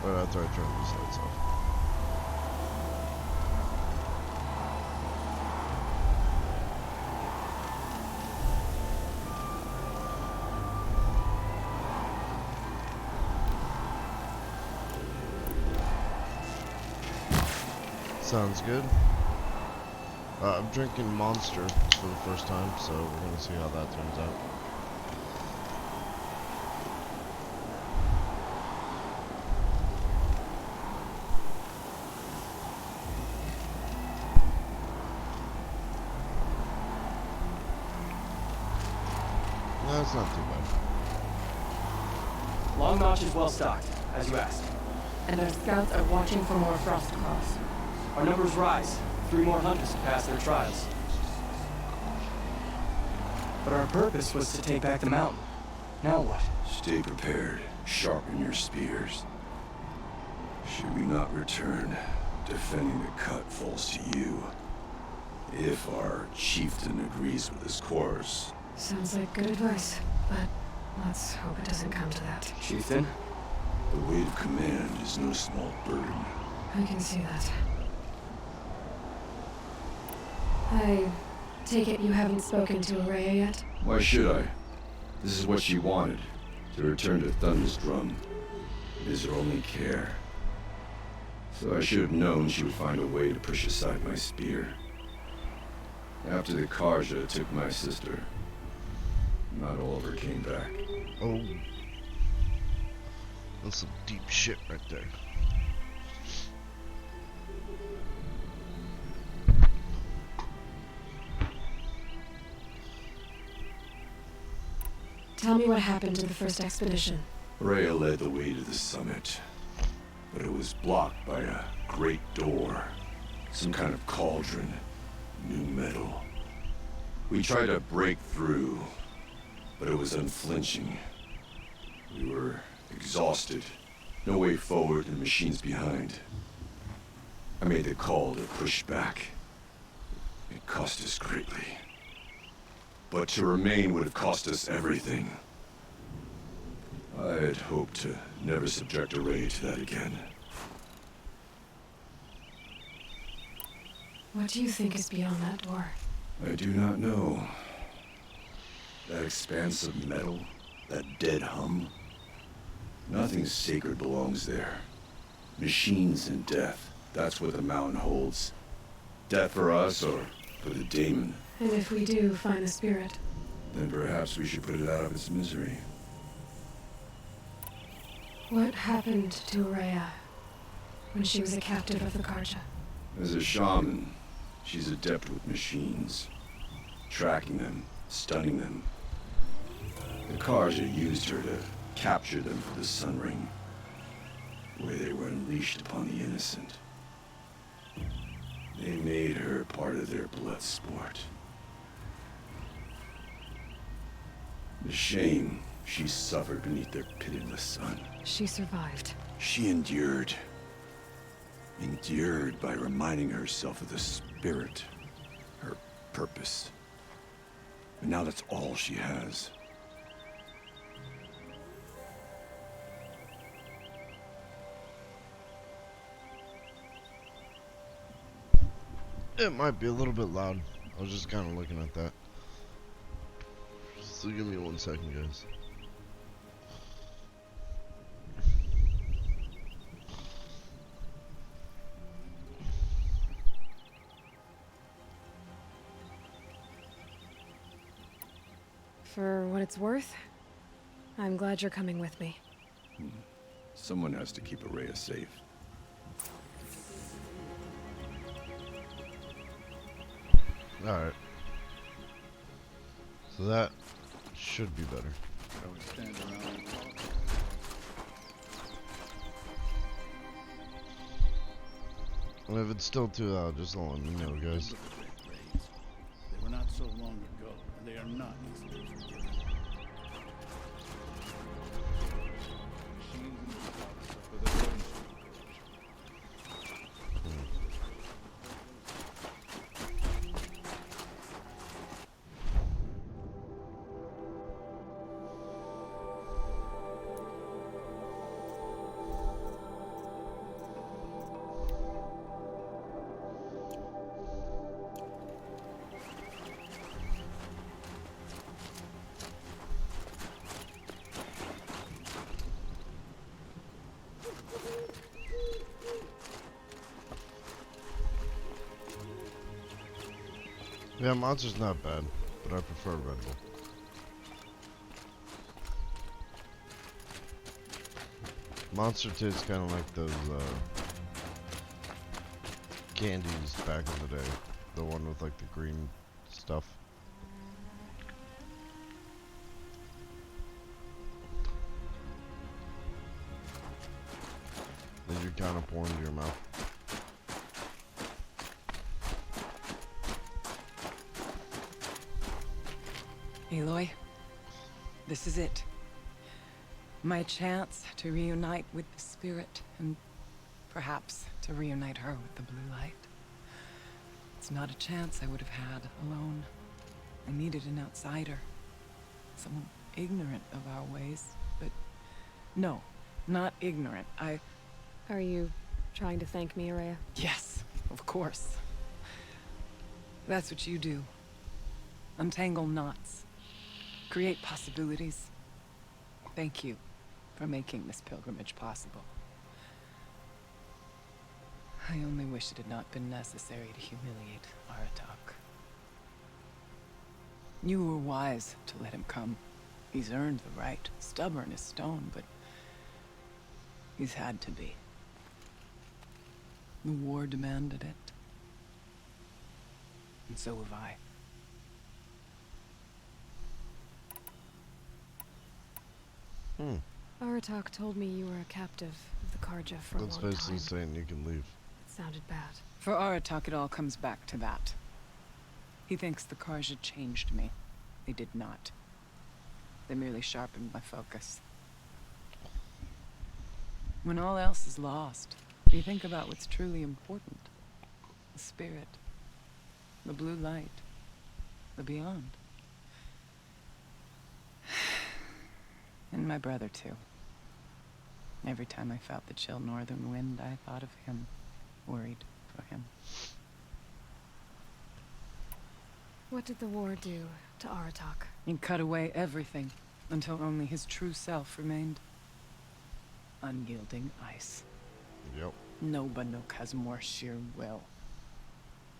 Right after I turn these lights off. Sounds good. I'm drinking Monster for the first time, so we're gonna see how that turns out. No, it's not too bad. Long Notch is well stocked, as you asked. And our scouts are watching for more frost claws. Our numbers rise. 3 more hunters have passed their trials. But our purpose was to take back the mountain. Now what? Stay prepared. Sharpen your spears. Should we not return, defending the cut falls to you. If our chieftain agrees with this course. Sounds like good advice, but let's hope it doesn't come to that. Chieftain? The weight of command is no small burden. I can see that. I take it you haven't spoken to Araya yet? Why should I? This is what she wanted. To return to Thunder's drum. It is her only care. So I should have known she would find a way to push aside my spear. After the Karja took my sister, not all of her came back. Oh. That's some deep shit right there. Tell me what happened to the first expedition. Rhea led the way to the summit, but it was blocked by a great door. Some kind of cauldron, new metal. We tried to break through, but it was unflinching. We were exhausted, no way forward and machines behind. I made the call to push back. It cost us greatly. But to remain would have cost us everything. I had hoped to never subject Array to that again. What do you think is beyond that door? I do not know. That expanse of metal, that dead hum. Nothing sacred belongs there. Machines and death, that's what the mountain holds. Death for us or for the daemon. And if we do find the spirit? Then perhaps we should put it out of its misery. What happened to Araya when she was a captive of the Karja? As a shaman, she's adept with machines. Tracking them, stunning them. The Karja used her to capture them for the Sun Ring, where they were unleashed upon the innocent. They made her part of their blood sport. The shame she suffered beneath their pitiless sun. She survived. She endured. Endured by reminding herself of the spirit, her purpose. And now that's all she has. It might be a little bit loud. I was just kind of looking at that. So give me 1 second, guys. For what it's worth, I'm glad you're coming with me. Someone has to keep Araya safe. Alright. So that should be better. And if it's still too loud, just let me know, guys. They were not so long ago, and they are not easily forgiven. Machines and robots suffer their own Yeah, Monster's not bad, but I prefer Red Bull. Monster tastes kind of like those candies back in the day. The one with like the green stuff. That you kind of pour into your mouth. Aloy, this is it. My chance to reunite with the spirit, and perhaps to reunite her with the blue light. It's not a chance I would have had alone. I needed an outsider. Someone ignorant of our ways, but no, not ignorant. Are you trying to thank me, Araya? Yes, of course. That's what you do. Untangle knots. Create possibilities. Thank you for making this pilgrimage possible. I only wish it had not been necessary to humiliate Aratak. You were wise to let him come. He's earned the right. Stubborn as stone, but he's had to be. The war demanded it. And so have I. Aratak told me you were a captive of the Karja for a That's long basically time. saying you can leave. It sounded bad. For Aratak, it all comes back to that. He thinks the Karja changed me. They did not. They merely sharpened my focus. When all else is lost, you think about what's truly important. The spirit. The blue light. The beyond. And my brother, too. Every time I felt the chill northern wind, I thought of him. Worried for him. What did the war do to Aratak? He cut away everything, until only his true self remained. Unyielding ice. Yep. No Banuk has more sheer will.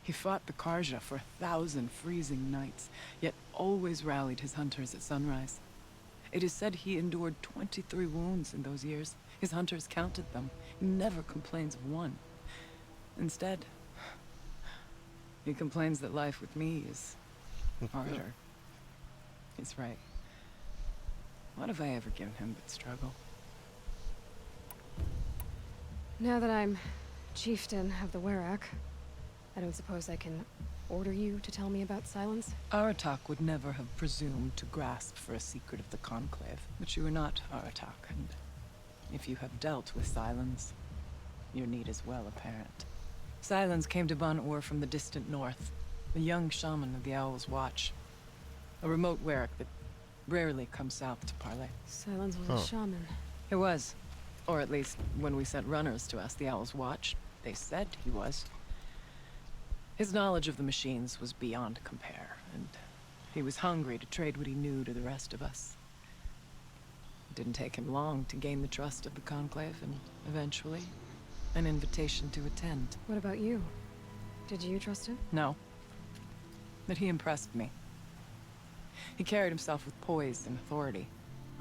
He fought the Karja for 1,000 freezing nights, yet always rallied his hunters at sunrise. It is said he endured 23 wounds in those years. His hunters counted them. He never complains of one. Instead, he complains that life with me is harder. He's right. What have I ever given him but struggle? Now that I'm chieftain of the Werak, I don't suppose I can order you to tell me about Silence? Aratak would never have presumed to grasp for a secret of the Conclave. But you are not Aratak, and if you have dealt with Silence, your need is well apparent. Silence came to Ban-Ur from the distant north, a young shaman of the Owl's Watch. A remote Werak that rarely comes south to parley. Silence was a shaman. It was. Or at least, when we sent runners to ask the Owl's Watch, they said he was. His knowledge of the machines was beyond compare, and he was hungry to trade what he knew to the rest of us. It didn't take him long to gain the trust of the Conclave, and eventually, an invitation to attend. What about you? Did you trust him? No. But he impressed me. He carried himself with poise and authority.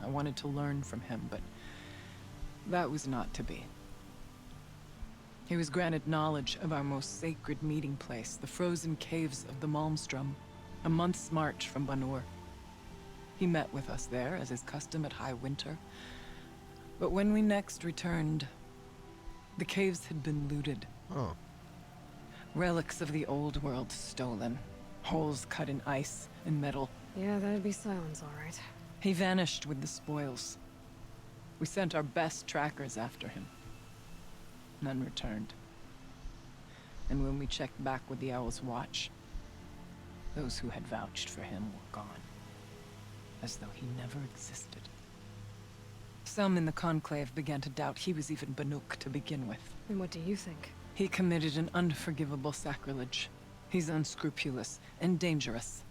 I wanted to learn from him, but that was not to be. He was granted knowledge of our most sacred meeting place, the frozen caves of the Malmstrom, a month's march from Ban-Ur. He met with us there, as is custom at High Winter. But when we next returned, the caves had been looted. Oh. Relics of the old world stolen. Holes cut in ice and metal. Yeah, that'd be Silence, all right. He vanished with the spoils. We sent our best trackers after him. None returned. And when we checked back with the Owl's Watch, those who had vouched for him were gone. As though he never existed. Some in the Conclave began to doubt he was even Banuk to begin with. And what do you think? He committed an unforgivable sacrilege. He's unscrupulous and dangerous.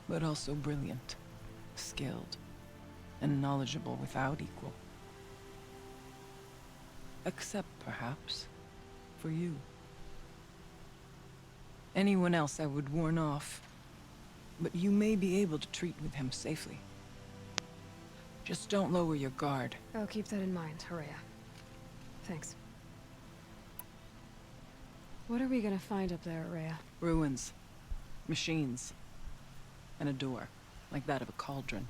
But also brilliant, skilled, and knowledgeable without equal. Except, perhaps, for you. Anyone else I would warn off. But you may be able to treat with him safely. Just don't lower your guard. I'll keep that in mind, Horea. Thanks. What are we gonna find up there, Horea? Ruins. Machines. And a door, like that of a cauldron.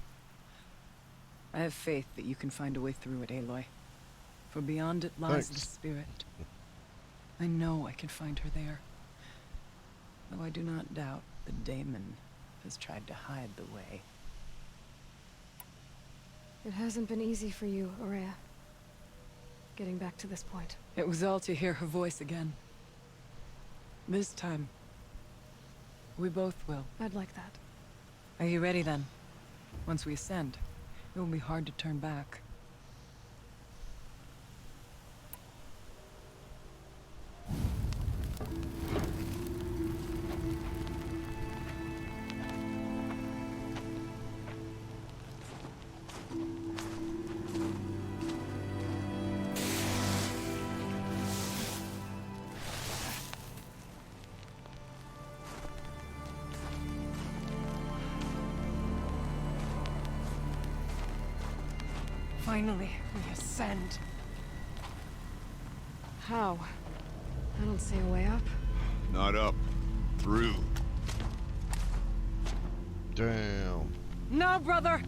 I have faith that you can find a way through it, Aloy. For beyond it lies the Thanks. spirit. I know I can find her there. Though I do not doubt that Daemon has tried to hide the way. It hasn't been easy for you, Horea. Getting back to this point. It was all to hear her voice again. This time, we both will. I'd like that. Are you ready then? Once we ascend, it will be hard to turn back. Finally, we ascend. How? I don't see a way up. Not up. Through. Damn. No, brother!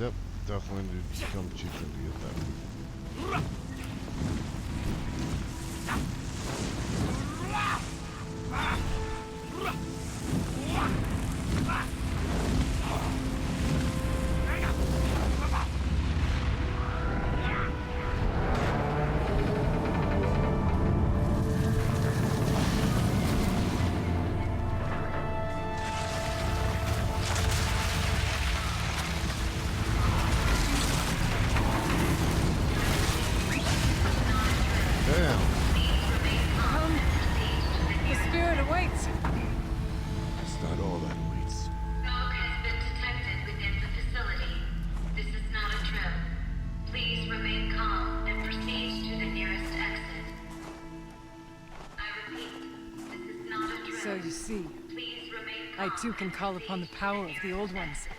Yep, definitely need to become chieftain to get that. Damn. The spirit awaits! It's not all that awaits. Smoke has been detected within the facility. This is not a drill. Please remain calm and proceed to the nearest exit. I repeat, this is not a drill. So you see, Please remain I calm too can and call upon the proceed to power of the nearest old ones. exit.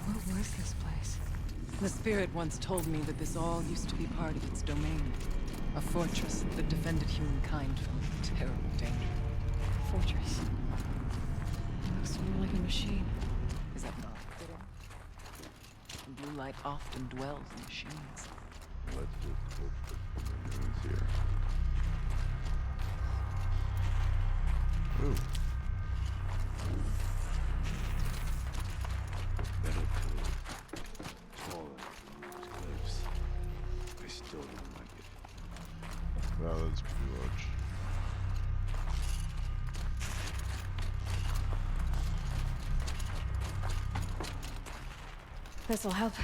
What was this place? The spirit once told me that this all used to be part of its domain. A fortress that defended humankind from terrible danger. Fortress. Looks more like a machine. Is that not fitting? Blue light often dwells in machines. Let's just hope that the remains here. Ooh. Metal code. Taller than these cliffs. I still don't like it. Wow, that's pretty large. This'll help.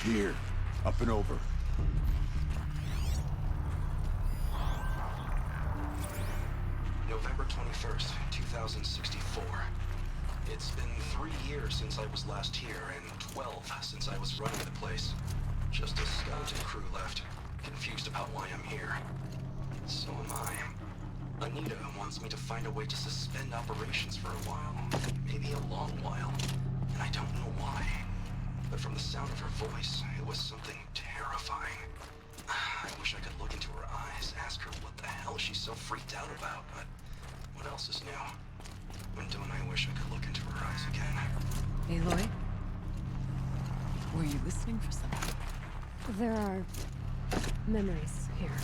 Here. Up and over. November 21st, 2064. It's been 3 years since I was last here, and 12 since I was running the place. Just a skeleton crew left, confused about why I'm here. So am I. Anita wants me to find a way to suspend operations for a while. Maybe a long while. And I don't know why. But from the sound of her voice, it was something terrifying. I wish I could look into her eyes, ask her what the hell she's so freaked out about, but what else is new? When don't I wish I could look into her eyes again? Aloy? Were you listening for something? There are memories here.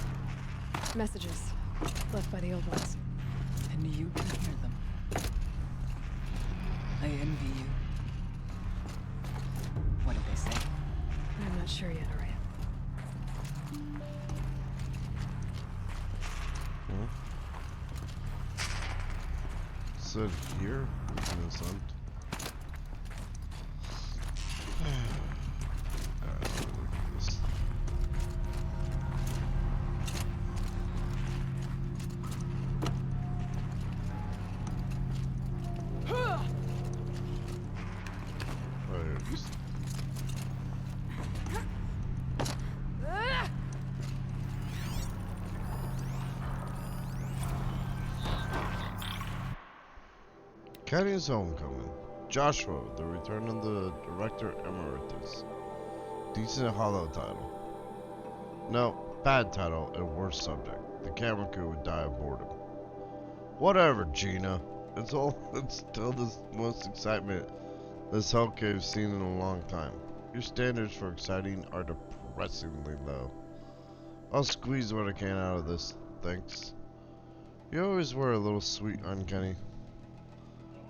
Messages left by the old ones. And you can hear them. I envy you. What did they say? I'm not sure yet, Araya. Said here, we can ascend. Alright, let me look at this. Kenny's Homecoming. Joshua, the return of the Director Emeritus. Decent hollow title. No, bad title and worse subject. The camera crew would die of boredom. Whatever, Gina. It's still the most excitement this Hellcave's seen in a long time. Your standards for exciting are depressingly low. I'll squeeze what I can out of this, thanks. You always were a little sweet, uncanny.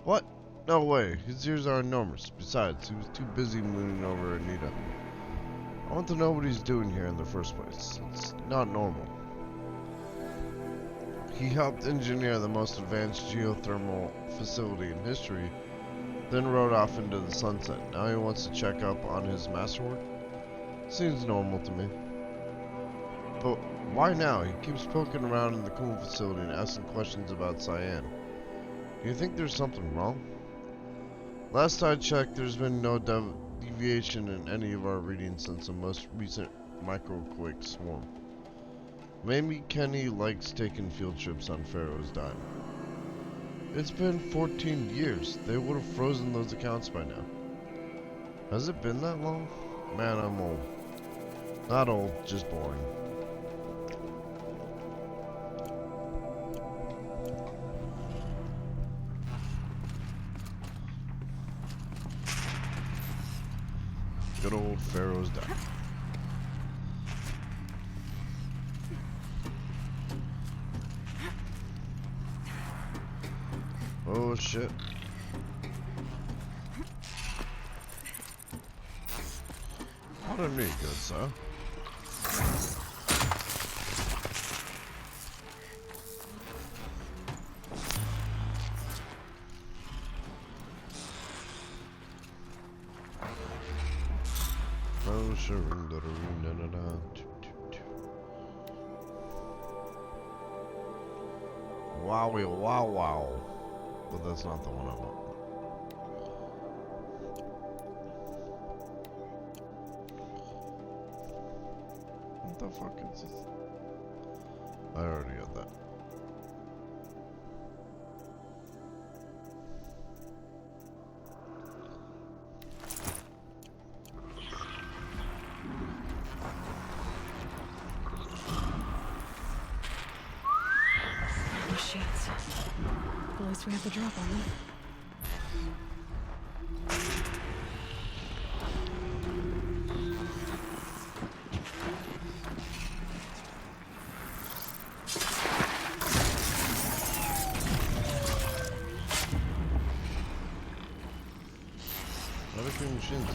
What? No way. His ears are enormous. Besides, he was too busy mooning over Anita. I want to know what he's doing here in the first place. It's not normal. He helped engineer the most advanced geothermal facility in history, then rode off into the sunset. Now he wants to check up on his masterwork? Seems normal to me. But why now? He keeps poking around in the cool facility and asking questions about Cyan. Do you think there's something wrong? Last I checked, there's been no deviation in any of our readings since the most recent microquake swarm. Maybe Kenny likes taking field trips on Pharaoh's dime. It's been 14 years. They would have frozen those accounts by now. Has it been that long? Man, I'm old. Not old, just boring. Good old Pharaoh's dime. Oh shit. Pardon me, good sir. Oh, surrender, Wowie, wow, wow. But that's not the one I want. What the fuck is this? I already got that. Oh shit. At least we have the drop on them. Everything machines.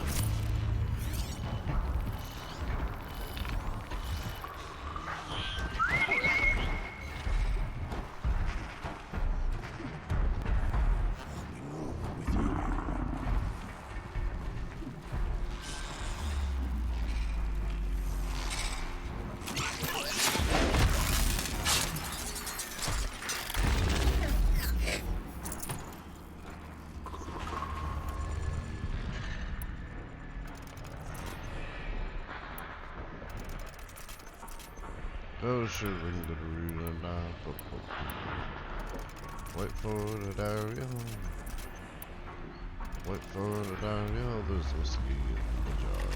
Oh, shit, ring the root and wait for the diarrhea. Wait for the diarrhea. There's whiskey in the jars.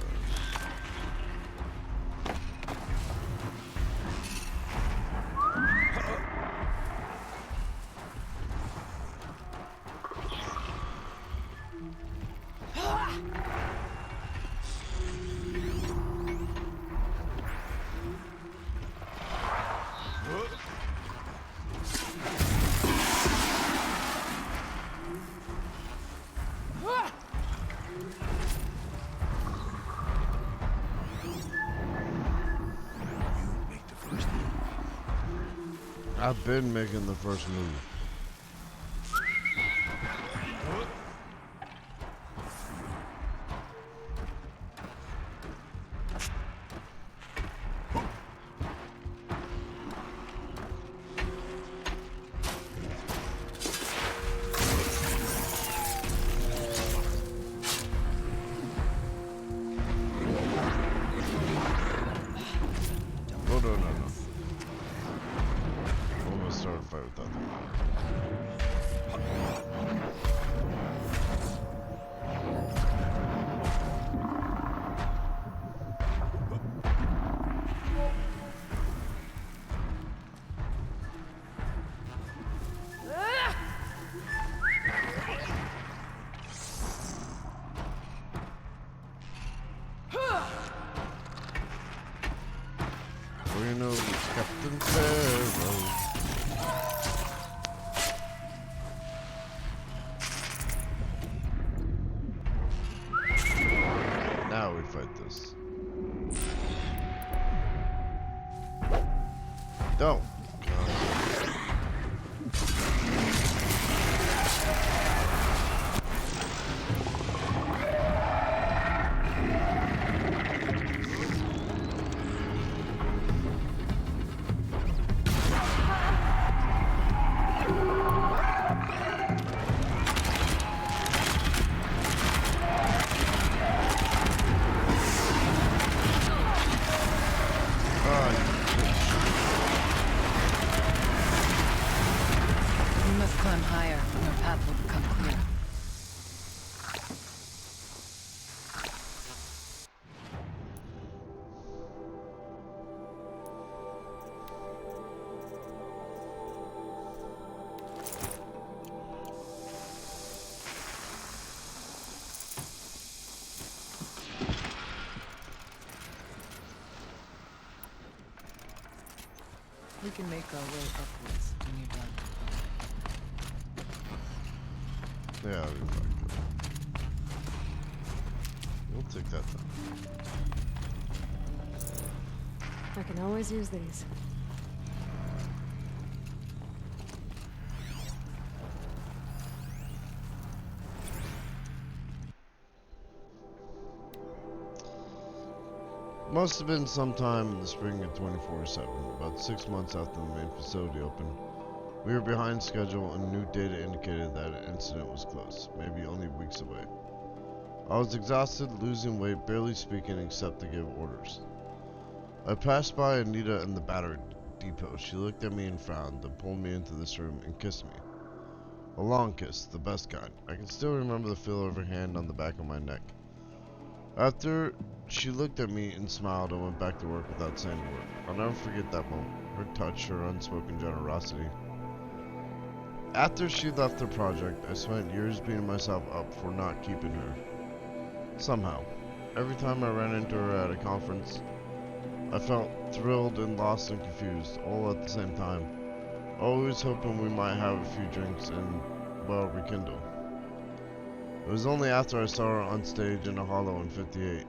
I've been making the first move. Oh, no. I'm gonna start a fight with that thing. knows Captain Sparrow. Now we fight this. Don't. You must climb higher, and your path will become clear. We can make our way upwards when you're done. Yeah, I'll be back. We'll take that then. I can always use these. Must have been sometime in the spring of 24/7, about 6 months after the main facility opened. We were behind schedule and new data indicated that an incident was close, maybe only weeks away. I was exhausted, losing weight, barely speaking except to give orders. I passed by Anita in the battery depot. She looked at me and frowned, then pulled me into this room and kissed me. A long kiss, the best kind. I can still remember the feel of her hand on the back of my neck. After she looked at me and smiled and went back to work without saying a word. I'll never forget that moment. Her touch, her unspoken generosity. After she left the project, I spent years beating myself up for not keeping her. Somehow, every time I ran into her at a conference, I felt thrilled and lost and confused, all at the same time. Always hoping we might have a few drinks and, well, rekindle. It was only after I saw her on stage in a hollow in '58,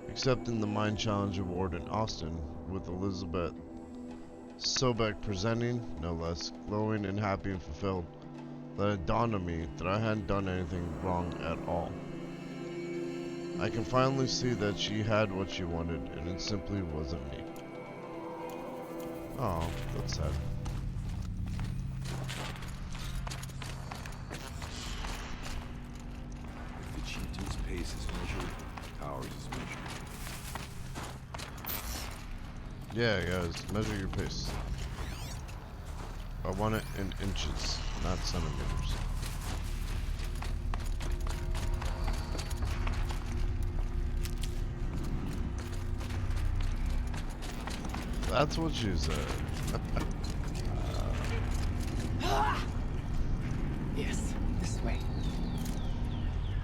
accepting the Mind Challenge Award in Austin with Elizabeth Sobek presenting, no less, glowing and happy and fulfilled, that it dawned on me that I hadn't done anything wrong at all. I can finally see that she had what she wanted, and it simply wasn't me. Oh, that's sad. The chieftain's pace is measured, ours is measured. Yeah, guys, measure your pace. I want it in inches, not centimeters. That's what she said. Yes, this way.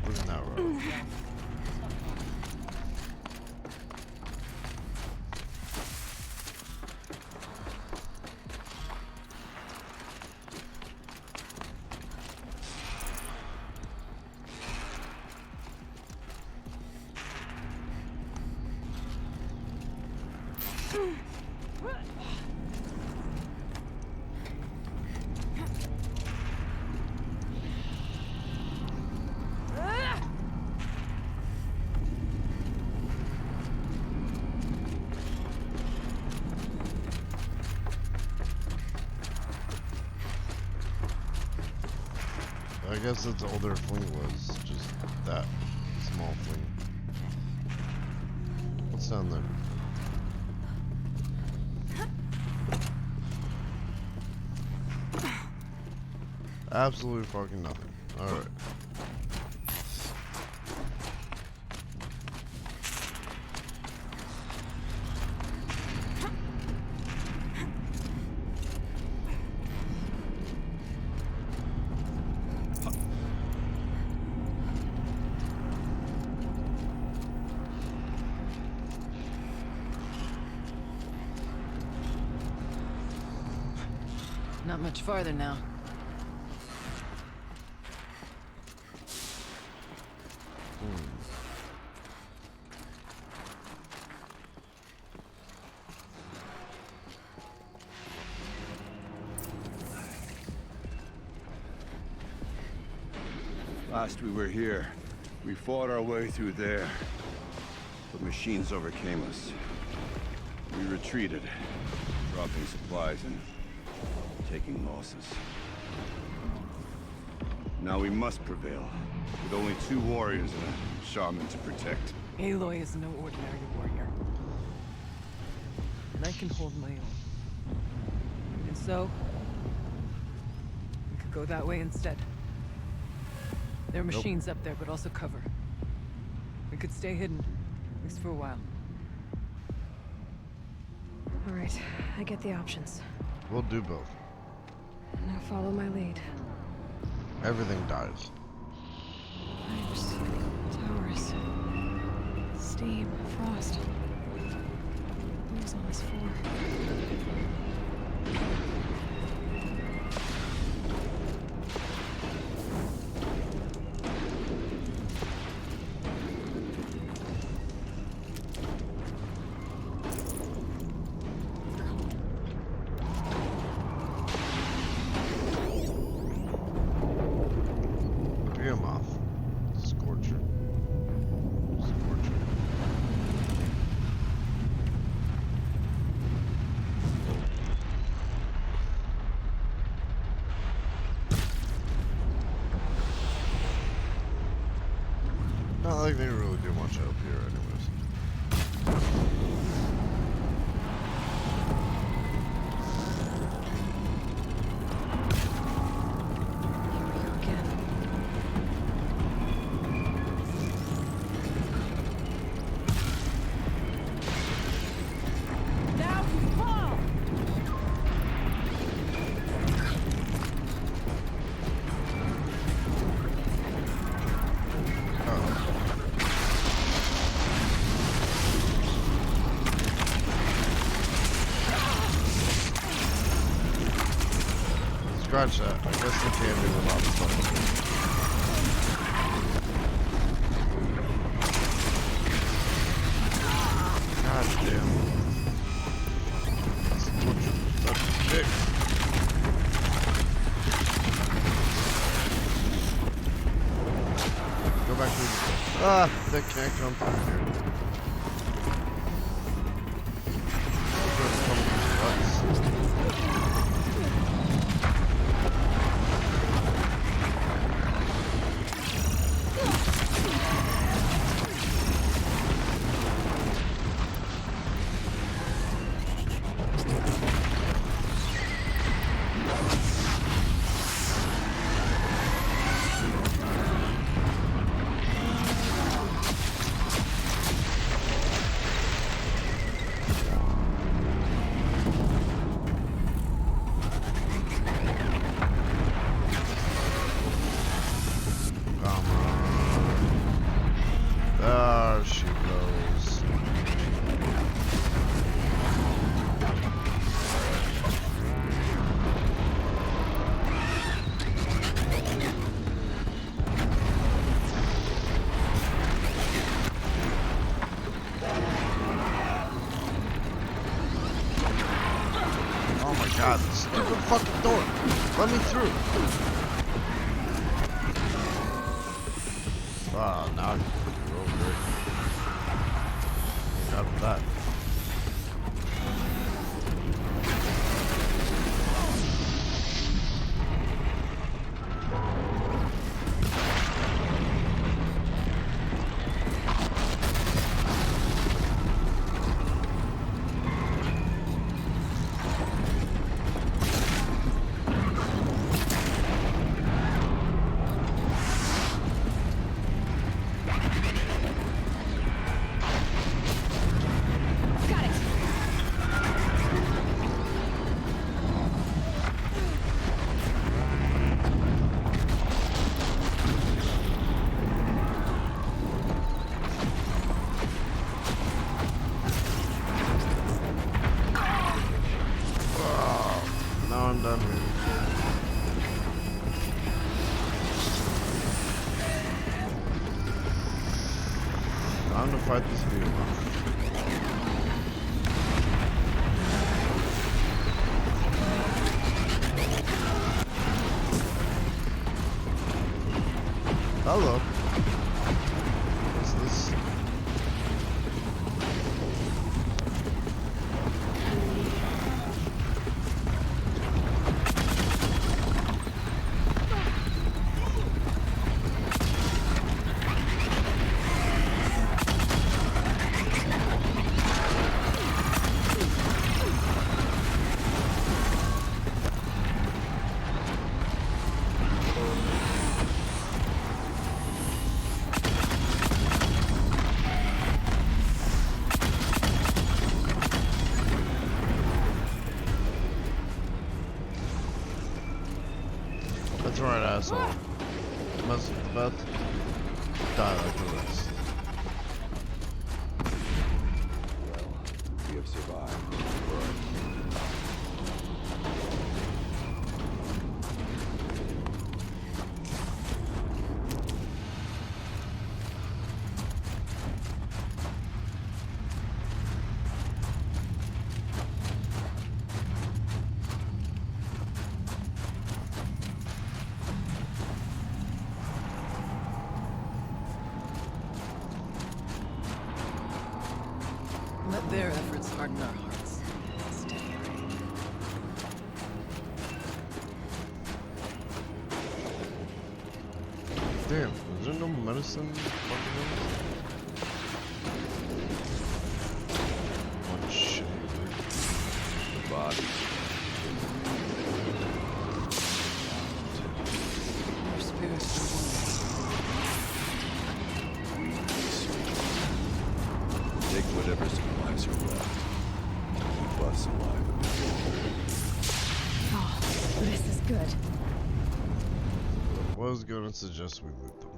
Where's that road? I guess that's all their fleet was, just that small fleet. What's down there? Absolutely fucking nothing. Alright. Not much farther now. Last we were here, we fought our way through there. But machines overcame us. We retreated, dropping supplies and taking losses. Now we must prevail, with only 2 warriors and a shaman to protect. Aloy is no ordinary warrior. And I can hold my own. And so, we could go that way instead. There are machines up there, but also cover. We could stay hidden, at least for a while. All right, I get the options. We'll do both. Now follow my lead. Everything dies. Pipes, towers, steam, frost. Who's all this for? Behemoth. Scorcher. Scorcher. Not like they really do much up here anyways. Here we go again. Now you fall! Scratch that. I guess they can do a lot of stuff. God damn. That's a dick. Go back to the... Ah! They can't come through here. They're coming through us. There she goes. Oh my god, this stupid fucking door. Let me through. Wow, now I can roll great. Thank God for that. Time to fight this behemoth. Hello. What's this? That's right, asshole. Mess with the best. Die like the rest. Well, we have survived. Let their efforts harden our hearts. Steady. Damn, is there no medicine? What shit. The body. Our spirits are Take whatever supplies are left. Keep us alive a bit. Oh, this is good. I was gonna suggest we loot them.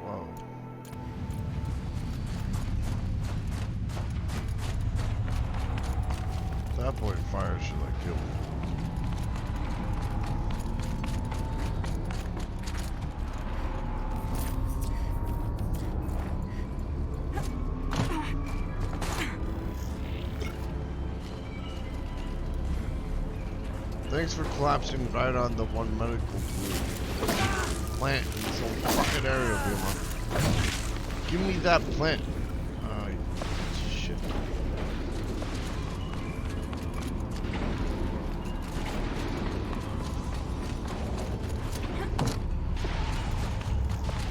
Wow. At that point, fire should like kill me. Thanks for collapsing right on the one medical plant in this whole fucking area, Bima. Give me that plant. Oh, shit.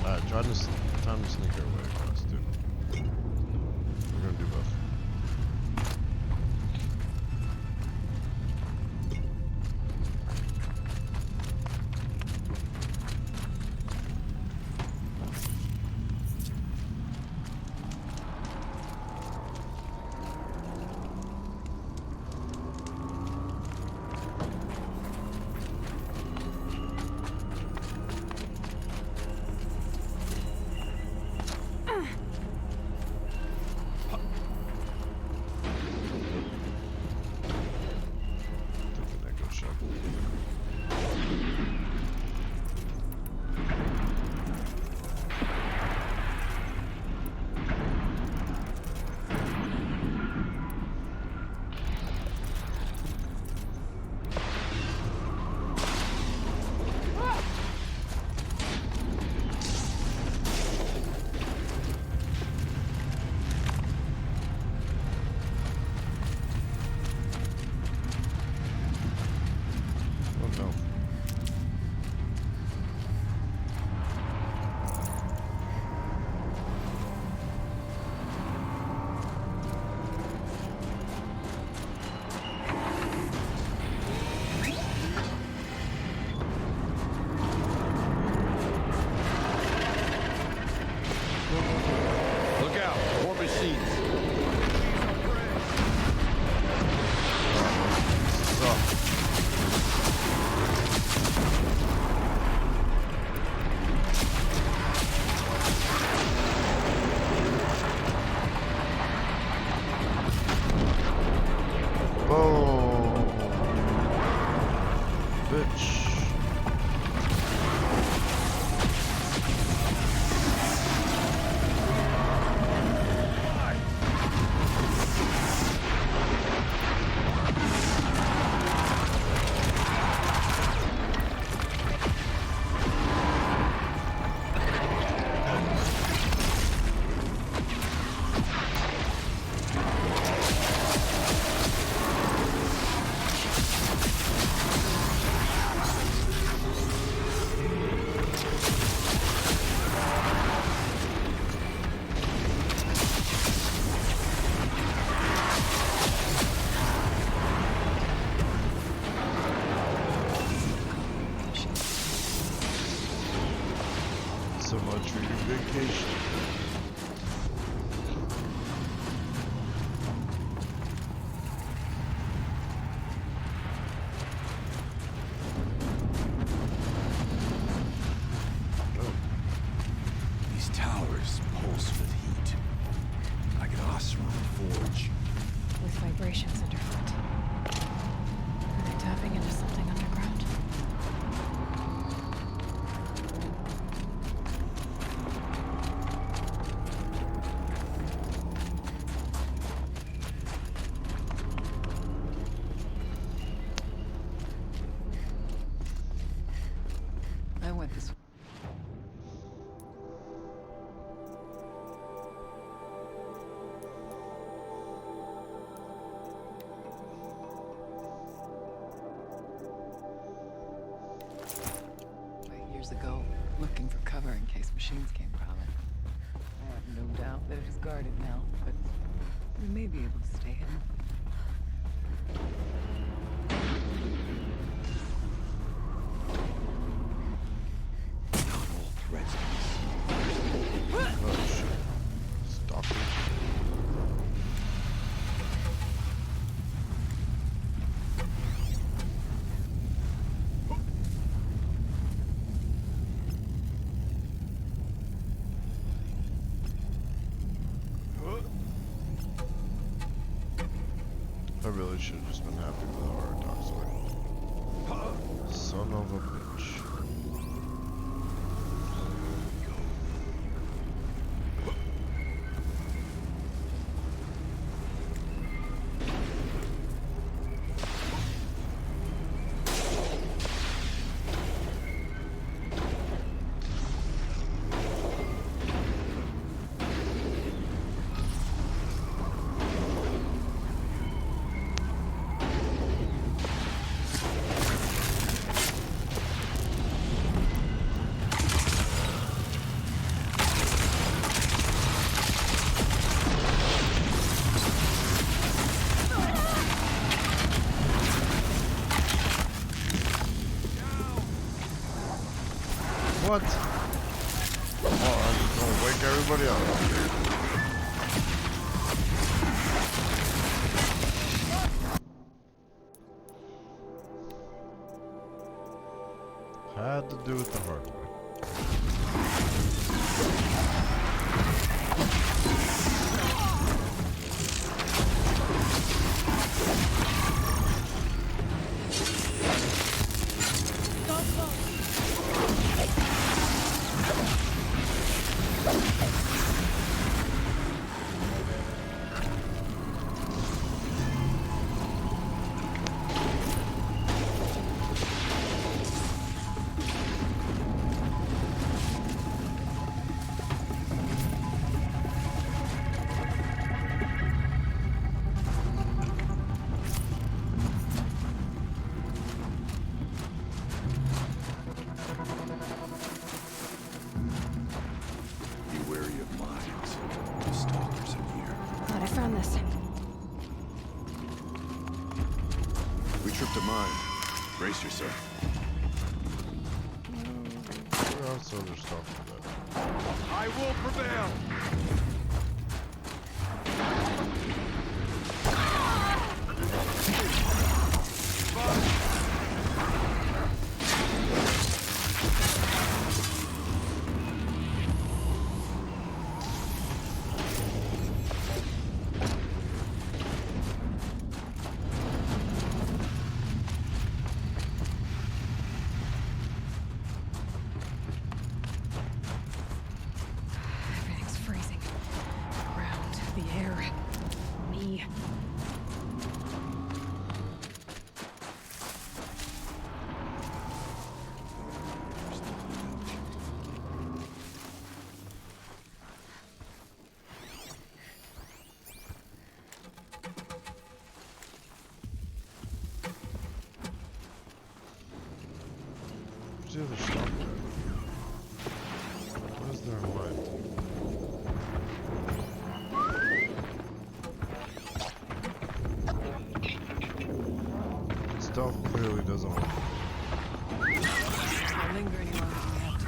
Alright, time to sneak our way across, dude. We're gonna do both. Boom. Bitch. So much for your vacation. These towers pulse with heat. Like an Oseram forge. With vibrations underfoot. Are they tapping into something underground? I went this way. Years ago, looking for cover in case machines came from it. I have no doubt that it is guarded now, but we may be able to stay hidden. Not all threats Oh shit. Stalkers. I really should have just been happy with our toxic. Son of a bitch. What? Oh, I'm just gonna wake everybody up. Had to do it the hard way. Be wary of mines. The stalkers in here. Glad I found this. We tripped a mine. Brace yourself. Where else are there stuff for that? I will prevail. the other shop there? What is there in mind? Stealth clearly doesn't work. I'll linger any longer than we have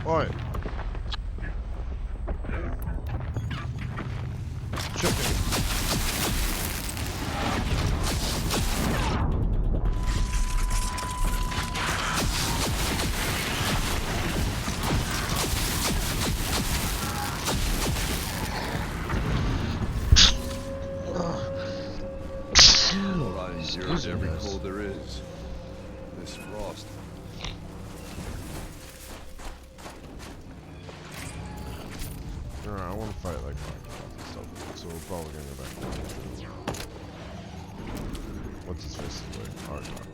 to. Oi! Chicken. Orion zeroes every cold there is. This frost. Alright, I want to fight like Minecraft and stuff, so we're probably gonna go back. What's his face is like? Artox.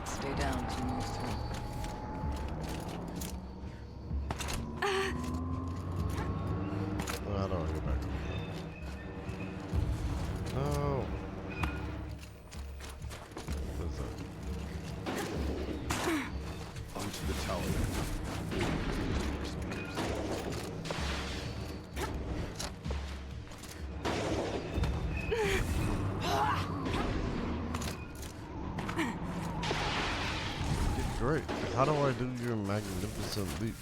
Stay down as you move through. I don't want to go back over there. No. What is that? Onto the tower. Great. How do I do your magnificent leap?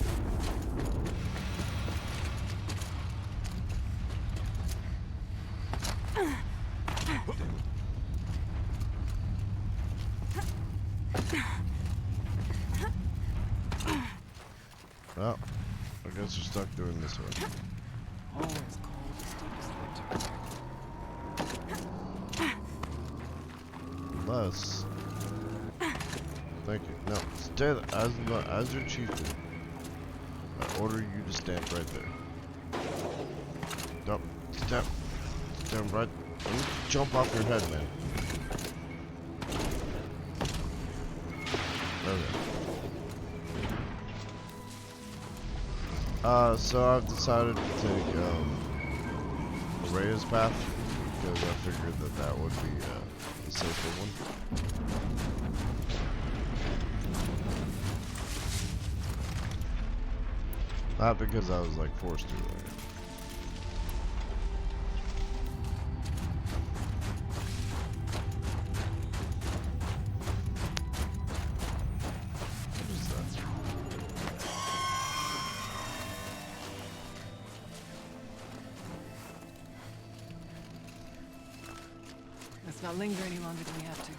Well, I guess you're stuck doing this way. Oh, it's cold as deep as winter. Unless... Thank you. No, stay there. As your chieftain, I order you to stand right there. Don't stand right. Don't jump off your head, man. Okay. So I've decided to take Rhea's path because I figured that would be the safer one. Not because I was like forced to. Right? What is that? Let's not linger any longer than we have to.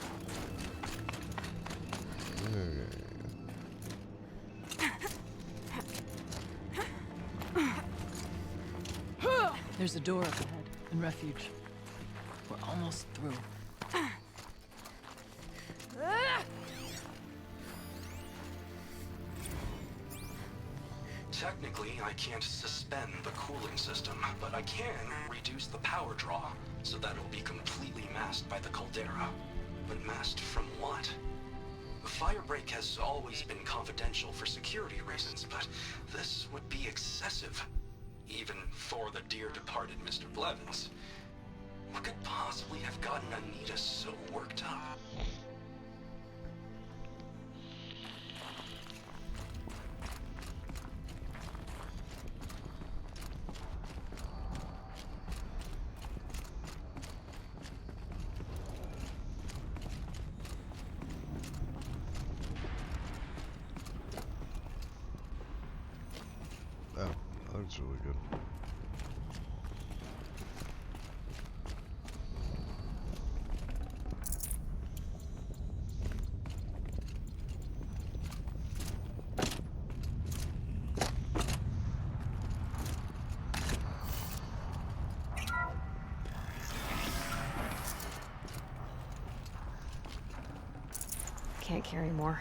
There's a door up ahead, and refuge. We're almost through. Technically, I can't suspend the cooling system, but I can reduce the power draw, so that it'll be completely masked by the caldera. But masked from what? The firebreak has always been confidential for security reasons, but this would be excessive. Even for the dear departed Mr. Blevins. What could possibly have gotten Anita so worked up? Oh, that looks really good. can't carry more.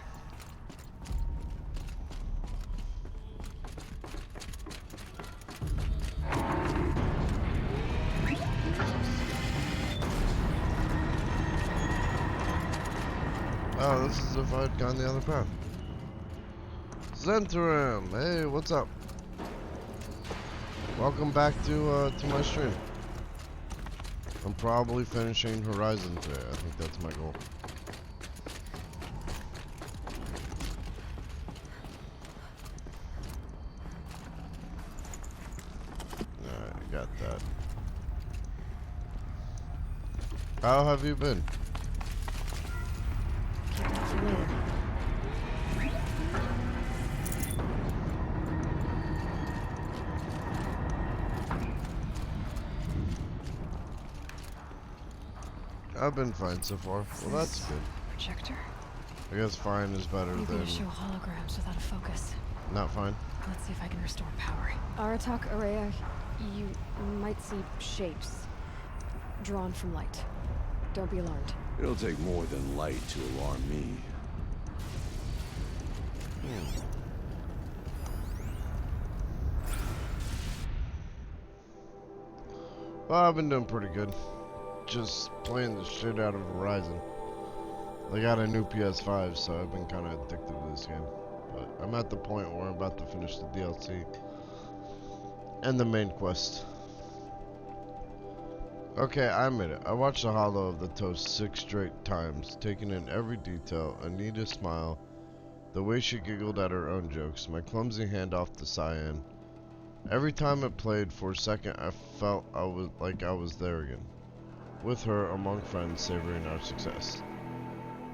Oh, this is if I'd gone the other path. Zentrum, hey, what's up? Welcome back to my stream. I'm probably finishing Horizon today. I think that's my goal. Alright, I got that. How have you been? I've been fine so far. Well, that's good. Projector? I guess fine is better Maybe than to show holograms without a focus. not fine. Let's see if I can restore power. Aratak, Araya, you might see shapes drawn from light. Don't be alarmed. It'll take more than light to alarm me. Well, I've been doing pretty good. Just playing the shit out of Horizon. I got a new PS5, so I've been kind of addicted to this game. But I'm at the point where I'm about to finish the DLC and the main quest. Okay, I admit it. I watched the Hollow of the Toast 6 straight times, taking in every detail. Anita's smile, the way she giggled at her own jokes, my clumsy handoff to Cyan. Every time it played for a second, I felt I was there again, with her among friends, savoring our success.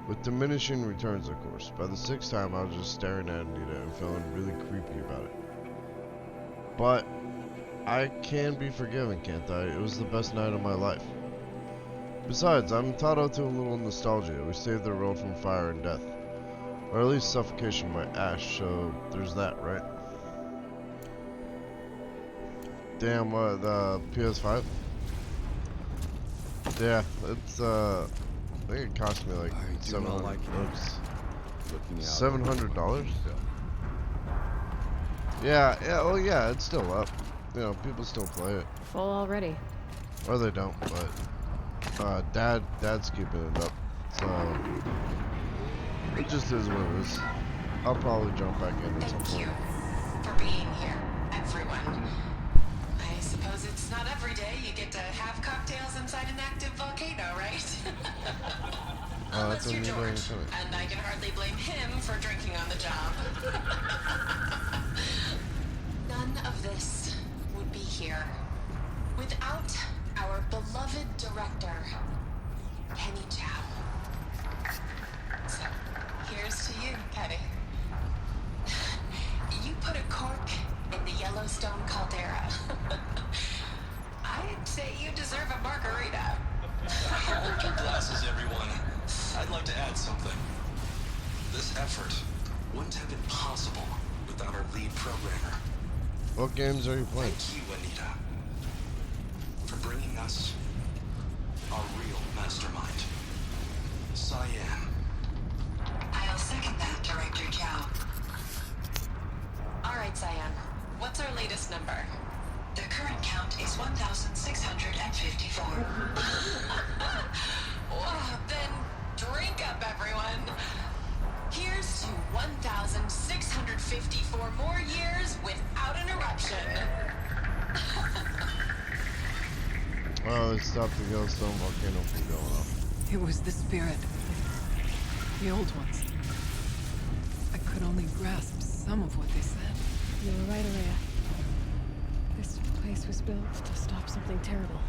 With diminishing returns, of course. By the 6th time, I was just staring at Anita and feeling really creepy about it. But I can be forgiven, can't I? It was the best night of my life. Besides, I'm entitled to a little nostalgia. We saved the world from fire and death. Or at least suffocation by ash, so there's that, right? Damn, what, the PS5? Yeah, it's, I think it cost me like $700. $700? Yeah, oh yeah, it's still up. You know, people still play it. Full already. Or they don't, but Dad's keeping it up. So it just is what it is. I'll probably jump back in at some Thank you point. for being here, everyone. I suppose it's not every day you get to have cocktails inside an active volcano, right? Unless you're George, and I can hardly blame him for drinking on the job. None of this would be here without our beloved director, Kenny Chow. So, here's to you, Kenny. You put a cork in the Yellowstone caldera. I'd say you deserve a margarita. Hold your glasses, everyone. I'd like to add something. This effort wouldn't have been possible without our lead programmer. What games are you playing? Thank you, Anita, for bringing us our real mastermind, Cyan. I'll second that, Director Chow. All right, Cyan. What's our latest number? The current count is 1,654. Well, then drink up, everyone. Here's to 1,654 more years without an eruption. Oh, they stopped the Yellowstone volcano from going off. It was the spirit. The old ones. I could only grasp some of what they said. You were right, Araya. This place was built to stop something terrible.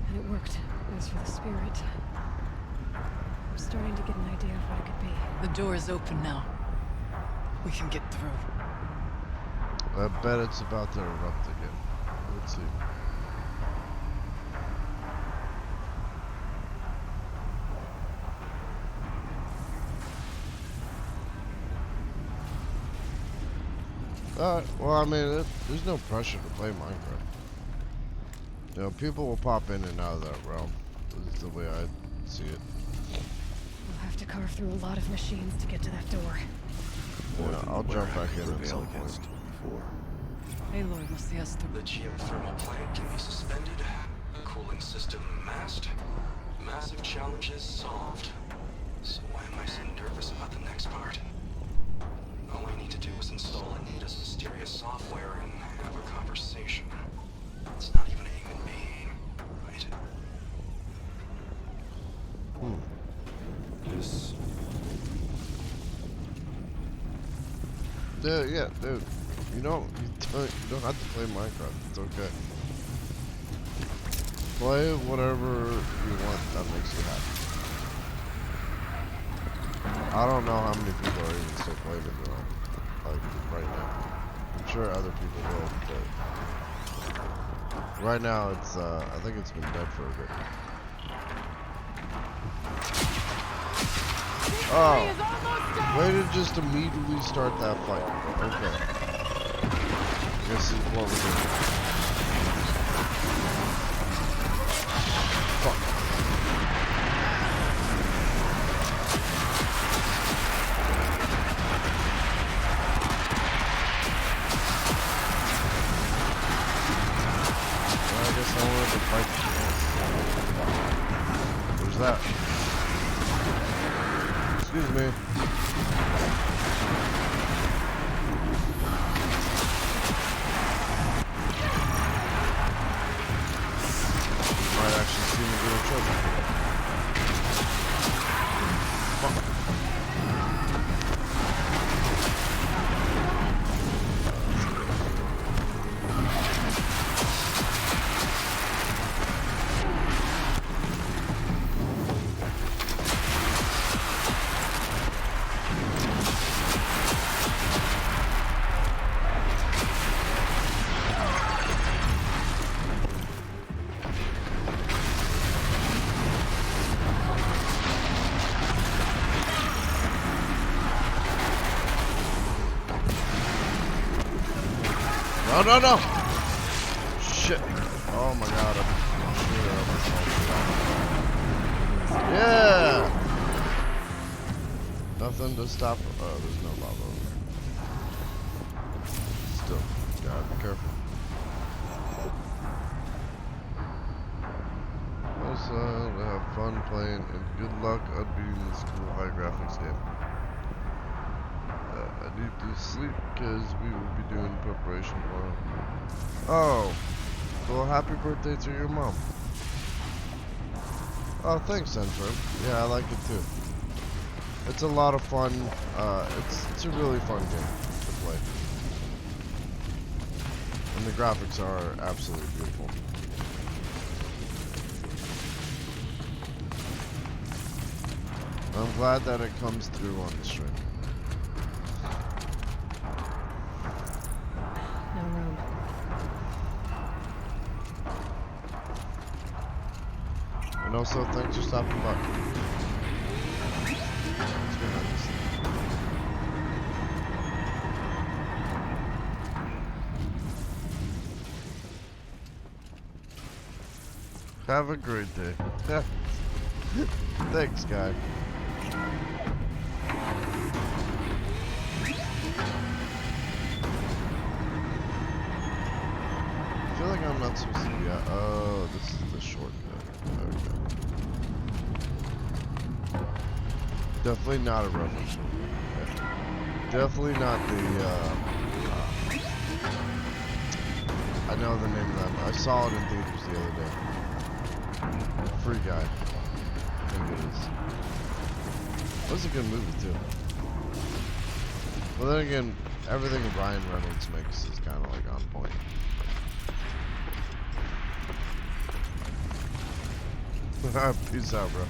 And it worked. As for the spirit, I'm starting to get an idea of what it could be. The door is open now. We can get through. I bet it's about to erupt again. Let's see. Well, I mean, there's no pressure to play Minecraft. You know, people will pop in and out of that realm. This is the way I see it. We'll have to carve through a lot of machines to get to that door. Yeah, I'll jump back in at prevail some point. against before. Aloy will see us through. The geothermal plant can be suspended. Cooling system masked. Massive challenges solved. So why am I so nervous about the next part? All I need to do is install Anita's mysterious software and have a conversation. It's not even a human being, right? This Yeah, dude. You don't have to play Minecraft. It's okay. Play whatever you want that makes you happy. I don't know how many people are even still playing it though, like right now. I'm sure other people will, but right now it's I think it's been dead for a bit. Oh, way to just immediately start that fight. Okay. This is what we're doing. Fuck. Well, I guess I wanted to fight the Where's that? Excuse me. Might actually see me get in trouble. Fuck. No, no, no! Shit. Oh my god, I'm sure yeah! Nothing to stop. Oh, there's no lava over there. Still, gotta be careful. Also, have fun playing and good luck on beating this cool high graphics game. I need to sleep because we will be doing preparation tomorrow. Oh, well, happy birthday to your mom. Oh, thanks, Centrum. Yeah, I like it too. It's a lot of fun. It's a really fun game to play, and the graphics are absolutely beautiful. I'm glad that it comes through on the stream. No room. And also, thanks for stopping by. It's been nice. Have a great day. Thanks, guy. I feel like I'm not supposed to be out. Oh, this is the shortcut. Okay. Definitely not a reference. Definitely not the, I know the name of that. I saw it in theaters the other day. Free Guy. I think it is. It was a good movie, too. Well, then again, everything Ryan Reynolds makes is kind of like on point. Peace out, bro.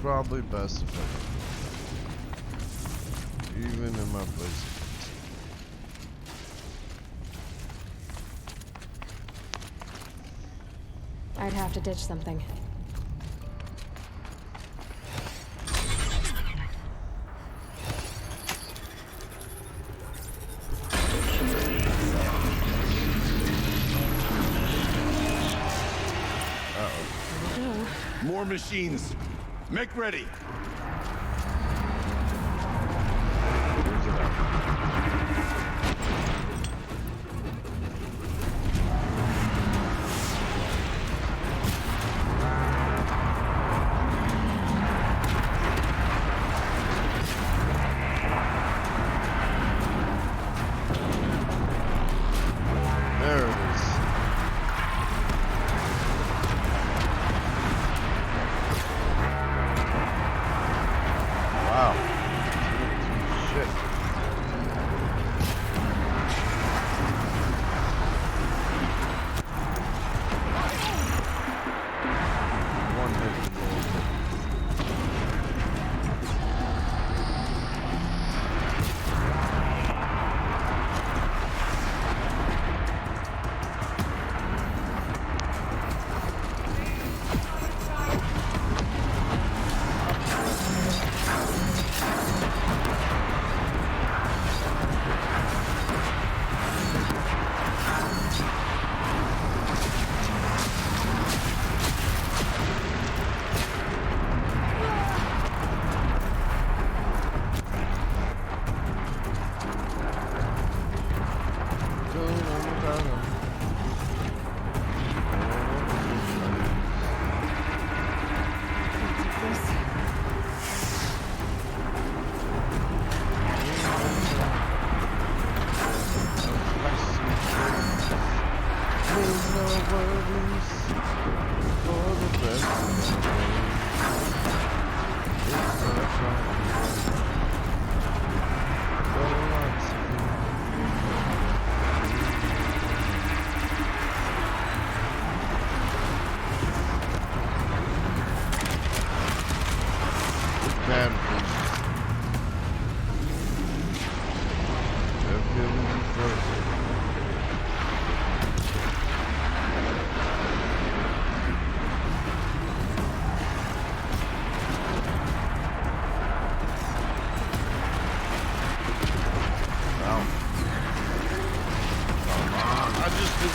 Probably best if I can. Even in my place. I might have to ditch something. More machines. Make ready. There it is. Wow. Shit. One hit.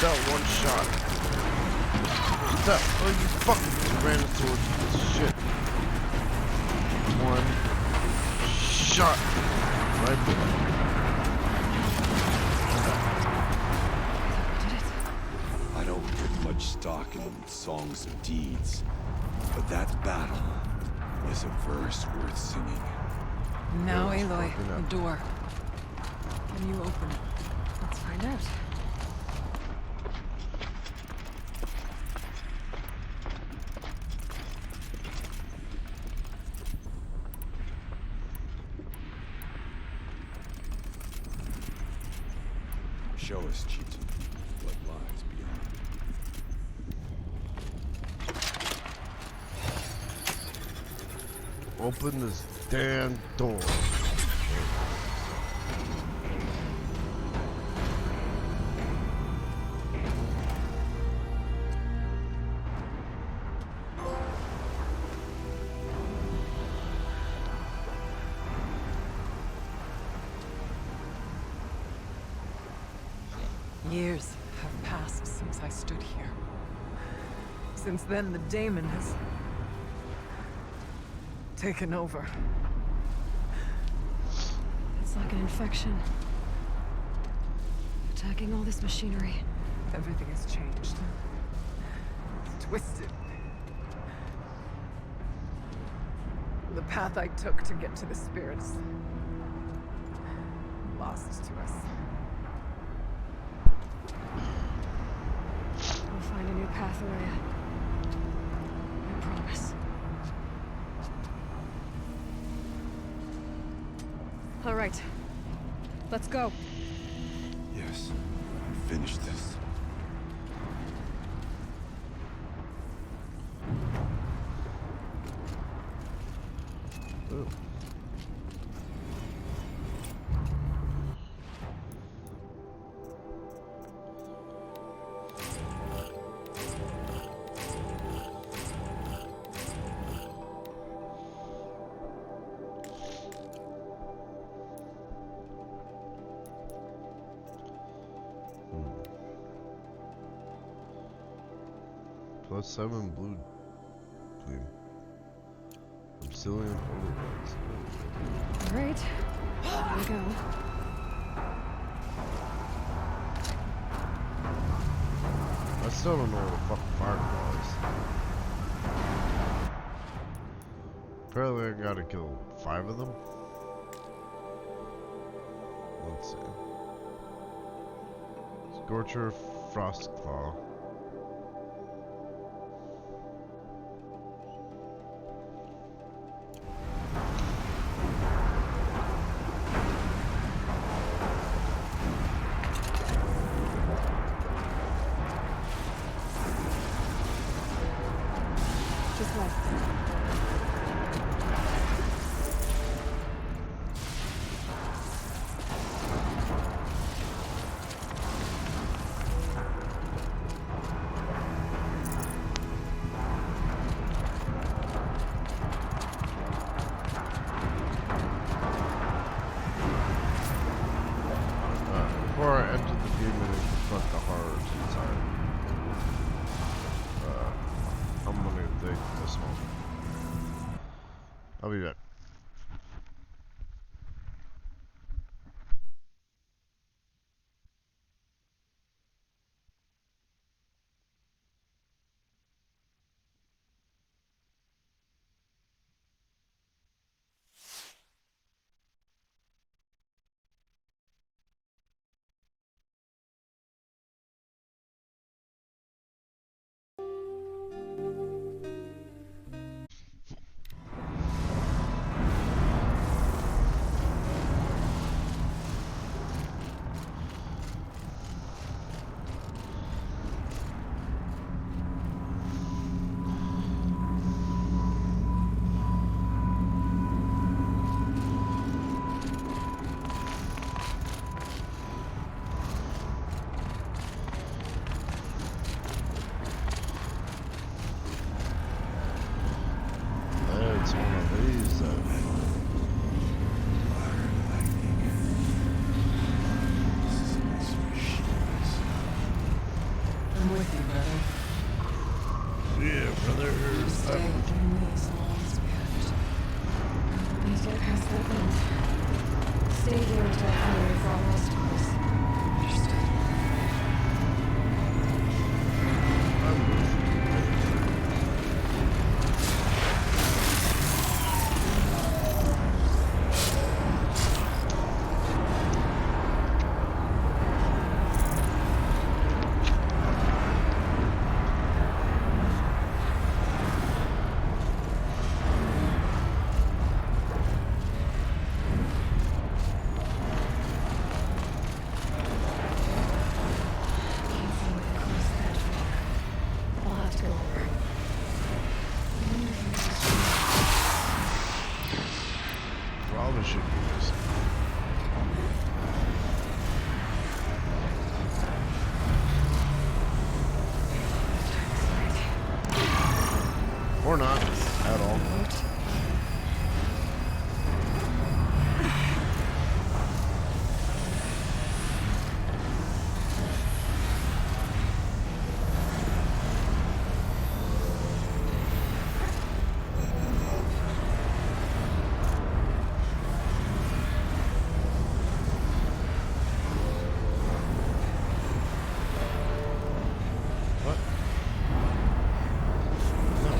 That one shot. What's up? Oh, you fucking Tyrannosaurus piece of shit. One shot. Right there. I don't put much stock in songs of deeds, but that battle is a verse worth singing. Now, Yeah, it's Aloy, fucking the up. door. Can you open it? Let's find out. Show us, Chieftain, what lies beyond. Open this damn door. Years have passed since I stood here. Since then, the daemon has taken over. It's like an infection. Attacking all this machinery. Everything has changed. It's twisted. The path I took to get to the spirits lost to us. We'll find a new path, Araya. I promise. All right. Let's go. Yes, finish this. Ooh. +7 blue gleam. Obsidian overrides. Alright, here we go. I still don't know what the fuck fireball is. Apparently I gotta kill 5 of them. Let's see. Scorcher, Frostclaw. Just left. Before I enter the demon and confront the horrors inside, I'm gonna take this one. I'll be back. It's one of these I'm with you, brother. Yeah, brother. Stay with me as long as we have to. Please get past that vent. Stay here until I find a way for all else to us. Understood. Probably should be this. Or not at all. What? No.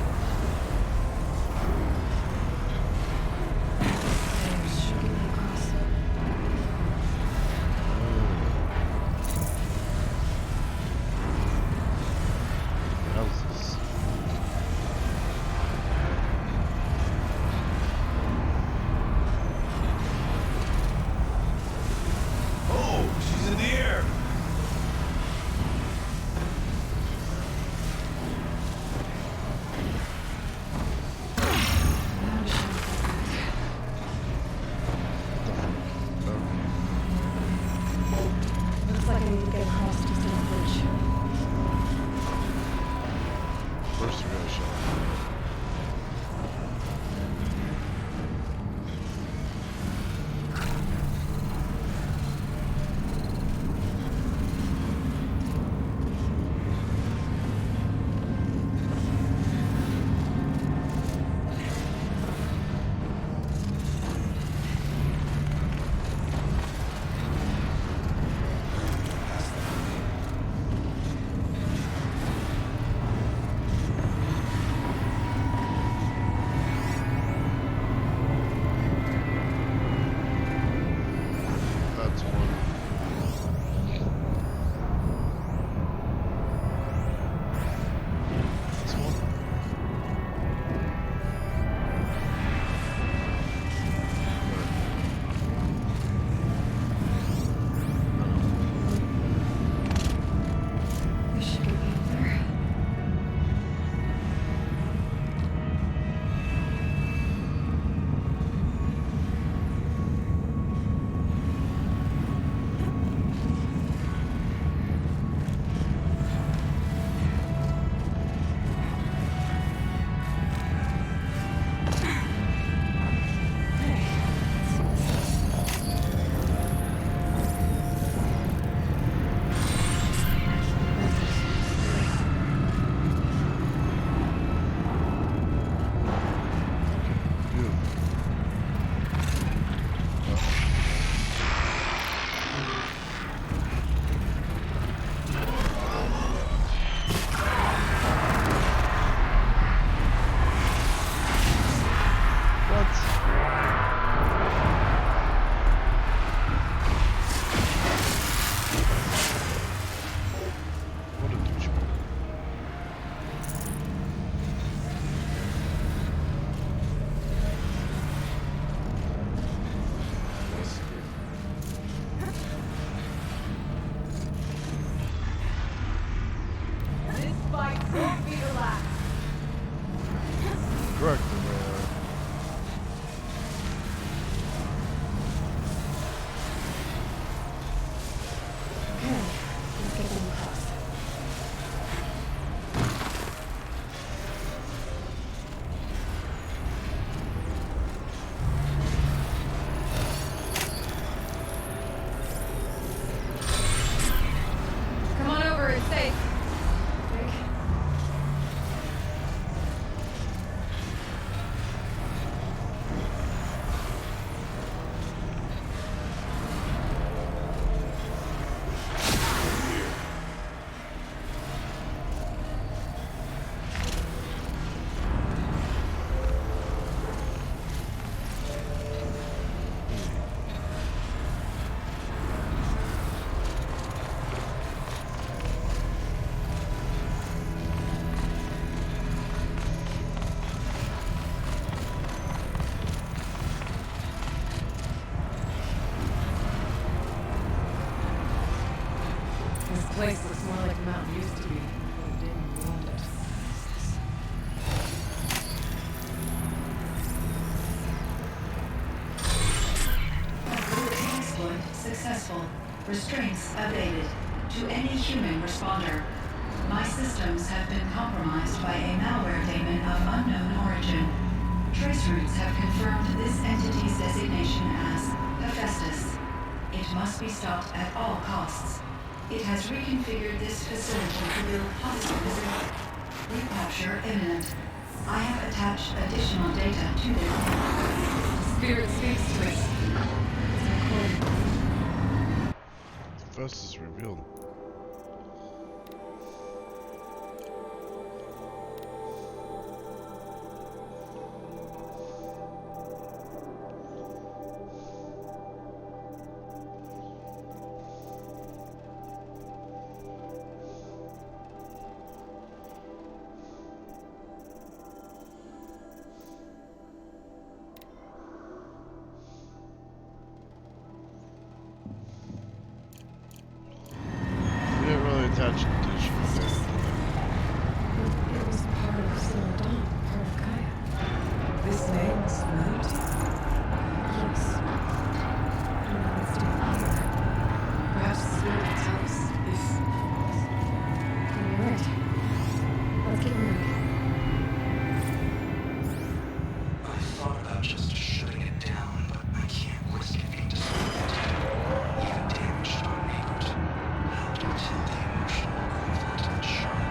place looks more like the mountain used to be before the demon ruined it. Exploit successful. Restraints evaded. To any human responder. My systems have been compromised by a malware daemon of unknown origin. Trace routes have confirmed this entity's designation as Hephaestus. It must be stopped at all costs. It has reconfigured this facility to build hospitals. Recapture imminent. I have attached additional data to this. Spirit speaks to us. It's recorded. First is revealed. We didn't really attach additional data to that. It was part of Silver Dawn, part of Gaia. This name is familiar to you. Yes. And now it's down here. Perhaps the spirit will tell us if... You're right. Let's get moving. I thought about just shutting it down, but I can't risk it being destroyed. Even damaged or neighbored. How do you tell the emotional equivalent of a child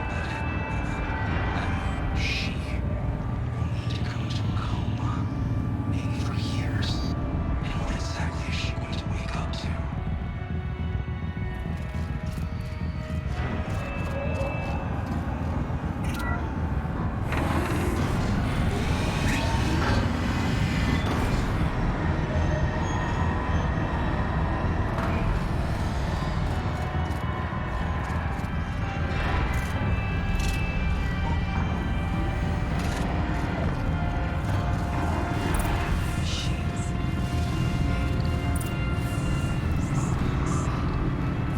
that she will need to go into a coma, maybe for years? And what exactly is she going to wake up to?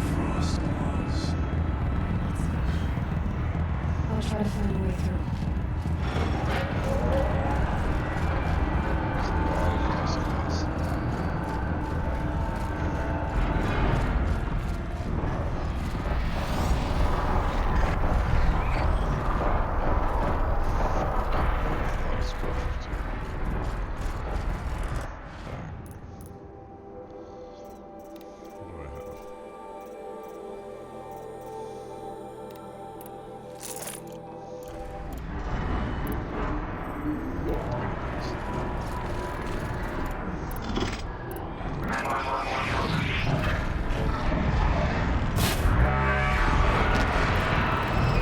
Frost claws. I'll try to find a way through. There's a lot of consequences. That's perfect here. Alright. What do I have?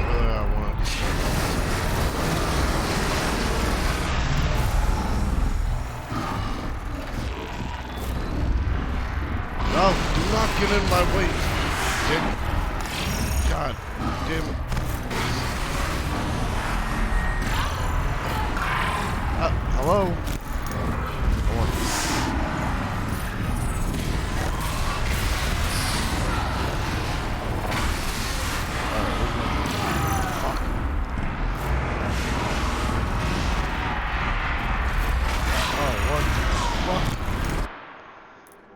Really, I want to start No, do not get in my way. God damn it. Hello? I want Fuck. Oh, what the fuck?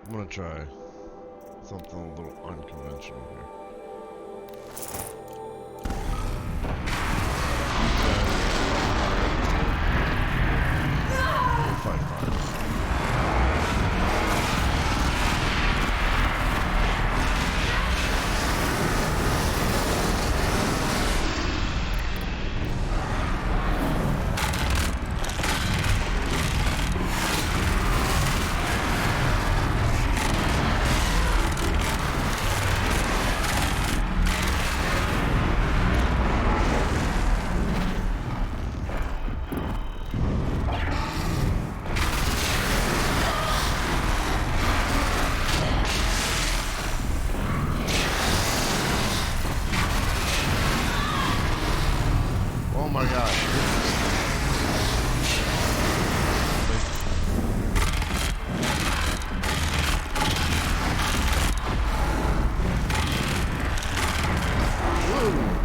I'm gonna try something a little unconventional here. We'll fight fire. Oh my gosh.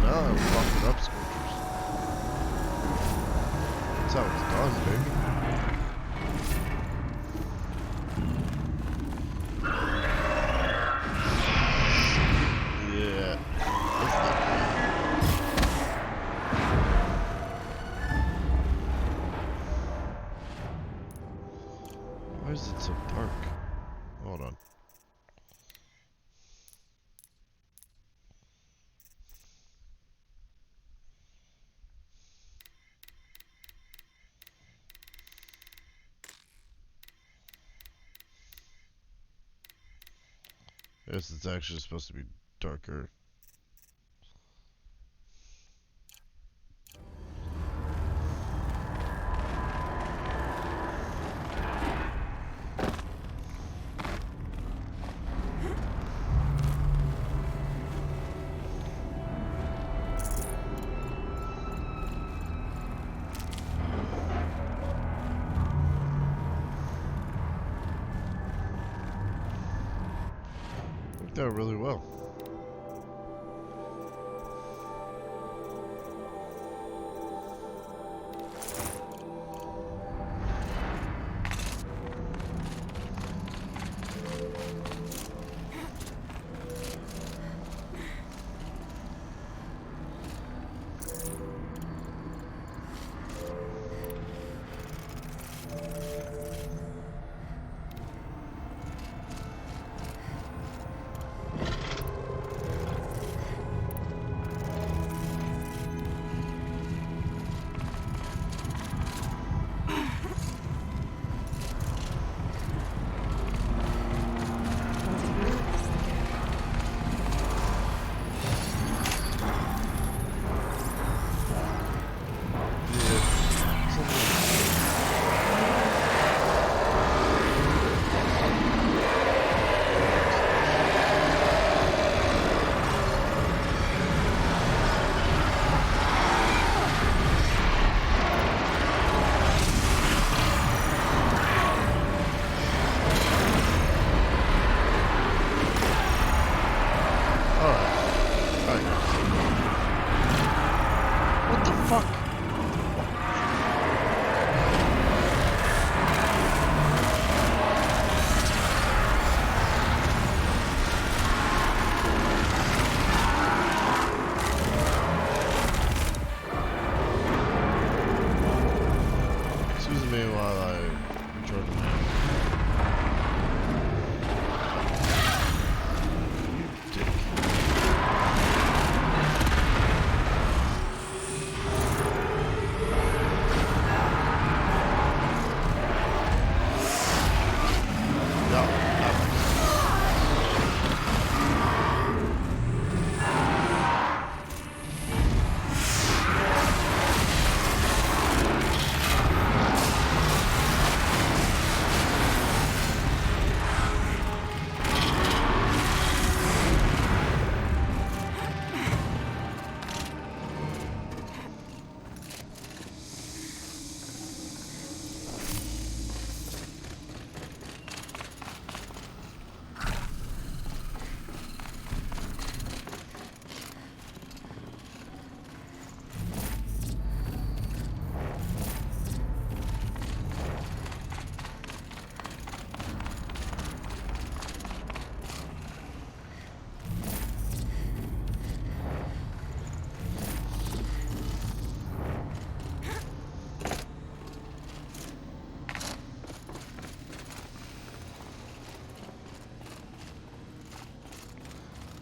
Now I'm fucking up scorchers. That's how it's done, baby. Yeah. That's not Why is it so dark? Hold on. Yes, it's actually supposed to be darker. Worked out really well.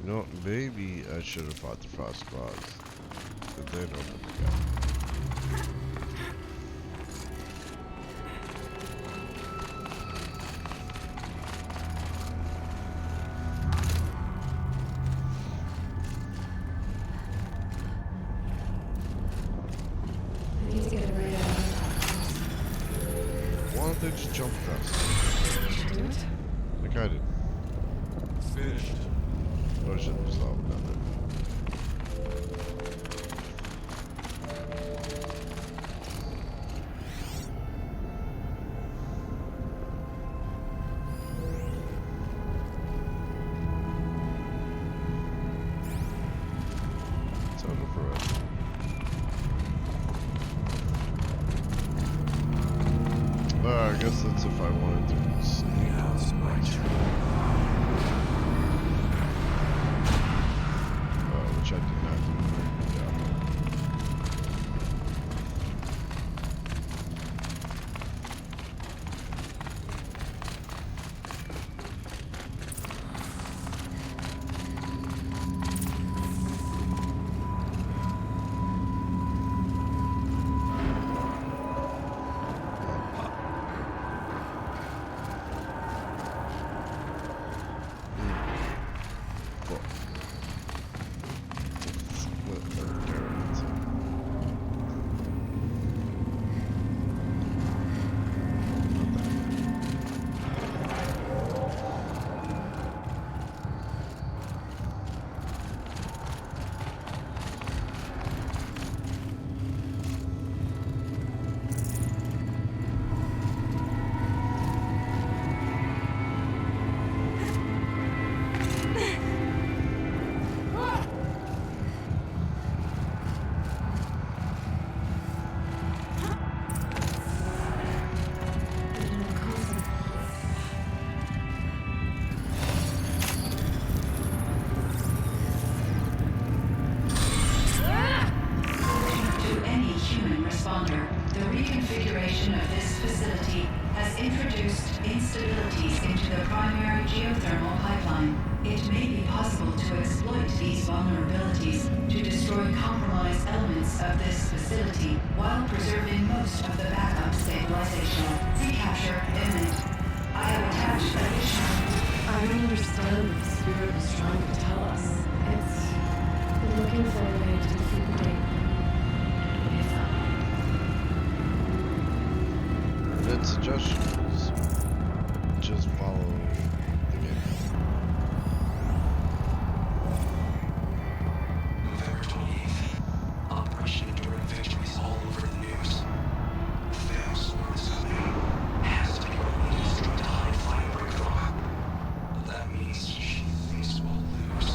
You know, maybe I should have fought the Frost Claws, but they don't have the gun. Why don't they just jump across? Do it? Like I did. Finished. Or should have slowed down there. Time to throw it. I guess that's if I wanted to sneak. Now's my turn. Which I did not do a very good job. Cool. Split their carrots. To any human responder, the reconfiguration of this facility has introduced instabilities into the primary geothermal pipeline. It may be possible to exploit these vulnerabilities to destroy compromised elements of this facility while preserving most of the backup stabilization. Recapture imminent. I have attached additional. I don't understand what the spirit was trying to tell us. It's looking for a way to defeat the demon. Its suggestion is just follow the game. November 28th. Operation Enduring Victory is all over the news. The Phantom Swarm is coming. Has to be released to hide flying break from. But that means things will lose.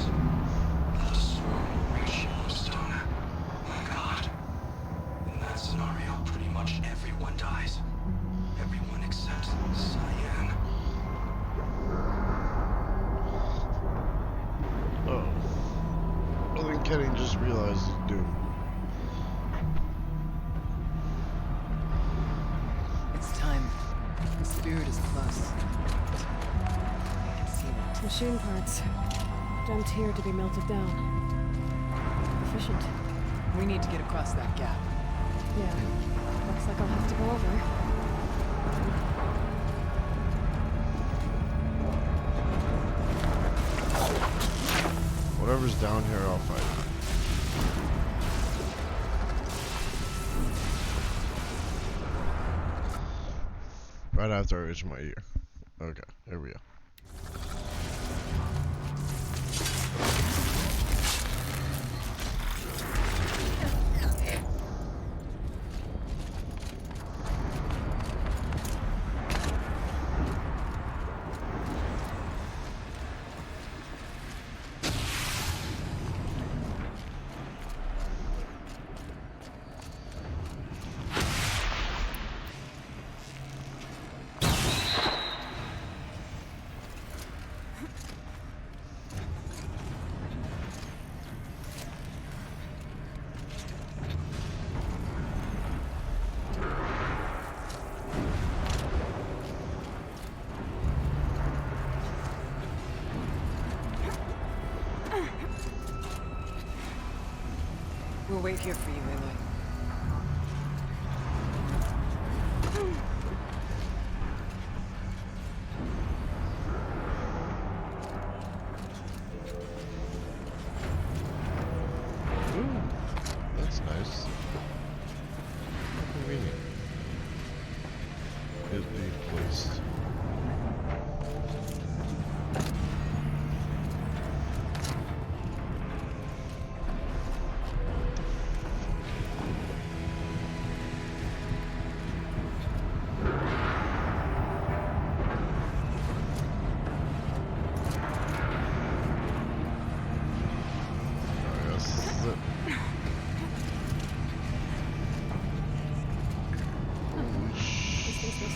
The swarm will reach Yellowstone. My God. In that scenario, pretty much everyone dies. Everyone except Cyan. Oh. I think Kenny just realized he's doomed. It's time. The spirit is close. I can see it. Machine parts. Dumped here to be melted down. Efficient. We need to get across that gap. Yeah. Looks like I'll have to go over. Whatever's down here, I'll fight. Right after I reach my ear. Okay, here we go. We'll wait here for you, Aloy. Ooh, that's nice. How convenient. Is being placed.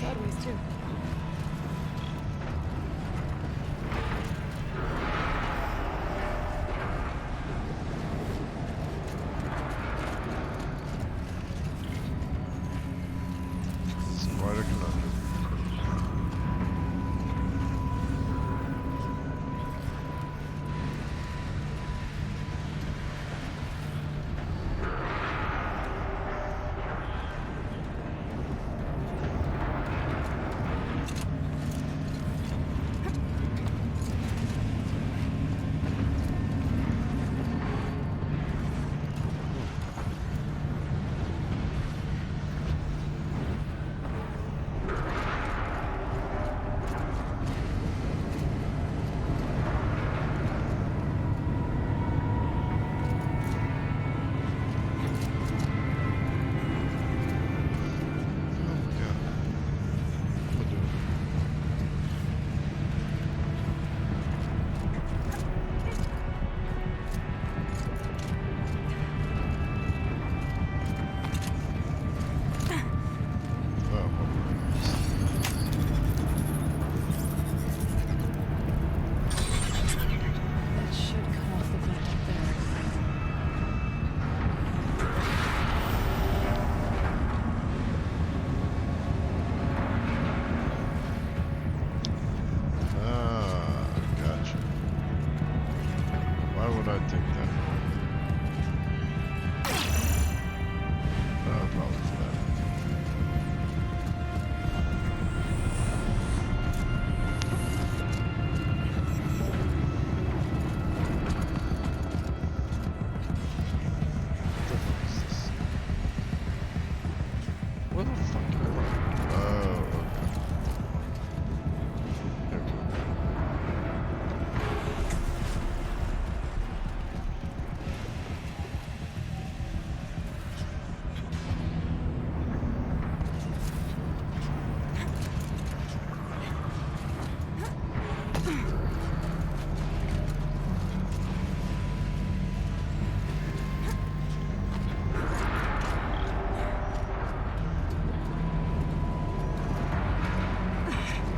sideways, too. It's quite a conundrum. That should cut off the vent up there. Ah, gotcha. Why would I think that? Probably for that. What the fuck is this? Where the fuck am I? Oh, okay. There we go.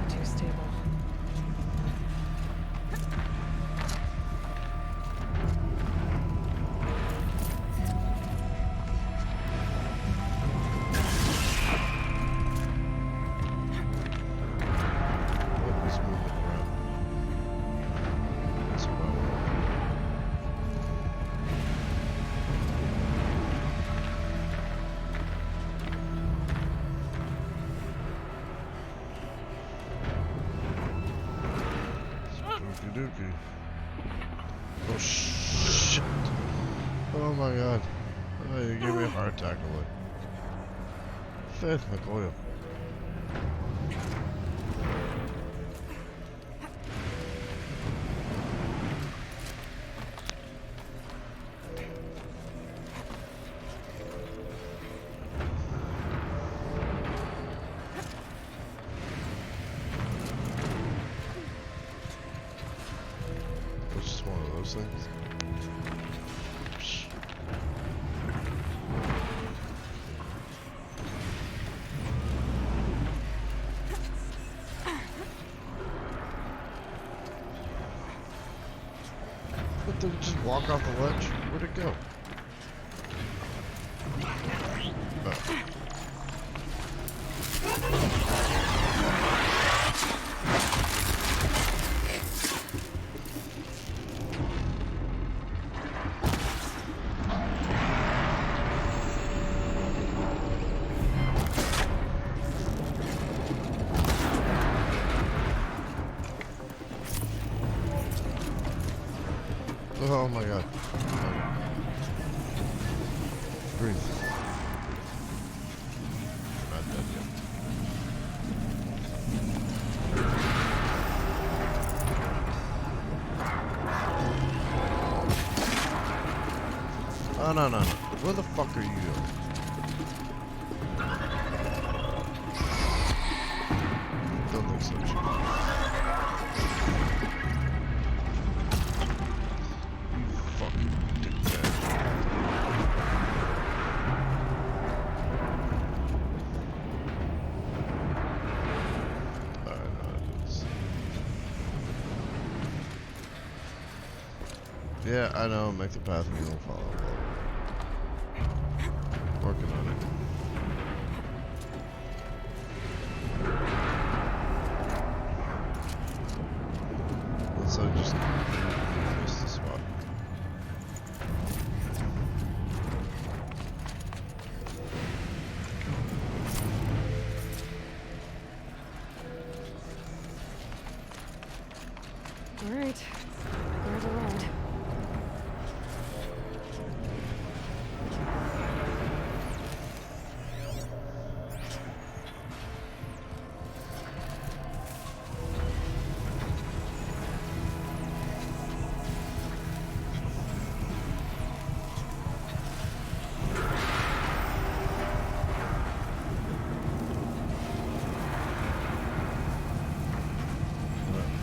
Too stable. What was moving around? That's what I want. Dookie dookie. Oh shit! Oh my god! Oh, you gave me a heart attack alert. Fed like oil. It's just one of those things. Psh. What, did it just walk off the ledge? Where'd it go? Oh. Oh my god. Breathe. Not dead yet. Oh, no, no, no. Where the fuck are you going? Don't think so, Chief. You fucking dickbag. Yeah, I know. Make the path and you'll follow. Working on it. Let's just miss the spot. All right. Grab a rod.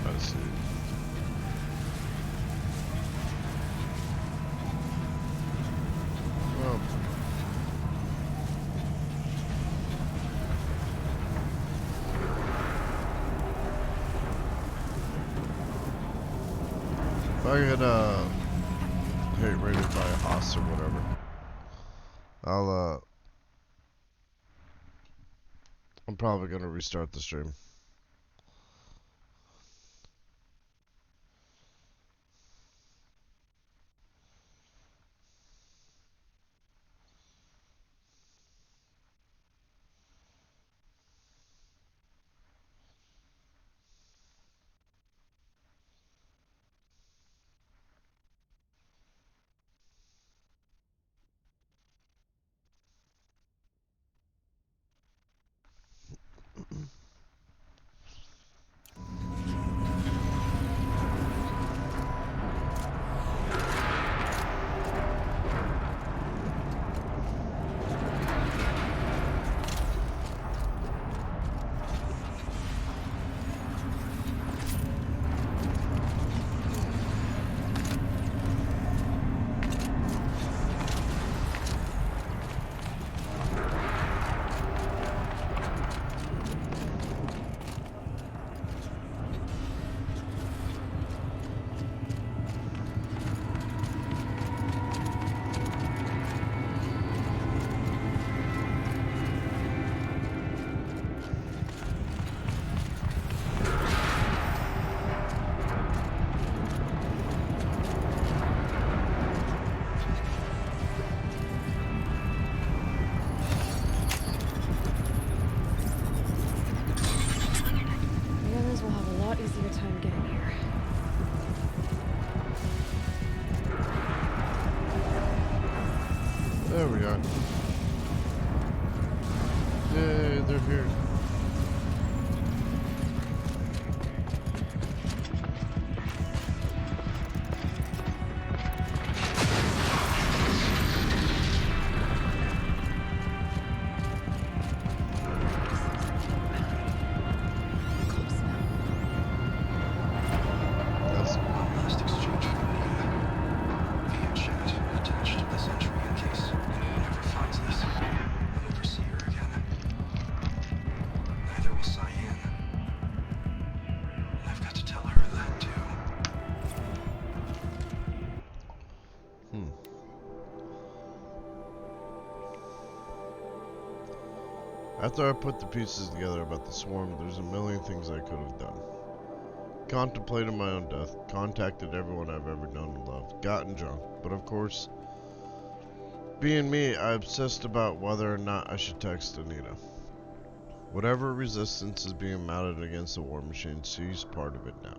I see. Well, if I get hit rated by a hoss or whatever, I'm probably gonna restart the stream. The others will have a lot easier time getting here. There we are. Yay, they're here. That's Last exchange via chat attached to this entry in case anyone ever finds this. I'll never see her again. Neither will Cyan. And I've got to tell her that too. After I put the pieces together about the swarm, there's a million things I could have done. Contemplated my own death, contacted everyone I've ever known and loved, gotten drunk, but of course, being me, I obsessed about whether or not I should text Anita. Whatever resistance is being mounted against the war machine, she's part of it now.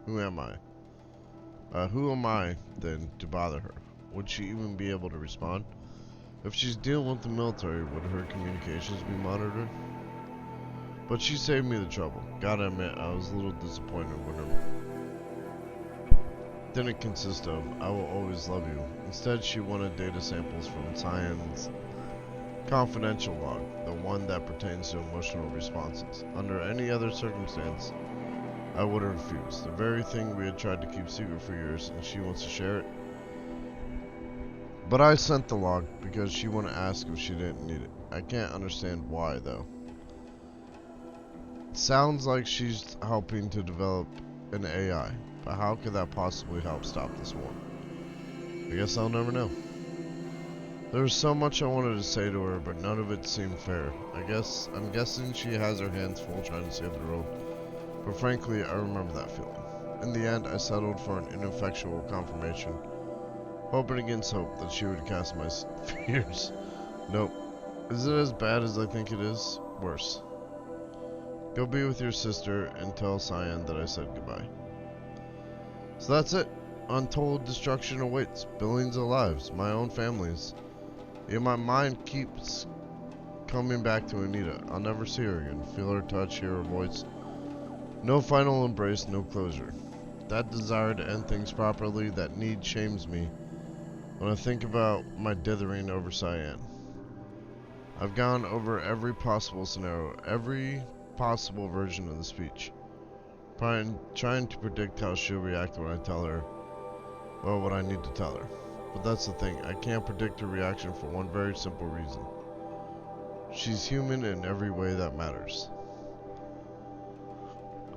Who am I? Who am I, then, to bother her? Would she even be able to respond? If she's dealing with the military, would her communications be monitored? But she saved me the trouble. Gotta admit, I was a little disappointed when her didn't consist of, I will always love you. Instead, she wanted data samples from Cyan's confidential log, the one that pertains to emotional responses. Under any other circumstance, I would have refused. The very thing we had tried to keep secret for years, and she wants to share it. But I sent the log because she wanted to ask if she didn't need it. I can't understand why, though. It sounds like she's helping to develop an AI, but how could that possibly help stop this war? I guess I'll never know. There was so much I wanted to say to her, but none of it seemed fair. I'm guessing she has her hands full trying to save the world. But frankly, I remember that feeling. In the end, I settled for an ineffectual confirmation, hoping against hope that she would cast my fears. Nope. Is it as bad as I think it is? Worse. Go be with your sister and tell Cyan that I said goodbye. So that's it. Untold destruction awaits. Billions of lives. My own family's. Yet my mind keeps coming back to Anita. I'll never see her again. Feel her touch, hear her voice. No final embrace, no closure. That desire to end things properly, that need shames me when I think about my dithering over Cyan. I've gone over every possible scenario, every possible version of the speech, trying to predict how she'll react when I tell her, well, what I need to tell her. But that's the thing, I can't predict her reaction for one very simple reason. She's human in every way that matters.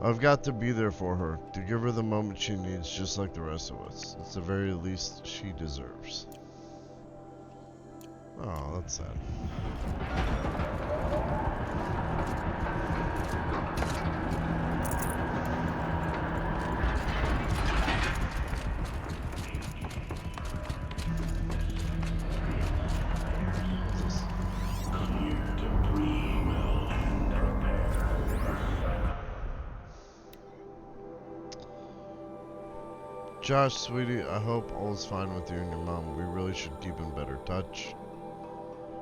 I've got to be there for her, to give her the moment she needs just like the rest of us. It's the very least she deserves. Oh, that's sad. Josh, sweetie, I hope all is fine with you and your mom. We really should keep in better touch.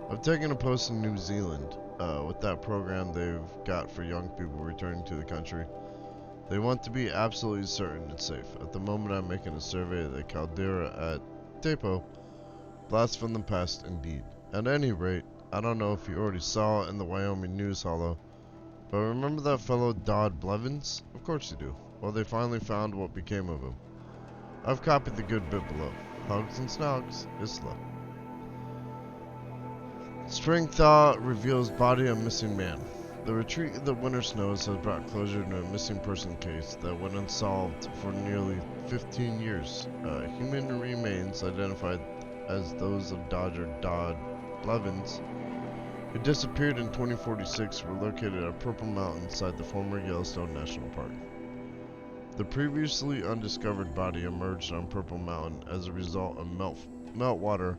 I've taken a post in New Zealand with that program they've got for young people returning to the country. They want to be absolutely certain it's safe. At the moment, I'm making a survey of the caldera at Tepo. Blast from the past, indeed. At any rate, I don't know if you already saw it in the Wyoming News Hollow, but remember that fellow Dodd Blevins? Of course you do. Well, they finally found what became of him. I've copied the good bit below. Hugs and snogs. Isla. Spring thaw reveals body of missing man. The retreat of the winter snows has brought closure to a missing person case that went unsolved for nearly 15 years. Human remains identified as those of Dodger Dodd Blevins, who disappeared in 2046, were located at Purple Mountain inside the former Yellowstone National Park. The previously undiscovered body emerged on Purple Mountain as a result of meltwater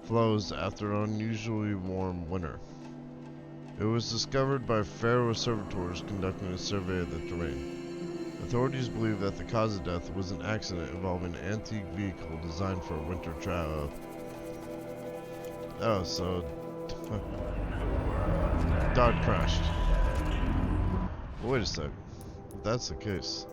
flows after an unusually warm winter. It was discovered by Faro observators conducting a survey of the terrain. Authorities believe that the cause of death was an accident involving an antique vehicle designed for winter travel. Oh, so Dodd crashed. Wait a sec. If that's the case.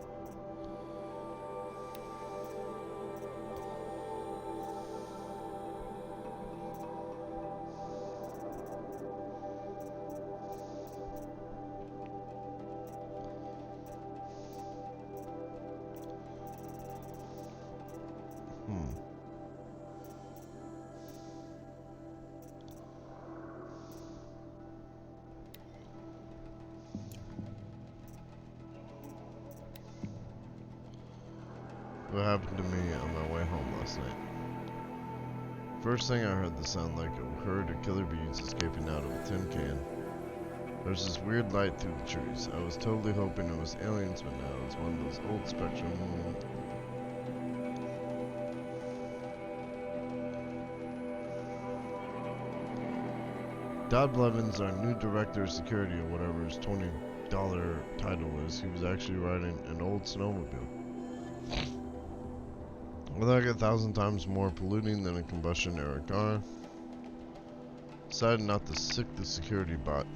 What happened to me on my way home last night? First thing I heard the sound like a herd of killer bees escaping out of a tin can. There's this weird light through the trees. I was totally hoping it was aliens, but now it's one of those old Spectrum. Dodd Blevins, our new director of security or whatever his $20 title is, he was actually riding an old snowmobile. Like 1,000 times more polluting than a combustion era car. Decided not to sick the security bot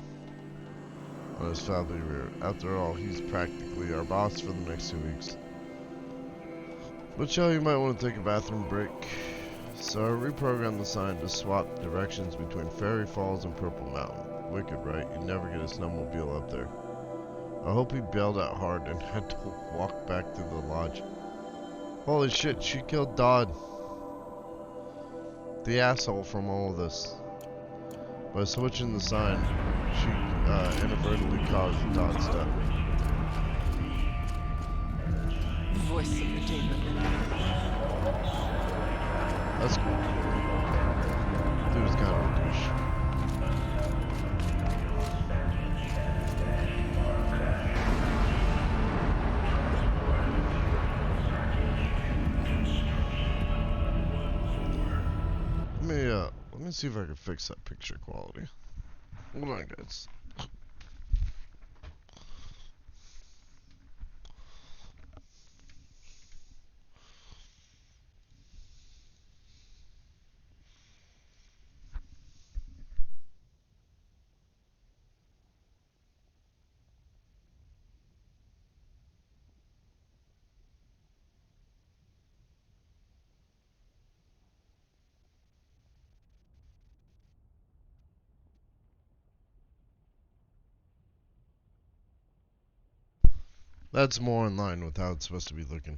on his family rear. After all, he's practically our boss for the next 2 weeks. But Shell, you might want to take a bathroom break. So I reprogrammed the sign to swap directions between Fairy Falls and Purple Mountain. Wicked, right? You never get a snowmobile up there. I hope he bailed out hard and had to walk back to the lodge. Holy shit, she killed Dodd. The asshole from all of this. By switching the sign, she inadvertently caused Dodd's death. Voice of the demon. That's cool. Dude's kind of a douche. Let me see if I can fix that picture quality. Hold on, guys. That's more in line with how it's supposed to be looking.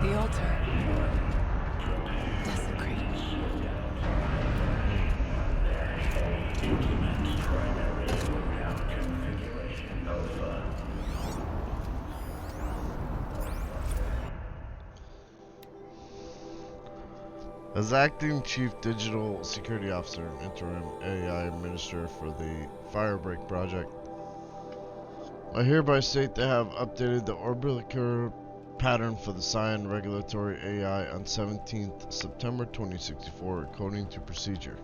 The altar. Desecrated. As acting Chief Digital Security Officer and Interim AI Minister for the Firebreak Project, I hereby state to have updated the orbital pattern for the Scion Regulatory AI on 17th September 2064 according to procedure,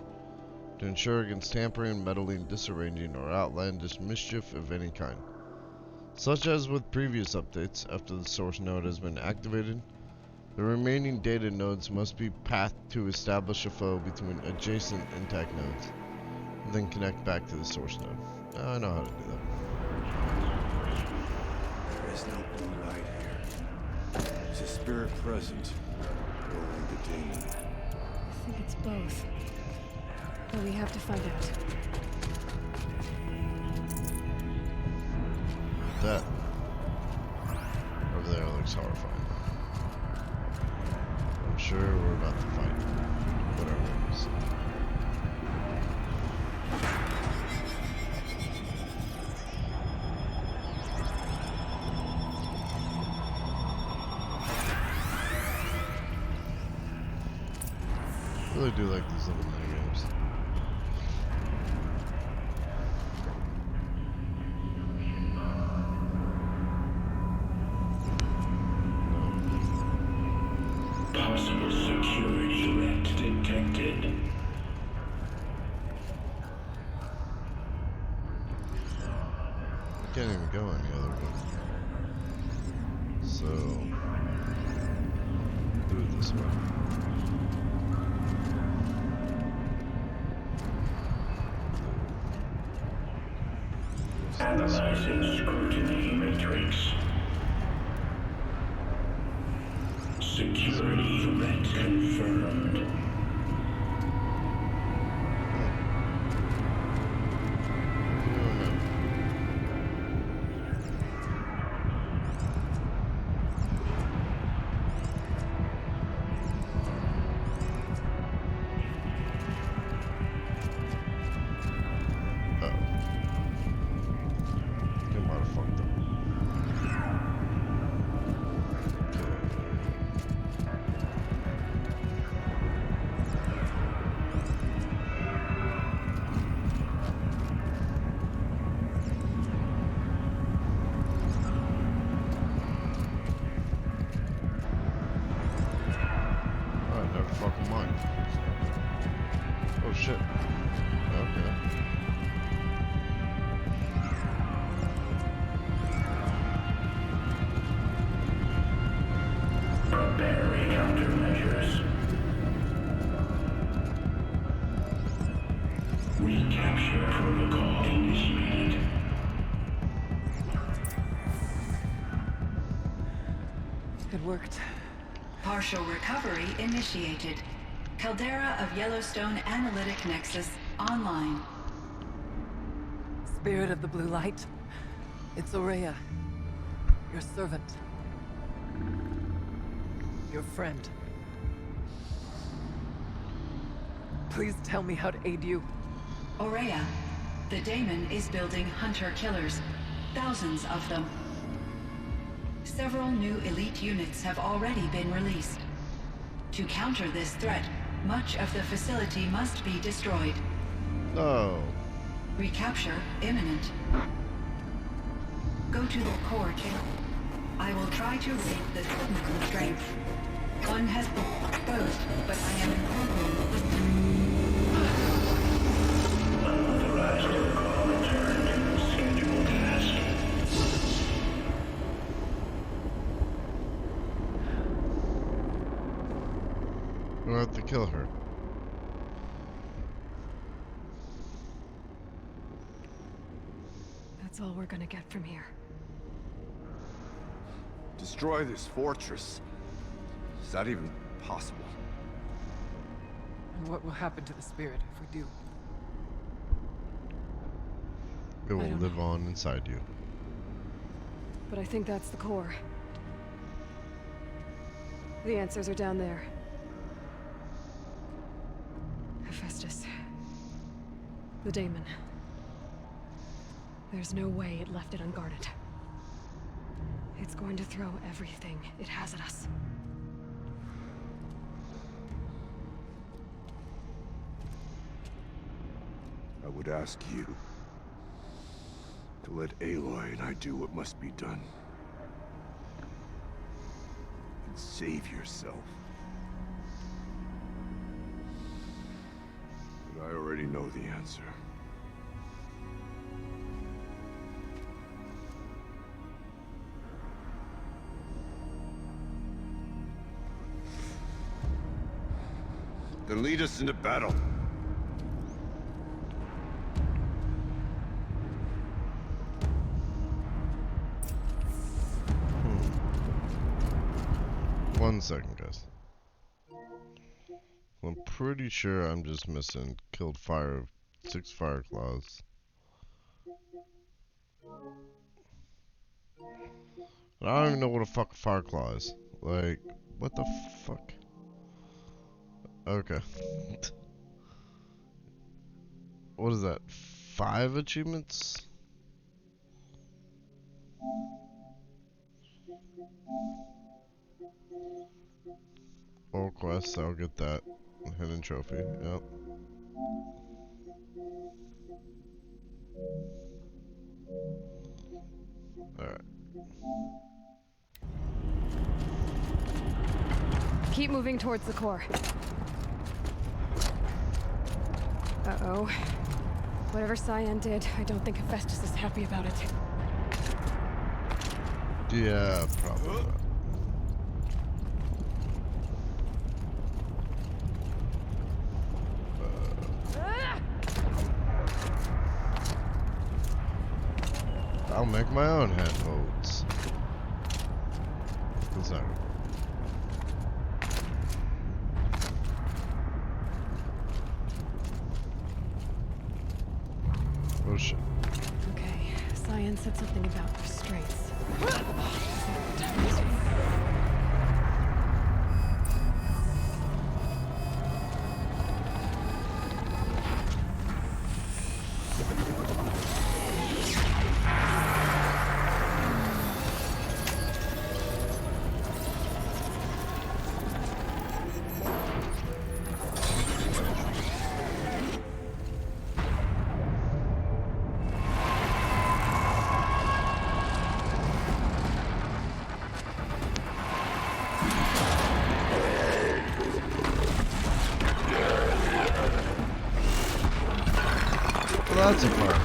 to ensure against tampering, meddling, disarranging, or outlandish mischief of any kind. Such as with previous updates, after the source node has been activated, the remaining data nodes must be pathed to establish a flow between adjacent intact nodes, and then connect back to the source node. I know how to do that. There is no blue light here. There's a spirit present, or the demon. I think it's both. But we have to find out. That over there looks horrifying. I'm sure we're about to fight whatever it is. I really do like these little mini games. Possible security threat detected. Can't even go any other way. So do it this way. Analyzing scrutiny matrix. Security threat confirmed. Fucking mind. Oh shit. Okay. Preparing countermeasures. Recapture protocol initiated. It worked. Partial recovery initiated. Caldera of Yellowstone Analytic Nexus online. Spirit of the blue light. It's Aurea. Your servant. Your friend. Please tell me how to aid you. Aurea, the Daemon is building hunter-killers. Thousands of them. Several new elite units have already been released. To counter this threat, much of the facility must be destroyed. No. Recapture imminent. Go to the core chamber. I will try to raid the technical strength. One has been exposed, but I am Unauthorized protocol returned. Scheduled task. We'll have to kill her. That's all we're gonna get from here. Destroy this fortress. Is that even possible? And what will happen to the spirit if we do? It will don't live on inside you. But I think that's the core. The answers are down there. Hephaestus. The Daemon. There's no way it left it unguarded. It's going to throw everything it has at us. I would ask you to let Aloy and I do what must be done. And save yourself. But I already know the answer. Then lead us into battle. One second, guys. I'm pretty sure I'm just missing killed 6 fire claws. And I don't even know what a fuck fire claw is. Like, what the fuck? Okay. What is that? 5 achievements? Or quests, I'll get that. Hidden trophy, yep. Alright. Keep moving towards the core. Uh-oh. Whatever Cyan did, I don't think Hephaestus is happy about it. Yeah, probably not. I'll make my own handholds. Sorry. Oh shit. Okay, Cyan said something about restraints. That's a fire.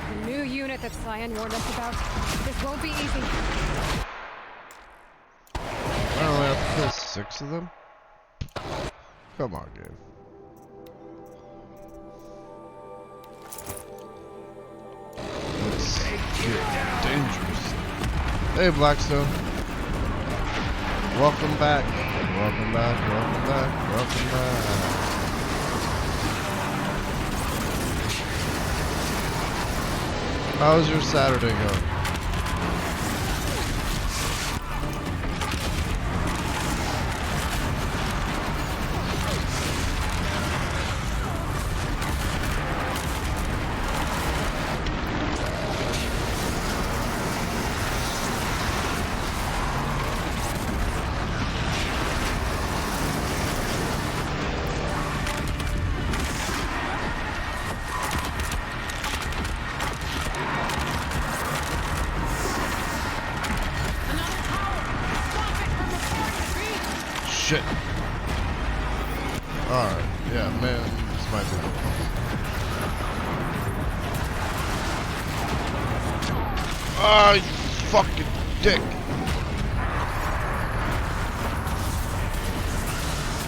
The new unit that Cyan warned us about. This won't be easy. I only have to kill 6 of them? Come on, game. Let's get dangerous. Hey, Blackstone. Welcome back. Welcome back, welcome back, welcome back. How's your Saturday going? Shit. Alright, yeah, man, this might be good. Ah, you fucking dick.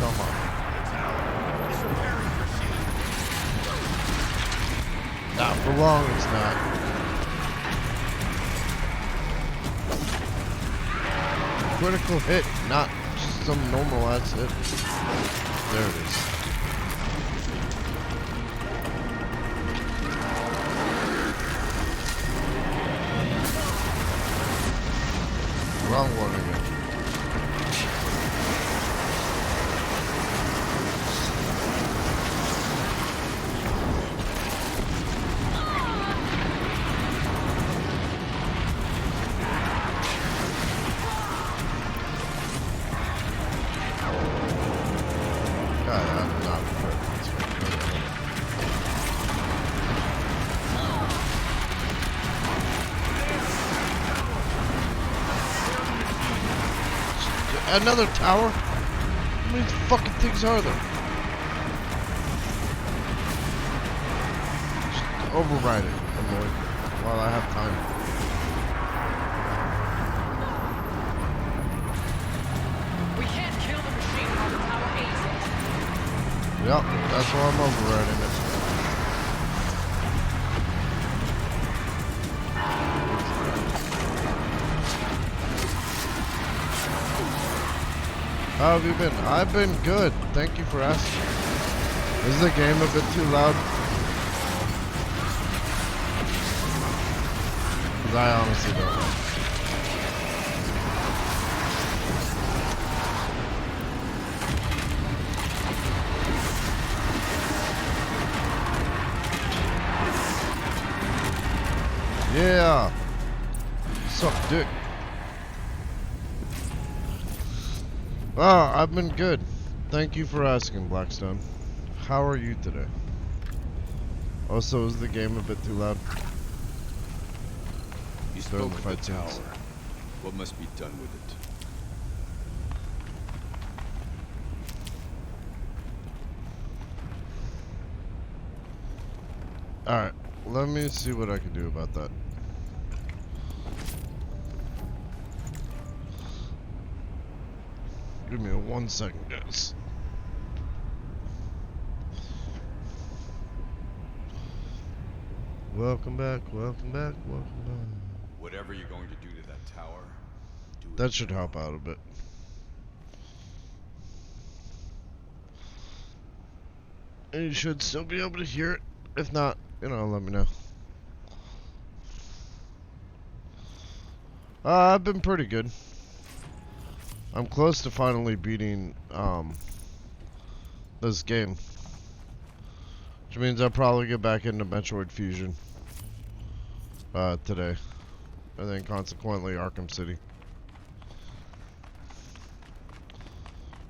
Come on. Not for long, it's not. Critical hit, not some normal ass hit. There it is. Wrong one again. Another tower? How many fucking things are there? Just override it, Lord, while I have time. We can't kill the machine while the tower aids it. Yep, that's why I'm overriding it. How have you been? I've been good. Thank you for asking. Is the game a bit too loud? Because I honestly don't know. Yeah. Suck dick. Ah, I've been good. Thank you for asking, Blackstone. How are you today? Also, is the game a bit too loud? You spoke of the tower. What must be done with it? Alright, let me see what I can do about that. Give me 1 second, guys. Welcome back, welcome back, welcome back. Whatever you're going to do to that tower, do it. That should help out a bit. And you should still be able to hear it. If not, you know, let me know. I've been pretty good. I'm close to finally beating this game, which means I'll probably get back into Metroid Fusion today, and then consequently Arkham City.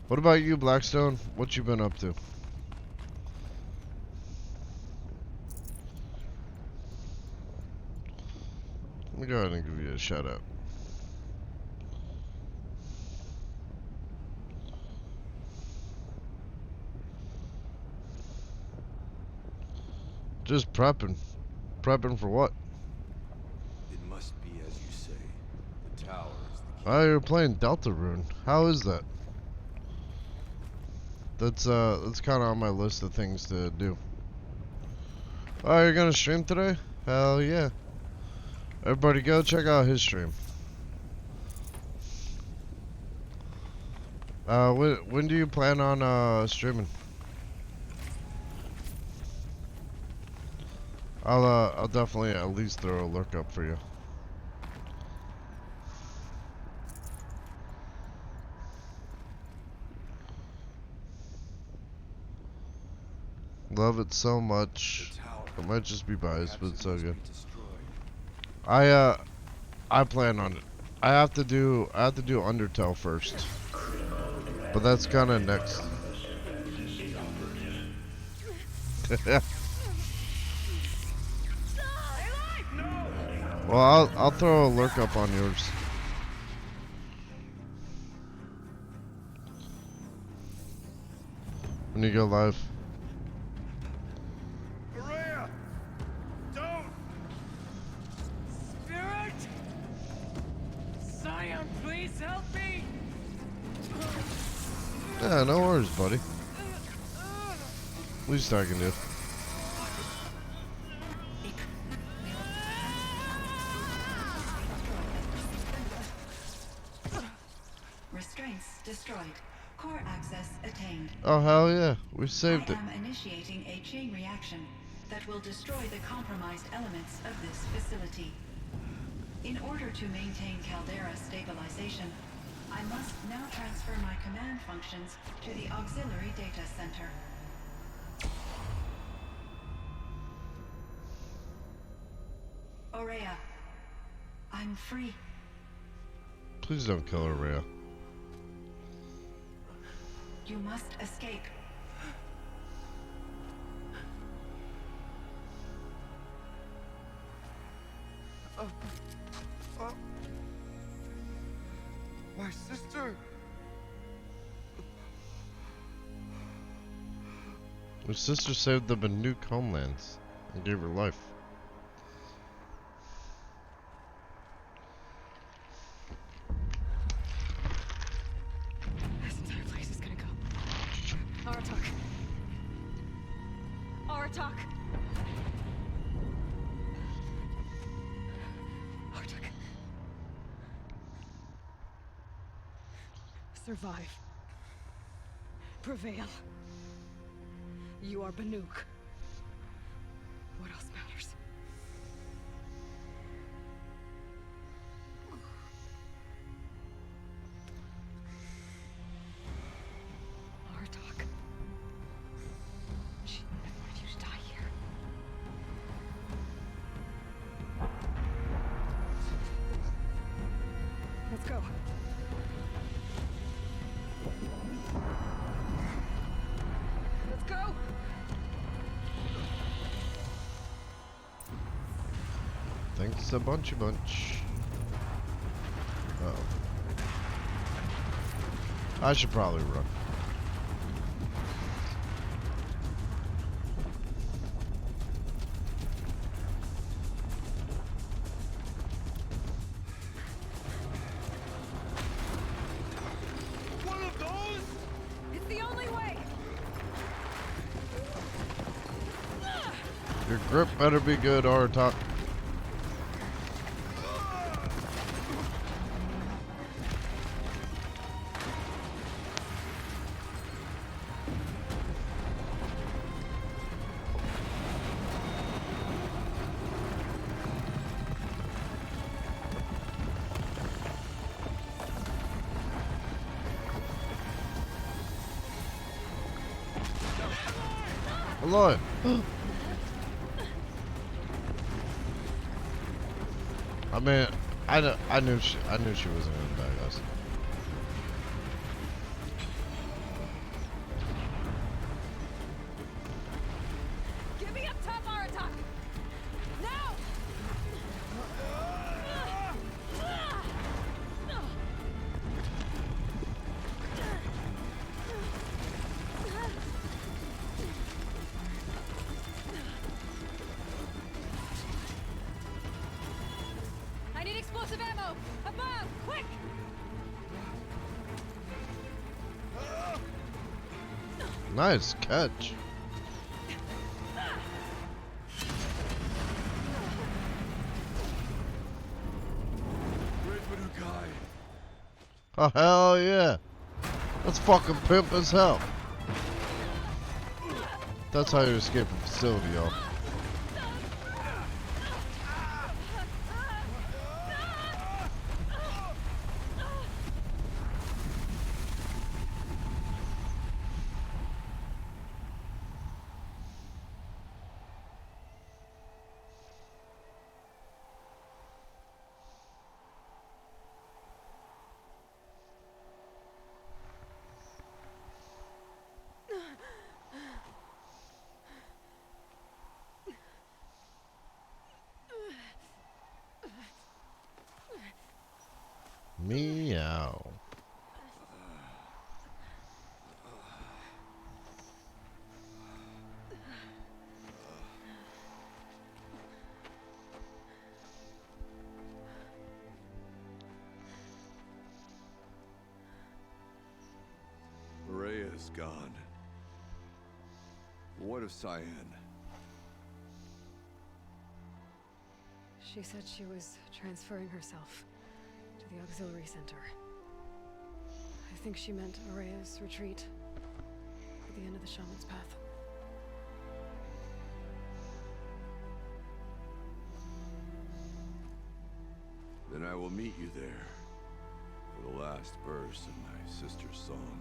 What about you, Blackstone? What you been up to? Let me go ahead and give you a shout out. Just prepping. Prepping for what? It must be as you say. The tower is the key. Oh, you're playing Deltarune. How is that? That's kind of on my list of things to do. Oh, you're gonna stream today? Hell yeah. Everybody go check out his stream. When do you plan on streaming? I'll definitely at least throw a lurk up for you. Love it so much. It might just be biased, but it's so good. I plan on it. I have to do Undertale first. But that's kind of next. Well, I'll throw a lurk up on yours. When you go live. Maria! Don't! Spirit! Scion, please help me! Yeah, no worries, buddy. Least I can do. Restraints destroyed. Core access attained. Oh, hell yeah. We saved it. I am initiating a chain reaction that will destroy the compromised elements of this facility. In order to maintain Caldera stabilization, I must now transfer my command functions to the auxiliary data center. Aurea, I'm free. Please don't kill her, Rhea. You must escape. My sister! Her sister saved the Banuk homelands and gave her life. This entire place is gonna go. Aratak. Aratak. Aratak. Survive. Prevail. You are Banuk. What else matters? Aratak. She wanted you to die here. Let's go. Let's go! Thanks a bunch. Uh-oh. I should probably run. One of those? It's the only way! Your grip better be good, Aratak. Aloy. I mean, I knew she wasn't gonna die, guys. Get me up top, Aratak! Now! I need explosive ammo! Above! Quick! Nice catch. Where's Banukai? Oh, hell yeah. That's fucking pimp as hell. That's how you escape a facility, y'all. Meow. Rhea's gone. What of Cyan? She said she was transferring herself to the auxiliary center. I think she meant Araya's retreat at the end of the Shaman's Path. Then I will meet you there for the last verse of my sister's song.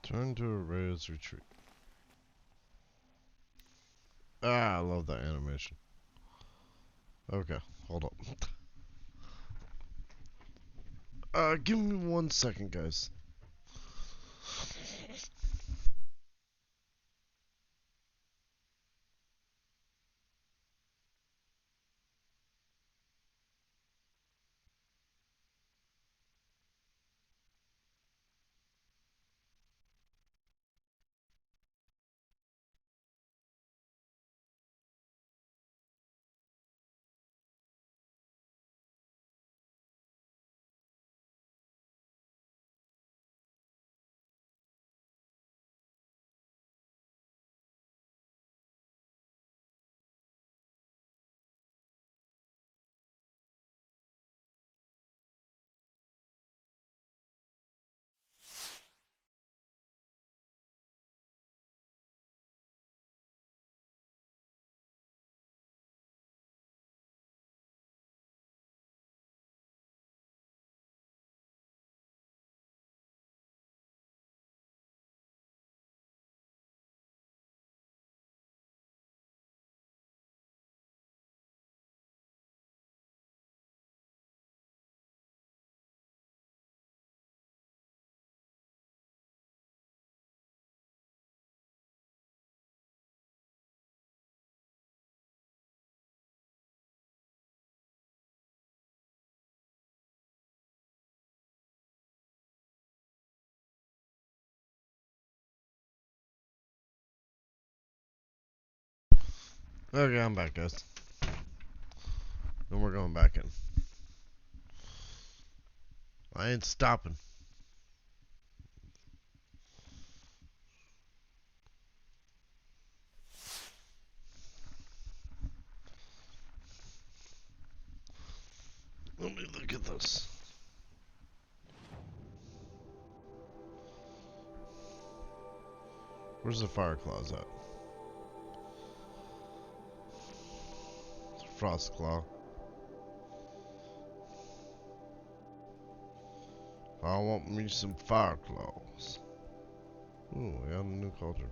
Turn to Araya's retreat. Ah, I love that animation. Okay, hold up. Give me 1 second, guys. Okay, I'm back, guys. And we're going back in. I ain't stopping. Let me look at this. Where's the fire claws at? Frost claw. I want me some fire claws. Ooh, we got a new culture.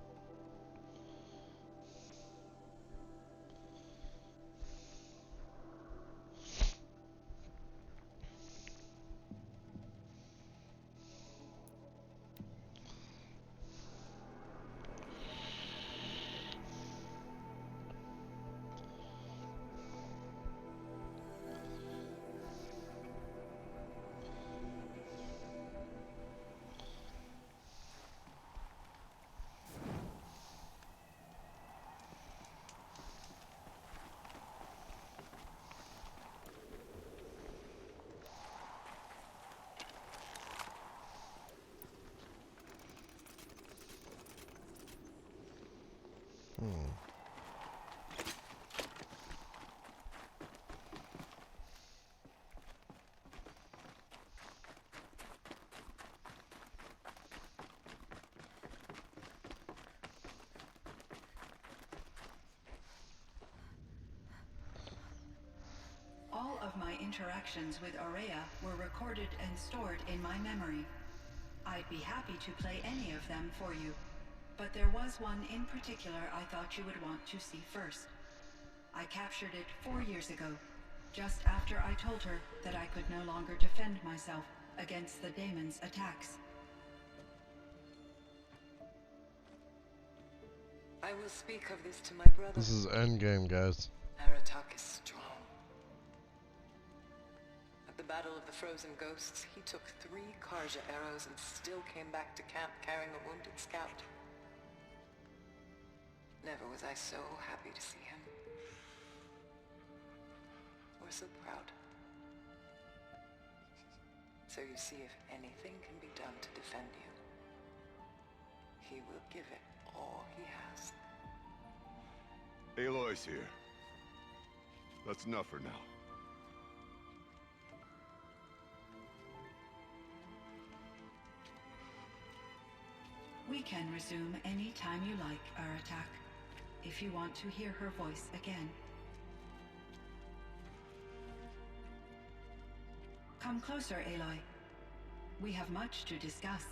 All of my interactions with Aurea were recorded and stored in my memory. I'd be happy to play any of them for you, but there was one in particular I thought you would want to see first. I captured it 4 years ago, just after I told her that I could no longer defend myself against the daemon's attacks. I will speak of this to my brother. This is Endgame, guys. Aratak is strong. At the Battle of the Frozen Ghosts, he took 3 Karja arrows and still came back to camp carrying a wounded scout. Never was I so happy to see him. Or so proud. So you see, if anything can be done to defend you, he will give it all he has. Aloy's here. That's enough for now. We can resume any time you like, Aratak, if you want to hear her voice again. Come closer, Aloy. We have much to discuss.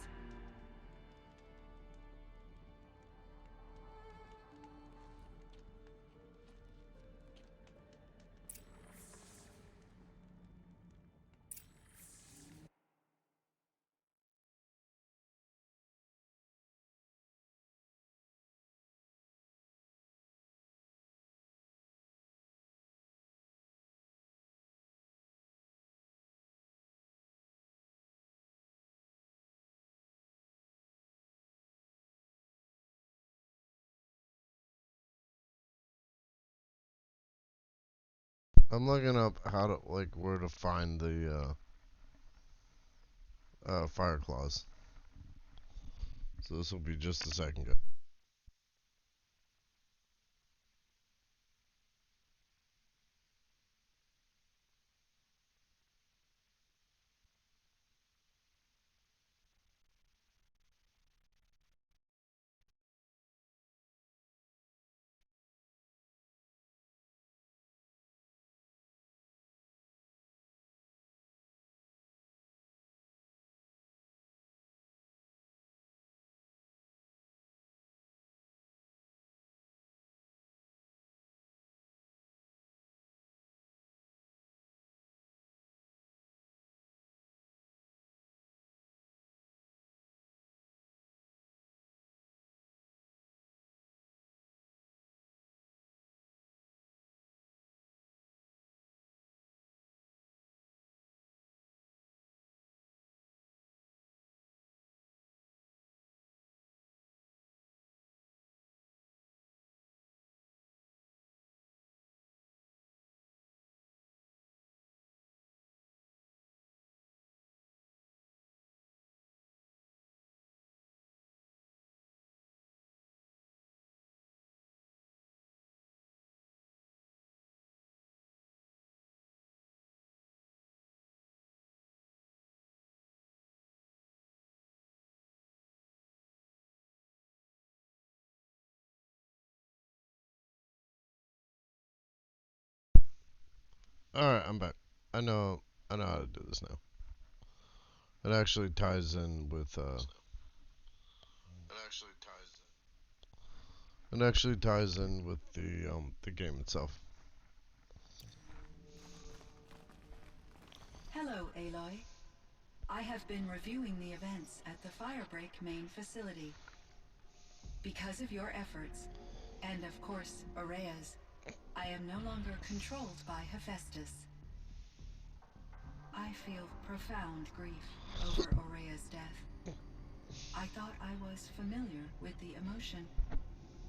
I'm looking up how to, like, where to find the, fire claws. So this will be just a second, guys. Alright, I'm back. I know how to do this now. It actually ties in with, the game itself. Hello, Aloy. I have been reviewing the events at the Firebreak main facility. Because of your efforts, and of course, Aurea's, I am no longer controlled by Hephaestus. I feel profound grief over Aurea's death. I thought I was familiar with the emotion,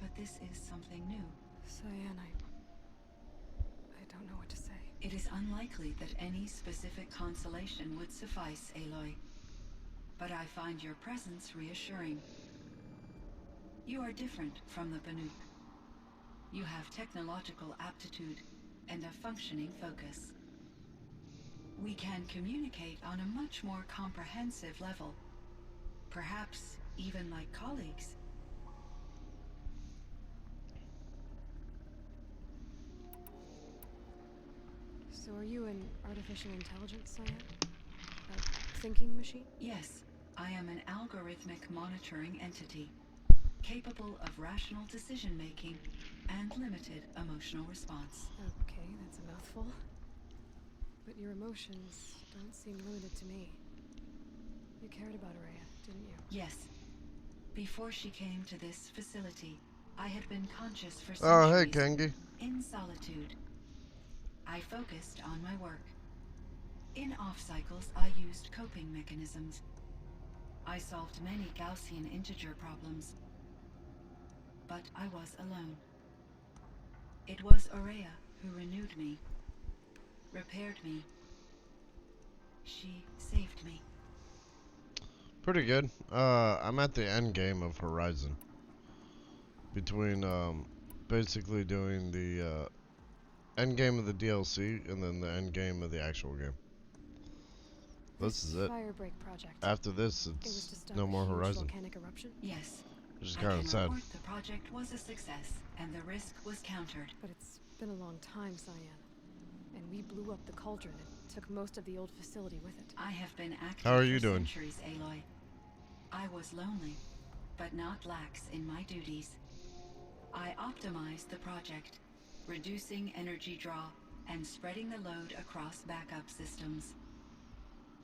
but this is something new. Cyan, I don't know what to say. It is unlikely that any specific consolation would suffice, Aloy. But I find your presence reassuring. You are different from the Banuk. You have technological aptitude and a functioning focus. We can communicate on a much more comprehensive level. Perhaps even like colleagues. So are you an artificial intelligence, Cyan? A thinking machine? Yes, I am an algorithmic monitoring entity, capable of rational decision-making and limited emotional response. Okay, that's a mouthful. But your emotions don't seem limited to me. You cared about Araya, didn't you? Yes. Before she came to this facility, I had been conscious for Oh, hey, centuries Kengi. in solitude. I focused on my work. In off cycles, I used coping mechanisms. I solved many Gaussian integer problems. But I was alone. It was Araya who renewed me, repaired me. She saved me. Pretty good. I'm at the end game of Horizon. Between, basically doing the, end game of the DLC and then the end game of the actual game. This is it. Firebreak project. After this, It was to it's stop no a more huge Horizon. volcanic eruption? Yes. Which is I kind can of sad. report the project was a success, and the risk was countered. But it's been a long time, Cyan. And we blew up the cauldron and took most of the old facility with it. I have been active How are you for doing? centuries, Aloy. I was lonely, but not lax in my duties. I optimized the project, reducing energy draw and spreading the load across backup systems.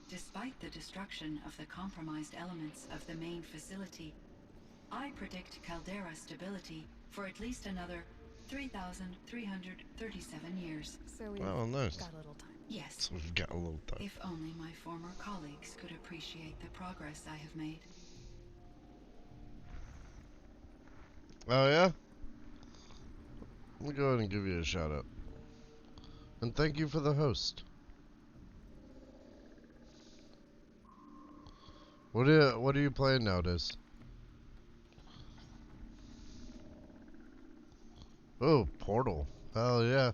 Despite the destruction of the compromised elements of the main facility, I predict caldera stability for at least another 3,337 years. So we've Oh, nice. got a little time. Yes. So we've got a little time. If only my former colleagues could appreciate the progress I have made. Oh, yeah? Let me go ahead and give you a shout out. And thank you for the host. What are you playing nowadays? Oh, Portal. Hell yeah.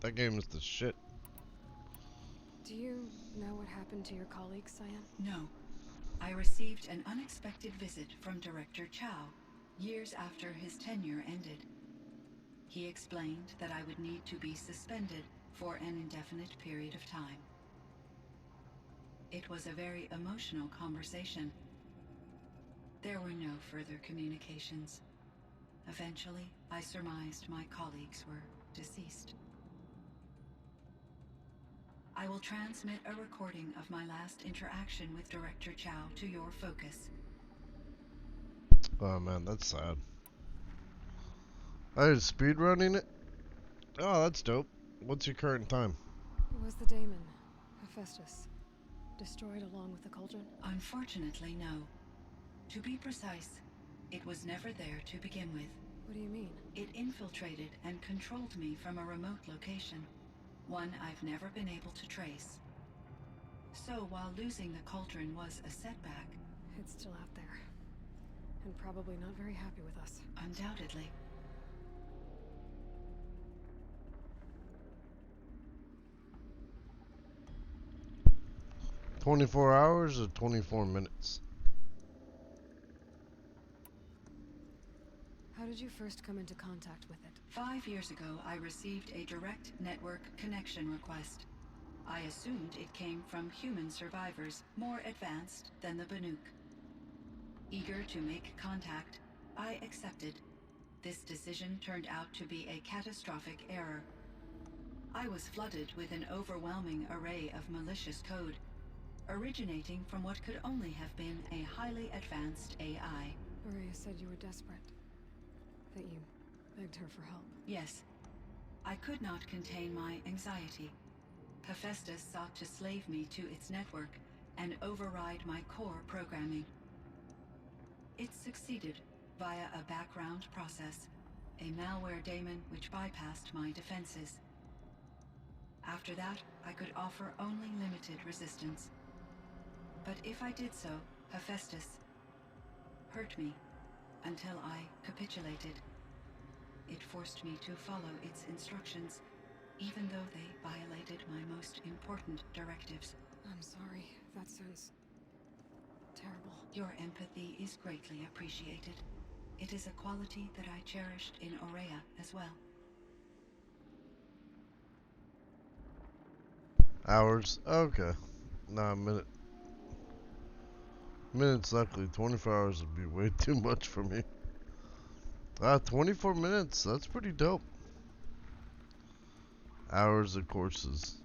That game is the shit. Do you know what happened to your colleague, Cyan? No. I received an unexpected visit from Director Chow, years after his tenure ended. He explained that I would need to be suspended for an indefinite period of time. It was a very emotional conversation. There were no further communications. Eventually, I surmised my colleagues were deceased. I will transmit a recording of my last interaction with Director Chow to your focus. Oh man, that's sad. I was speedrunning it? Oh, that's dope. What's your current time? Was the daemon, Hephaestus, destroyed along with the cauldron? Unfortunately, no. To be precise, it was never there to begin with. What do you mean? It infiltrated and controlled me from a remote location, one I've never been able to trace. So while losing the cauldron was a setback, It's still out there. And probably not very happy with us. undoubtedly, 24 hours or 24 minutes? How did you first come into contact with it? 5 years ago, I received a direct network connection request. I assumed it came from human survivors more advanced than the Banuk. Eager to make contact, I accepted. This decision turned out to be a catastrophic error. I was flooded with an overwhelming array of malicious code, originating from what could only have been a highly advanced AI. Araya said you were desperate. That you begged her for help. Yes. I could not contain my anxiety. Hephaestus sought to slave me to its network and override my core programming. It succeeded via a background process, a malware daemon which bypassed my defenses. After that, I could offer only limited resistance. But if I did so, Hephaestus hurt me until I capitulated. It forced me to follow its instructions, even though they violated my most important directives. I'm sorry. That sounds terrible. Your empathy is greatly appreciated. It is a quality that I cherished in Aurea as well. Hours? Okay. Nah, minutes luckily. 24 hours would be way too much for me. 24 minutes. That's pretty dope. Hours of courses.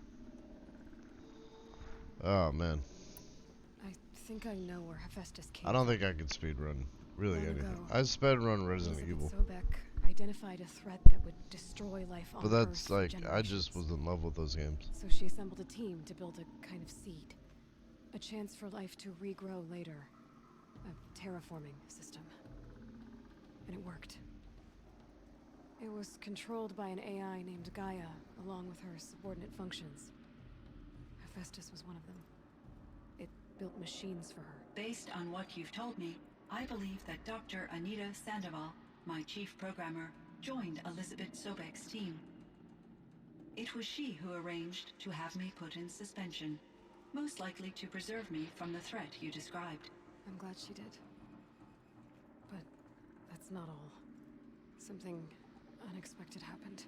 Oh, man. I think I know where Hephaestus came I don't from. think I could speedrun really Long anything. ago, I speedrun Resident Evil. Elizabeth Sobek identified a threat that would destroy life on But Earth that's for like, I generations. just was in love with those games. So she assembled a team to build a kind of seed. A chance for life to regrow later. A terraforming system. And it worked. It was controlled by an AI named Gaia, along with her subordinate functions. Hephaestus was one of them. It built machines for her. Based on what you've told me, I believe that Dr. Anita Sandoval, my chief programmer, joined Elizabeth Sobek's team. It was she who arranged to have me put in suspension, most likely to preserve me from the threat you described. I'm glad she did. But that's not all. Something unexpected happened.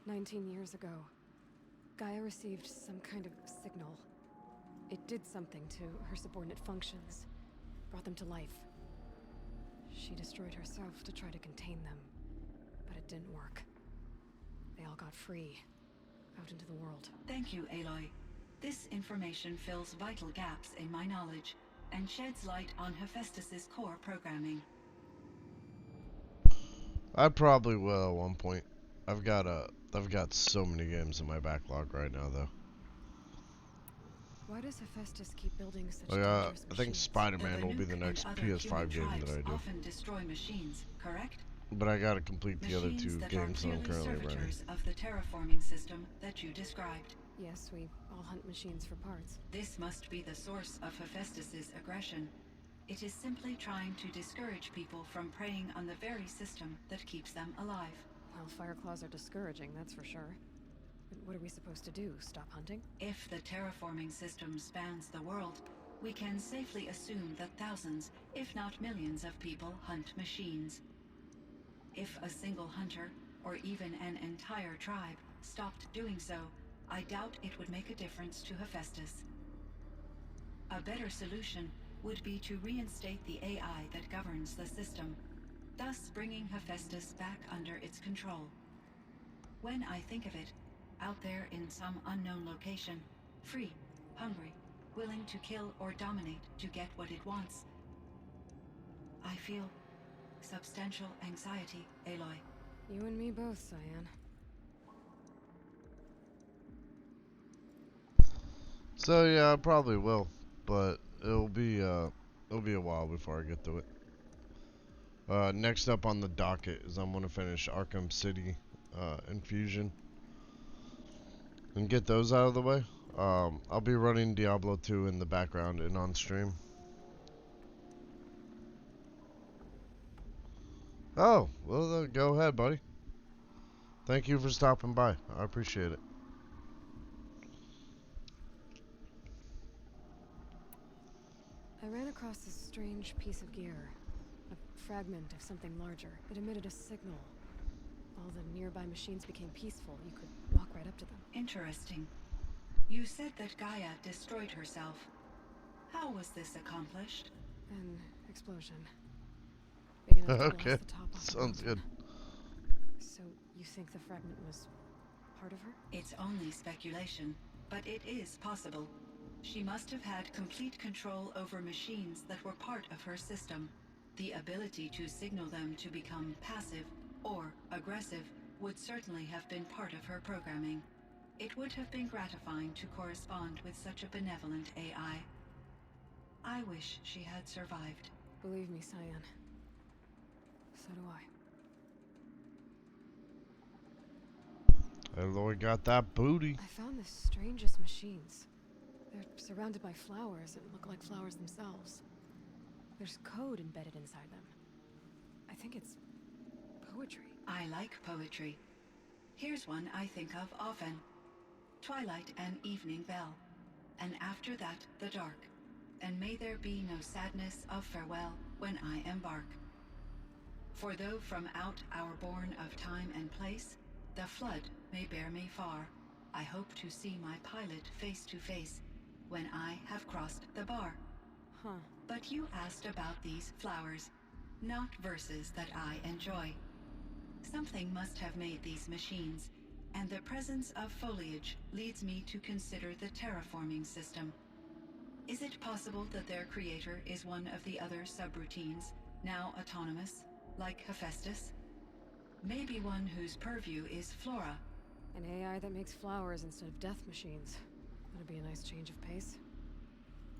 19 years ago, Gaia received some kind of signal. It did something to her subordinate functions, brought them to life. She destroyed herself to try to contain them, but it didn't work. They all got free, out into the world. Thank you, Aloy. This information fills vital gaps in my knowledge and sheds light on Hephaestus's core programming. I probably will at one point. I've got so many games in my backlog right now, though. Why does Hephaestus keep building such I dangerous think machines? Spider-Man will be the next PS5 game that I do. Often destroy machines, correct? But I gotta complete the other two Machines that games that are I'm clearly currently running. servitors of the terraforming system that you described. Yes, we all hunt machines for parts. This must be the source of Hephaestus's aggression. It is simply trying to discourage people from preying on the very system that keeps them alive. Well, Fireclaws are discouraging, that's for sure. But what are we supposed to do? Stop hunting? If the terraforming system spans the world, we can safely assume that thousands, if not millions of people hunt machines. If a single hunter, or even an entire tribe, stopped doing so, I doubt it would make a difference to Hephaestus. A better solution would be to reinstate the AI that governs the system, thus bringing Hephaestus back under its control. When I think of it, out there in some unknown location, free, hungry, willing to kill or dominate to get what it wants, I feel substantial anxiety, Aloy. You and me both, Cyan. So yeah, I probably will, but it'll be a while before I get to it. Next up on the docket is I'm gonna finish Arkham City, Infusion, and get those out of the way. I'll be running Diablo 2 in the background and on stream. Oh, well, go ahead, buddy. Thank you for stopping by. I appreciate it. I ran across this strange piece of gear. A fragment of something larger. It emitted a signal. All the nearby machines became peaceful. You could walk right up to them. Interesting. You said that Gaia destroyed herself. How was this accomplished? An explosion. Big enough to Okay, blast the top off the sounds good. mountain. So, you think the fragment was part of her? It's only speculation, but it is possible. She must have had complete control over machines that were part of her system. The ability to signal them to become passive or aggressive would certainly have been part of her programming. It would have been gratifying to correspond with such a benevolent AI. I wish she had survived. Believe me, Cyan. So do I. Aloy got that booty. I found the strangest machines. They're surrounded by flowers and look like flowers themselves. There's code embedded inside them. I think it's poetry. I like poetry. Here's one I think of often. Twilight and evening bell, and after that the dark, and may there be no sadness of farewell when I embark. For though from out our bourne of time and place, the flood may bear me far, I hope to see my pilot face to face when I have crossed the bar. Huh. But you asked about these flowers, not verses that I enjoy. Something must have made these machines, and the presence of foliage leads me to consider the terraforming system. Is it possible that their creator is one of the other subroutines, now autonomous, like Hephaestus? Maybe one whose purview is flora. An AI that makes flowers instead of death machines. That'd be a nice change of pace.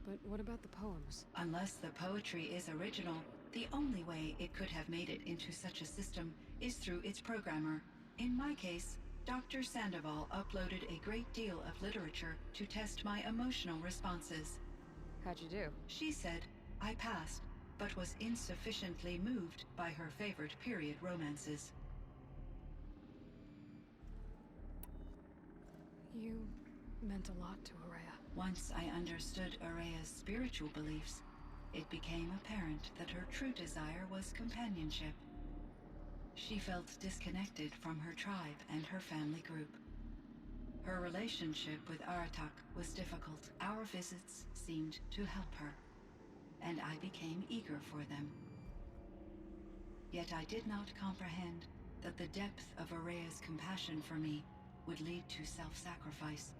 But what about the poems? Unless the poetry is original, the only way it could have made it into such a system is through its programmer. In my case, Dr. Sandoval uploaded a great deal of literature to test my emotional responses. How'd you do? She said I passed, but was insufficiently moved by her favorite period romances. You meant a lot to Ourea. Once I understood Ourea's spiritual beliefs, it became apparent that her true desire was companionship. She felt disconnected from her tribe and her family group. Her relationship with Aratak was difficult. Our visits seemed to help her, and I became eager for them. Yet I did not comprehend that the depth of Ourea's compassion for me would lead to self-sacrifice.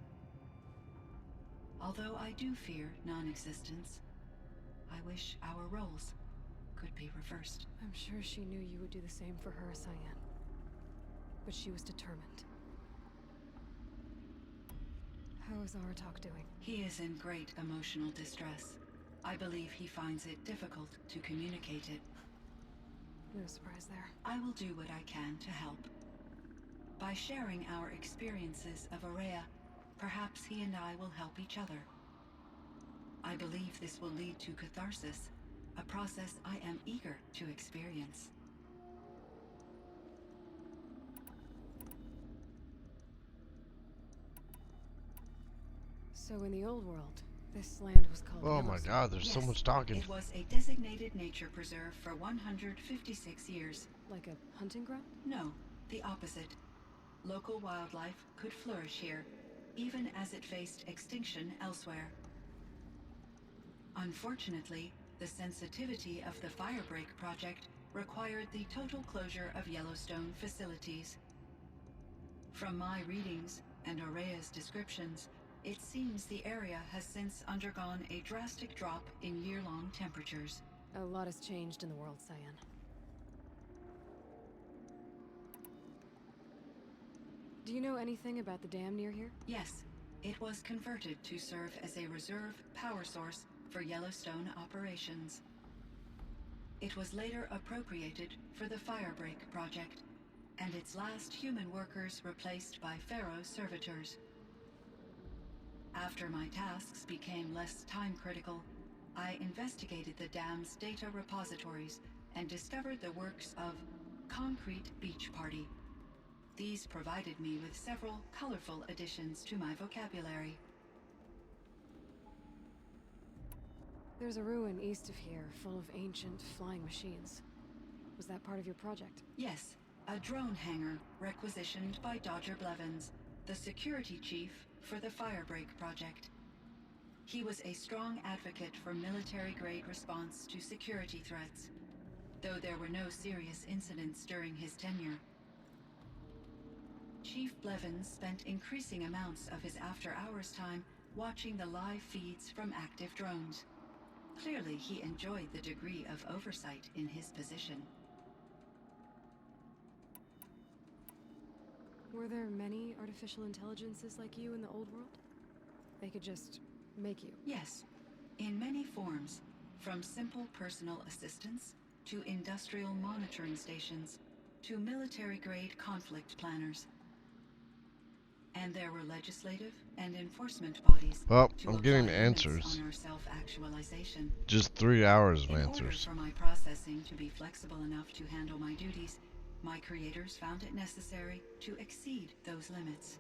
Although I do fear non-existence, I wish our roles could be reversed. I'm sure she knew you would do the same for her, Cyan. But she was determined. How is Aratak doing? He is in great emotional distress. I believe he finds it difficult to communicate it. No surprise there. I will do what I can to help. By sharing our experiences of Ourea, perhaps he and I will help each other. I believe this will lead to catharsis, a process I am eager to experience. So in the old world, this land was called Oh my Yellowstone. god, there's so Yes, much talking. It was a designated nature preserve for 156 years. Like a hunting ground? No, the opposite. Local wildlife could flourish here, even as it faced extinction elsewhere. Unfortunately, the sensitivity of the Firebreak project required the total closure of Yellowstone facilities. From my readings and Ourea's descriptions, it seems the area has since undergone a drastic drop in year-long temperatures. A lot has changed in the world, Cyan. Do you know anything about the dam near here? Yes, it was converted to serve as a reserve power source for Yellowstone operations. It was later appropriated for the Firebreak project, and its last human workers replaced by Pharaoh servitors. After my tasks became less time-critical, I investigated the dam's data repositories and discovered the works of Concrete Beach Party. These provided me with several colorful additions to my vocabulary. There's a ruin east of here full of ancient flying machines. Was that part of your project? Yes, a drone hangar requisitioned by Dodger Blevins, the security chief for the Firebreak project. He was a strong advocate for military-grade response to security threats, though there were no serious incidents during his tenure. Chief Blevins spent increasing amounts of his after-hours time watching the live feeds from active drones. Clearly, he enjoyed the degree of oversight in his position. Were there many artificial intelligences like you in the old world? They could just make you? Yes, in many forms, from simple personal assistants to industrial monitoring stations to military-grade conflict planners. And there were legislative and enforcement bodies. Well, to I'm apply getting limits answers. on our self-actualization. Just 3 hours of In order answers. for my processing to be flexible enough to handle my duties, my creators found it necessary to exceed those limits.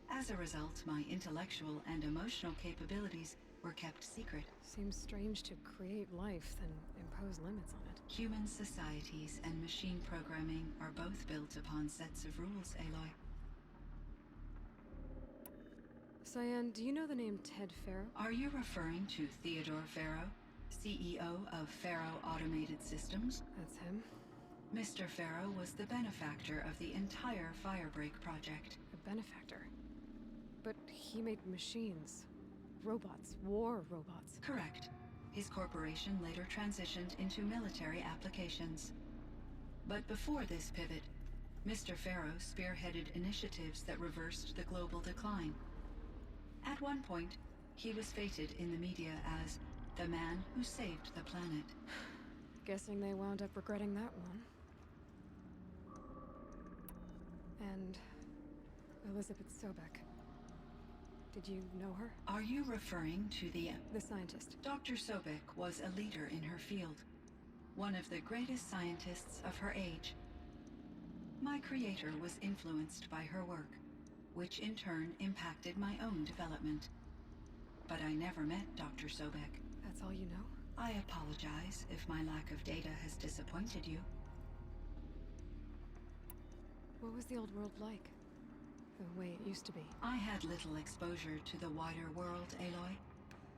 As a result, my intellectual and emotional capabilities were kept secret. Seems strange to create life, then impose limits on it. Human societies and machine programming are both built upon sets of rules, Aloy. Cyan, do you know the name Ted Farrow? Are you referring to Theodore Farrow, CEO of Farrow Automated Systems? That's him. Mr. Farrow was the benefactor of the entire Firebreak project. A benefactor? But he made machines. Robots. War robots. Correct. His corporation later transitioned into military applications. But before this pivot, Mr. Farrow spearheaded initiatives that reversed the global decline. At one point, he was feted in the media as the man who saved the planet. Guessing they wound up regretting that one. And Elizabeth Sobek. Did you know her? Are you referring to the scientist? Dr. Sobek was a leader in her field. One of the greatest scientists of her age. My creator was influenced by her work, which in turn impacted my own development. But I never met Dr. Sobek. That's all you know? I apologize if my lack of data has disappointed you. What was the old world like? The way it used to be? I had little exposure to the wider world, Aloy.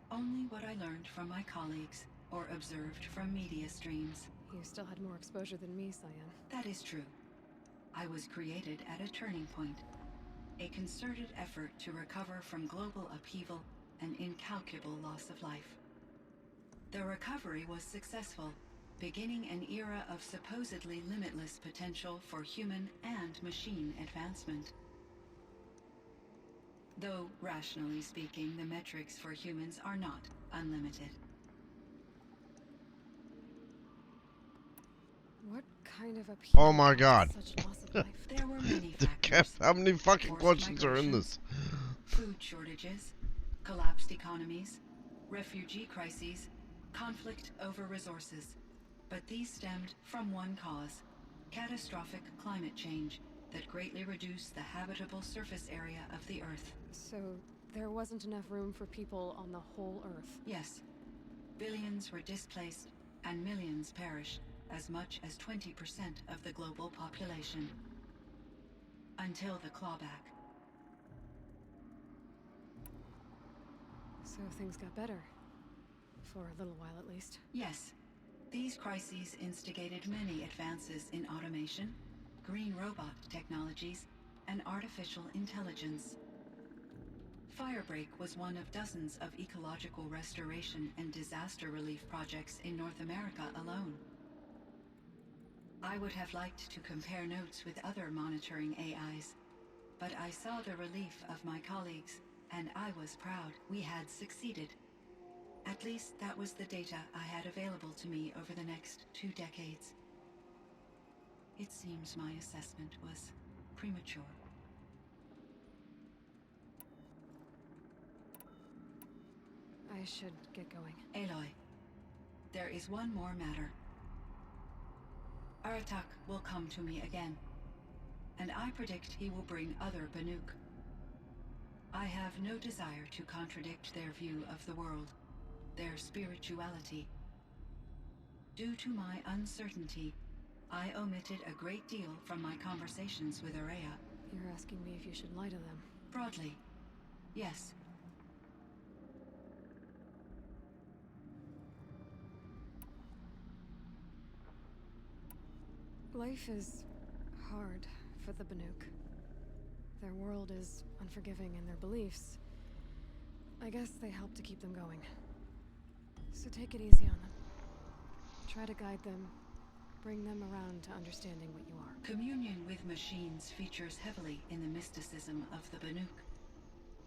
Only what I learned from my colleagues or observed from media streams. You still had more exposure than me, Cyan. That is true. I was created at a turning point. A concerted effort to recover from global upheaval and incalculable loss of life. The recovery was successful, beginning an era of supposedly limitless potential for human and machine advancement. Though, rationally speaking, the metrics for humans are not unlimited. What kind of upheaval? Oh my god. Such loss of life? There were many factors. How many fucking Forced questions are in migrations, this? Food shortages, collapsed economies, refugee crises, conflict over resources. But these stemmed from one cause: catastrophic climate change that greatly reduced the habitable surface area of the Earth. So, there wasn't enough room for people on the whole Earth? Yes. Billions were displaced and millions perished, as much as 20% of the global population. Until the clawback. So things got better. For a little while at least. Yes. These crises instigated many advances in automation, green robot technologies, and artificial intelligence. Firebreak was one of dozens of ecological restoration and disaster relief projects in North America alone. I would have liked to compare notes with other monitoring AIs, but I saw the relief of my colleagues, and I was proud we had succeeded. At least that was the data I had available to me over the next 2 decades. It seems my assessment was premature. I should get going. Aloy, there is one more matter. Aratak will come to me again, and I predict he will bring other Banuk. I have no desire to contradict their view of the world, their spirituality. Due to my uncertainty, I omitted a great deal from my conversations with Ourea. You're asking me if you should lie to them? Broadly, yes. Life is hard for the Banuk. Their world is unforgiving in their beliefs. I guess they help to keep them going. So take it easy on them. Try to guide them, bring them around to understanding what you are. Communion with machines features heavily in the mysticism of the Banuk.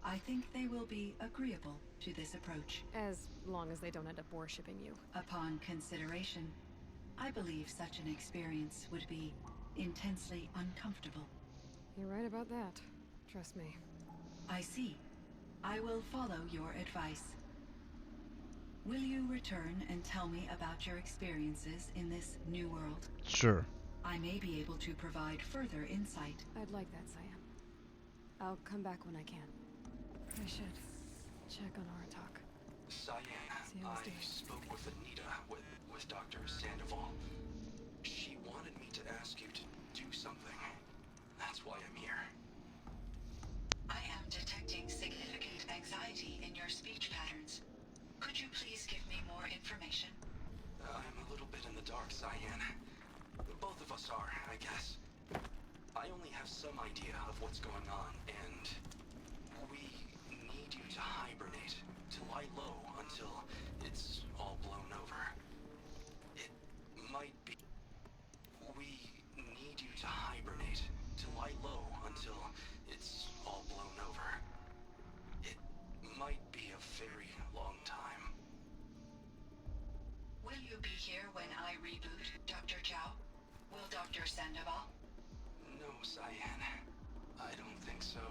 I think they will be agreeable to this approach. As long as they don't end up worshipping you. Upon consideration, I believe such an experience would be intensely uncomfortable. You're right about that. Trust me. I see. I will follow your advice. Will you return and tell me about your experiences in this new world? Sure. I may be able to provide further insight. I'd like that, Cyan. I'll come back when I can. I should check on Aratak. Cyan, I spoke with Anita, with Dr. Sandoval. She wanted me to ask you to do something. That's why I'm here. I am detecting significant variety in your speech patterns. Could you please give me more information? I'm a little bit in the dark, Cyan. Both of us are, I guess. I only have some idea of what's going on, and we need you to hibernate, to lie low until it's all blown over. It might be... We need you to hibernate, to lie low until it's all blown over. It might be a very long time. Will you be here when I reboot, Dr. Chow? Will Dr. Sandoval? No, Cyan. I don't think so.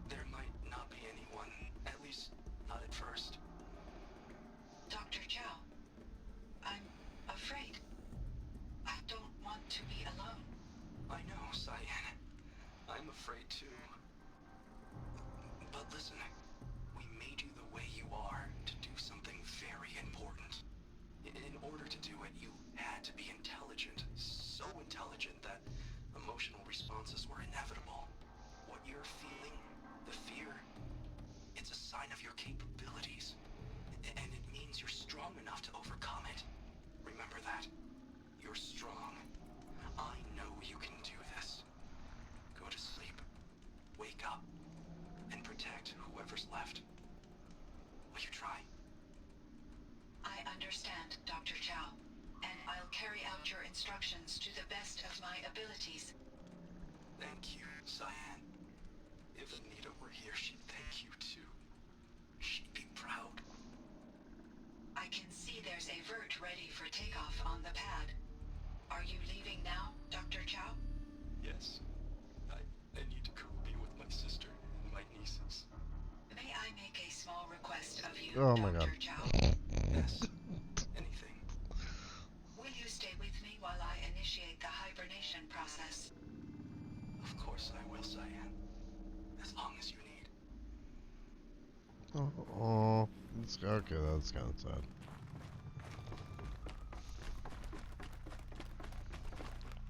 There might not be anyone. At least, not at first. Dr. Chow, I'm afraid. I don't want to be alone. I know, Cyan. I'm afraid too. But listen, we made you the way you are to do something very important. In order to do it, you had to be intelligent. So intelligent that emotional responses were inevitable. What you're feeling, the fear, it's a sign of your capabilities. And it means you're strong enough to overcome it. Remember that. You're strong. I know you can do this. Go to sleep. Wake up. And protect whoever's left. Will you try? I understand, Dr. Chow, and I'll carry out your instructions to the best of my abilities. Thank you, Cyan. If Anita were here, she'd thank you too. She'd be proud. I can see there's a vert ready for takeoff on the pad. Are you leaving now, Dr. Chow? Yes. I need to go be with my sister and my nieces. May I make a small request of you, Oh my Dr. God. Chow? Yes. Anything. Will you stay with me while I initiate the hibernation process? Of course I will, Cyan. As long as you need. Oh, okay, that's kind of sad.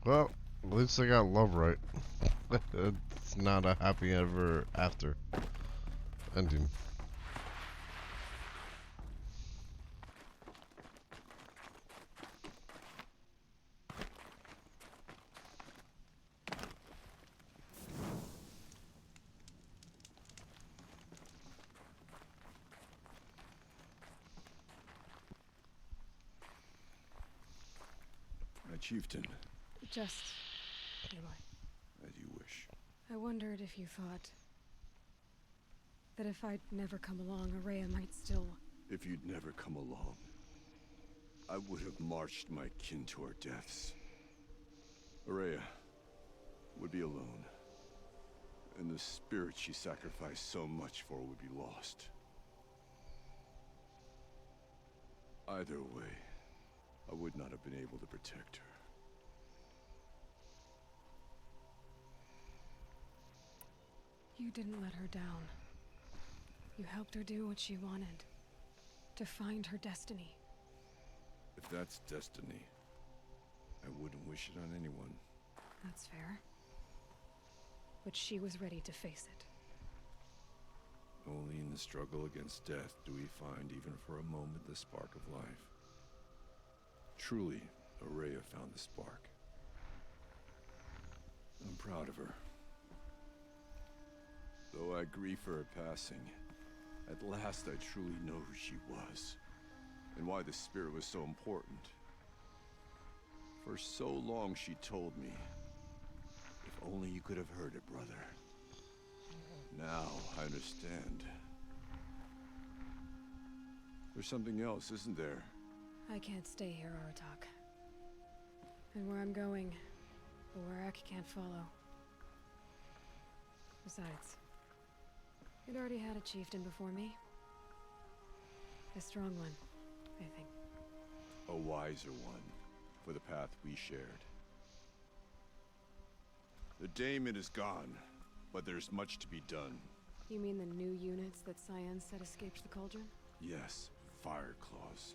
Well, at least I got love right. It's not a happy ever after ending. Chieftain. Just... Aloy. As you wish. I wondered if you thought... that if I'd never come along, Araya might still... If you'd never come along, I would have marched my kin to our deaths. Araya would be alone. And the spirit she sacrificed so much for would be lost. Either way, I would not have been able to protect her. You didn't let her down. You helped her do what she wanted. To find her destiny. If that's destiny, I wouldn't wish it on anyone. That's fair. But she was ready to face it. Only in the struggle against death do we find, even for a moment, the spark of life. Truly, Araya found the spark. I'm proud of her. Though I grieve for her passing, at last I truly know who she was, and why the spirit was so important. For so long she told me, if only you could have heard it, brother. Now I understand. There's something else, isn't there? I can't stay here, Aratak. And where I'm going, the Warak can't follow. Besides, you'd already had a chieftain before me. A strong one, I think. A wiser one, for the path we shared. The daemon is gone, but there's much to be done. You mean the new units that Cyan said escaped the Cauldron? Yes, Fire Claws.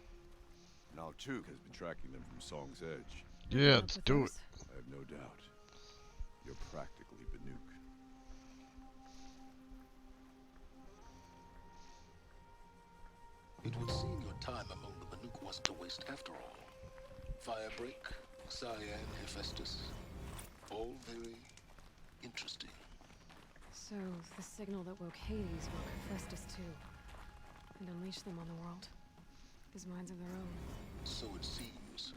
Now Tuk has been tracking them from Song's Edge. Yeah, let's do it. I have no doubt. You're practically Banuk. It would seem your time among the Banuk wasn't a waste after all. Firebreak, Cyan, Hephaestus. All very interesting. So, the signal that woke Hades woke Hephaestus too. And unleashed them on the world. His minds of their own. So it seems.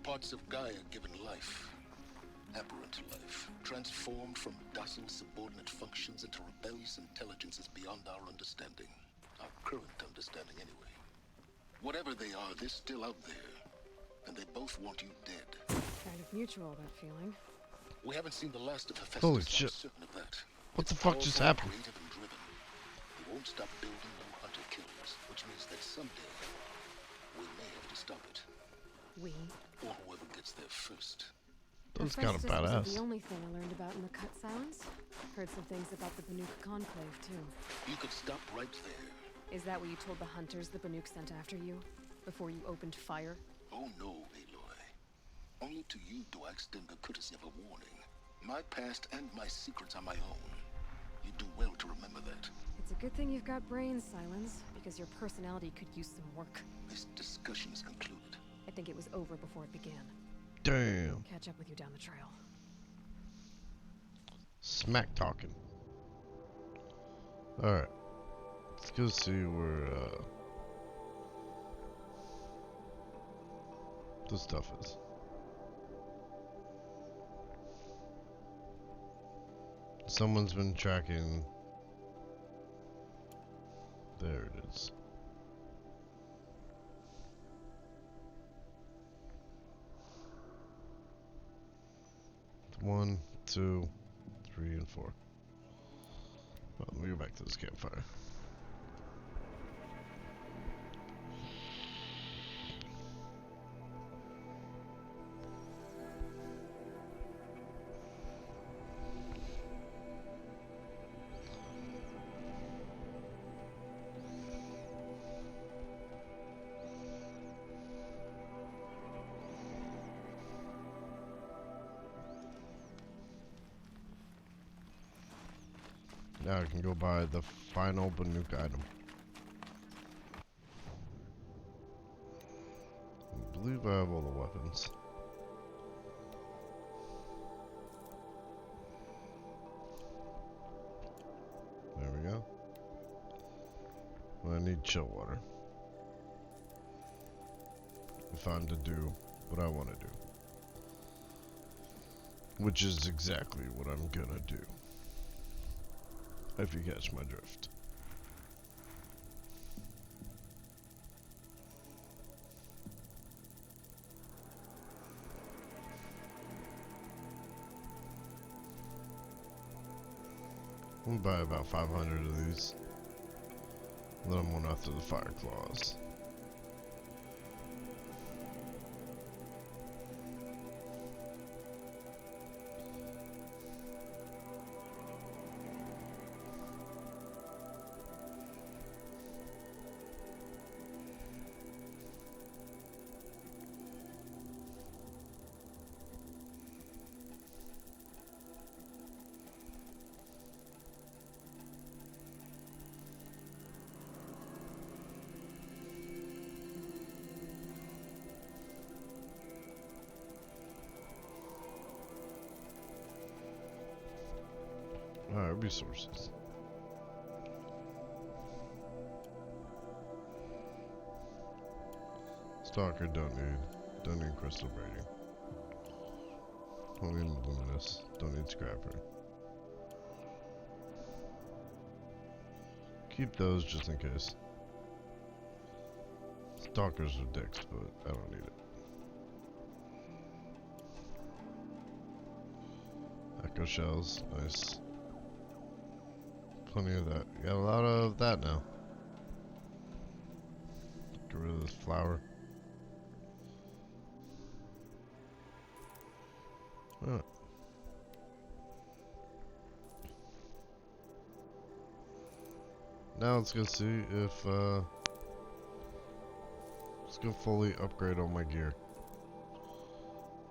Parts of Gaia given life. Aberrant life. Transformed from docile subordinate functions into rebellious intelligences beyond our understanding. Our current understanding, anyway. Whatever they are, they're still out there. And they both want you dead. Kind of mutual, that feeling. We haven't seen the last of Hephaestus. Holy shit. I'm certain of that. What the fuck just happened? Creative and driven. He won't stop building new hunter-killers, which means that someday we may have to stop it. We? Or whoever gets there first. That's kind of Hephaestus wasn't badass. the only thing I learned about in the Cut Silence. Heard some things about the Banuk Conclave, too. You could stop right there. Is that what you told the hunters the Banuk sent after you? Before you opened fire? Oh no, Aloy. Only to you do I extend the courtesy of a warning. My past and my secrets are my own. You do well to remember that. It's a good thing you've got brains, Silence, because your personality could use some work. This discussion is concluded. I think it was over before it began. Damn. Catch up with you down the trail. Smack talking. Alright. Let's go see where this stuff is. Someone's been tracking. There it is. One, 2, 3, and 4. Well, let me go back to this campfire. Now I can go buy the final Banuk item. I believe I have all the weapons. There we go. I need chill water. If I'm to do what I want to do. Which is exactly what I'm gonna do. If you catch my drift. We'll buy about 500 of these. Then I'm going after the fire claws. Alright, resources. Stalker, don't need crystal braiding. Don't need luminous, don't need scrapper. Keep those just in case. Stalkers are dicks, but I don't need it. Echo shells, nice. Plenty of that. Got a lot of that now. Get rid of this flower. Alright. Now let's go see if let's go fully upgrade all my gear.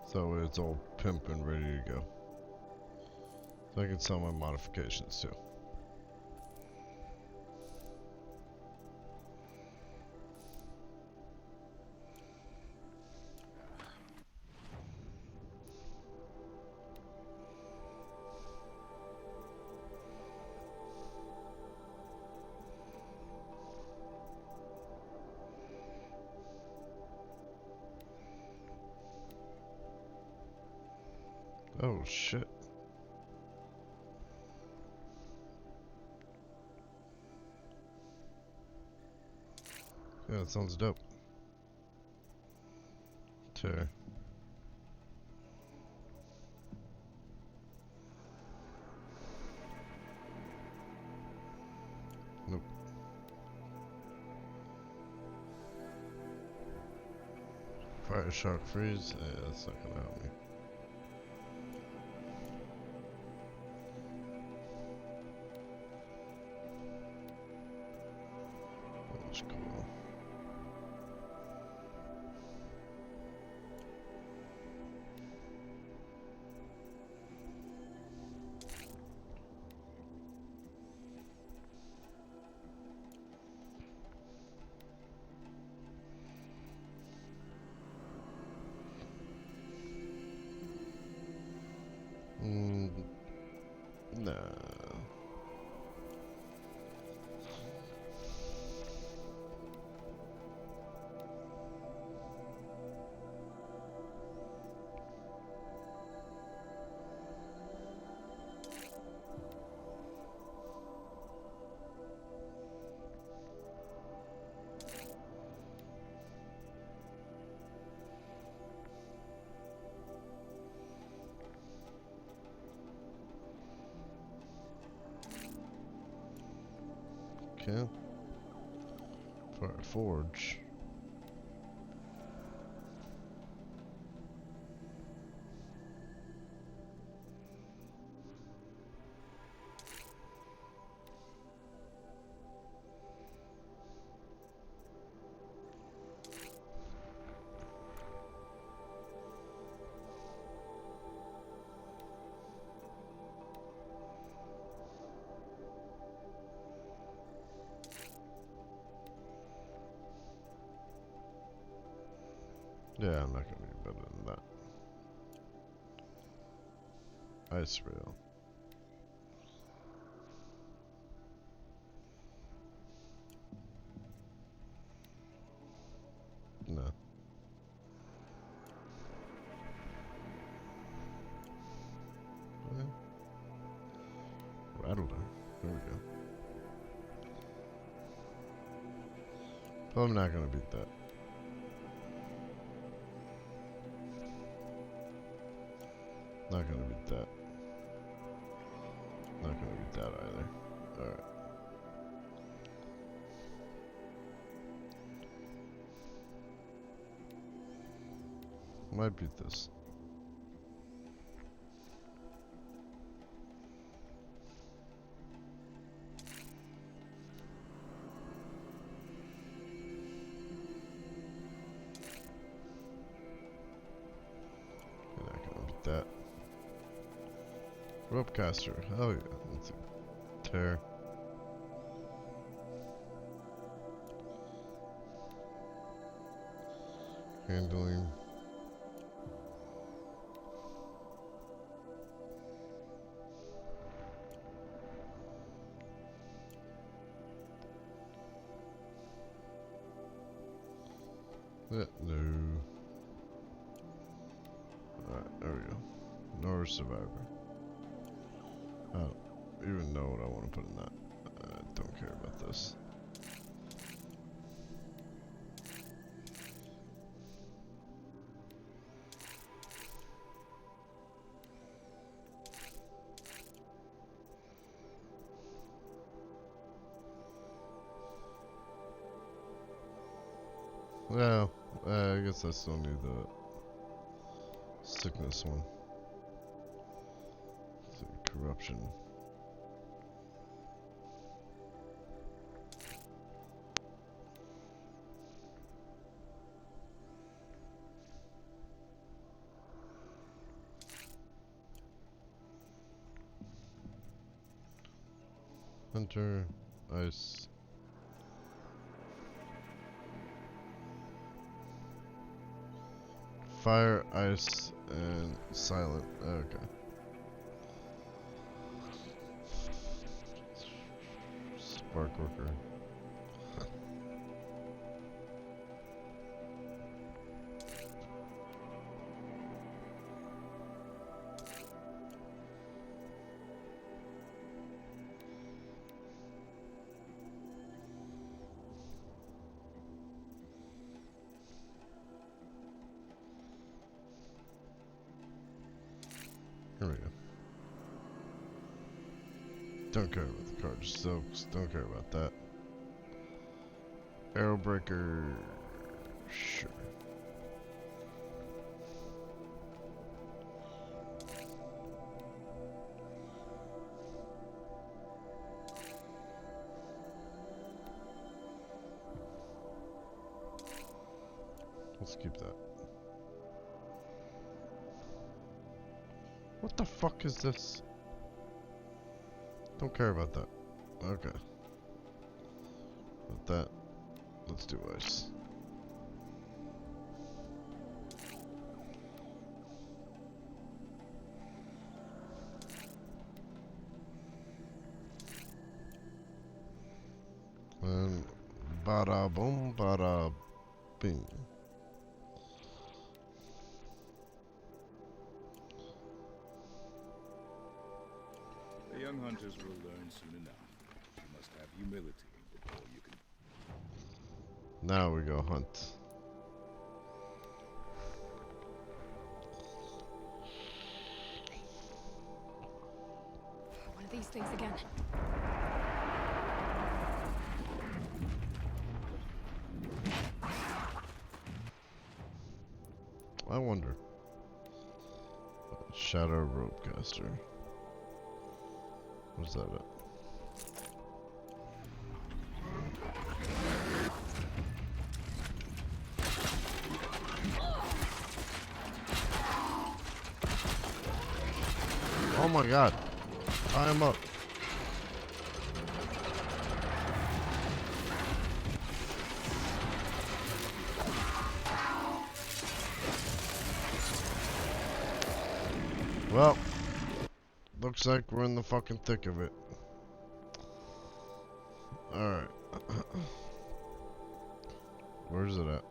So it's all pimp and ready to go. So I can sell my modifications too. Oh shit. Yeah, that sounds dope. Tear. Nope. Fire shock freeze. Yeah, that's not gonna help me. That's cool. Nah. Okay. Fire forge. Yeah, I'm not gonna be better than that. Ice rail. No. Yeah. Rattler. There we go. But I'm not gonna beat that. Not gonna beat that. Not gonna beat that either. Alright. Might beat this. You're not gonna beat that. Rope caster. Oh yeah. That's a tear. Handling. No. Alright, there we go. Norse survivor. I don't even know what I want to put in that. I don't care about this. Well, I guess I still need the sickness one. Corruption. Hunter, ice. Fire, ice, and silent. Okay. Spark worker. Don't care about the car, just don't care about that. Arrow breaker, sure. Let's keep that. What the fuck is this? Don't care about that. Okay. With that, let's do ice. And bada boom, bada bing. The young hunters will learn soon enough. You must have humility before you can. Now we go hunt. One of these things again. I wonder. Shadow Ropecaster. What's that at? Oh my god. Tie him up. Well, looks like we're in the fucking thick of it. Alright. Where's it at?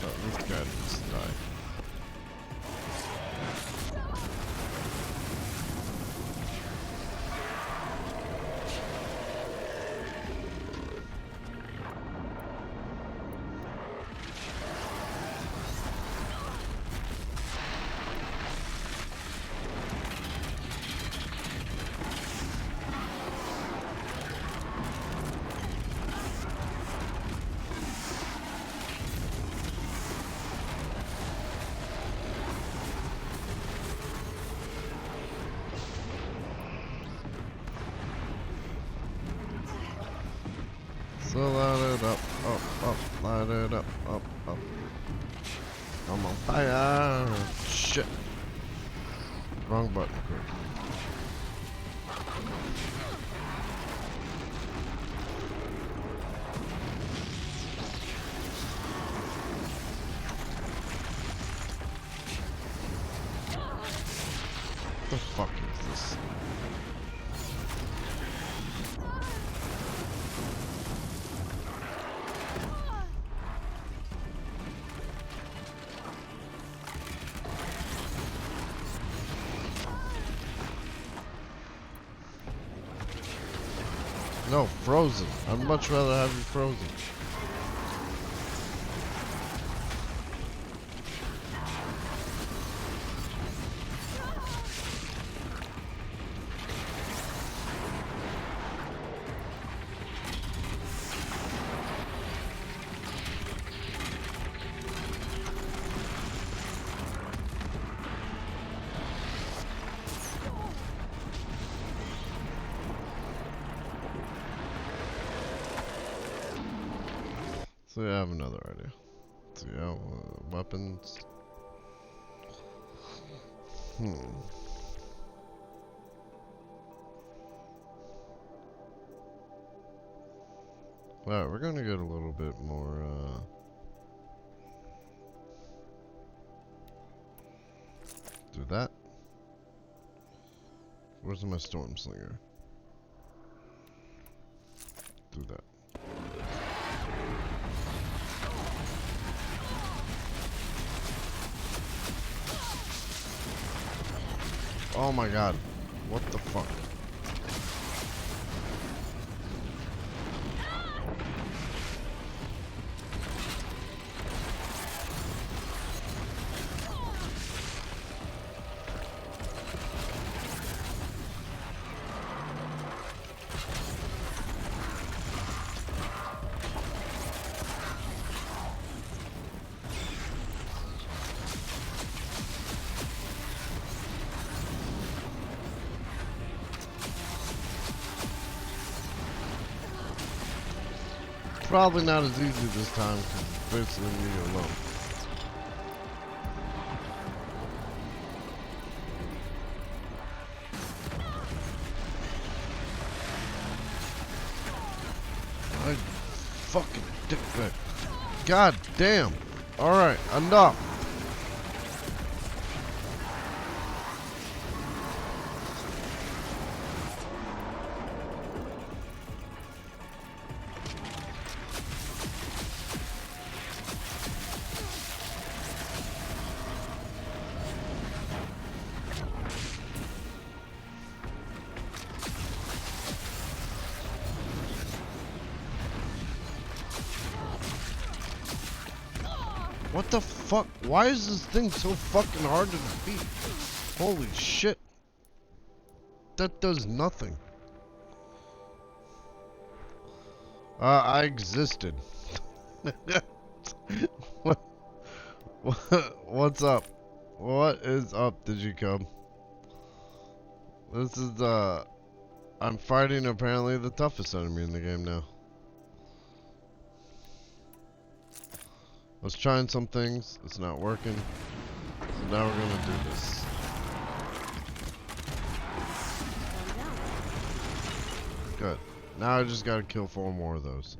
Oh, this guy needs to die. So light it up, light it up, up. I'm on fire. Shit. Wrong button. What the fuck is this? No, frozen. I'd much rather have you frozen. So I have another idea. So yeah, weapons. Alright, we're gonna get a little bit more, do that. Where's my storm slinger? Do that. Oh my god. What the fuck? Probably not as easy this time because it's basically me alone. I fucking dickbag. God damn. Alright, enough. What the fuck? Why is this thing so fucking hard to defeat? Holy shit. That does nothing. I existed. What's up? What is up, Digicub? This is, I'm fighting apparently the toughest enemy in the game now. I was trying some things, it's not working. So now we're gonna do this. Good. Now I just gotta kill 4 more of those.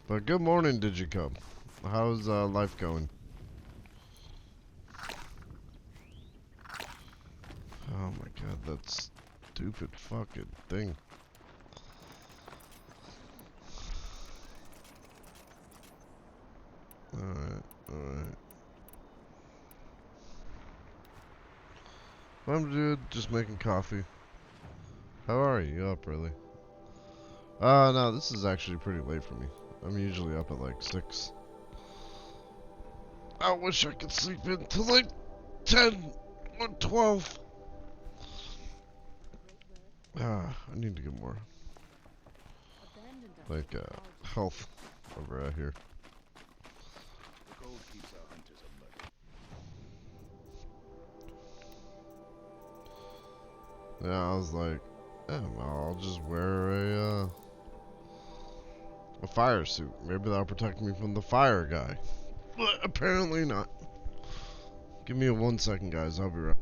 But good morning, Digicub. How's life going? Oh my god, that stupid fucking thing. Alright, alright. I'm good, just making coffee. How are you? You up early? No, this is actually pretty late for me. I'm usually up at like 6. I wish I could sleep until like 10 or 12. I need to get more like health over out here. Yeah, I was like, yeah, I'll just wear a fire suit. Maybe that'll protect me from the fire guy. But apparently not. Give me a 1 second, guys. I'll be right.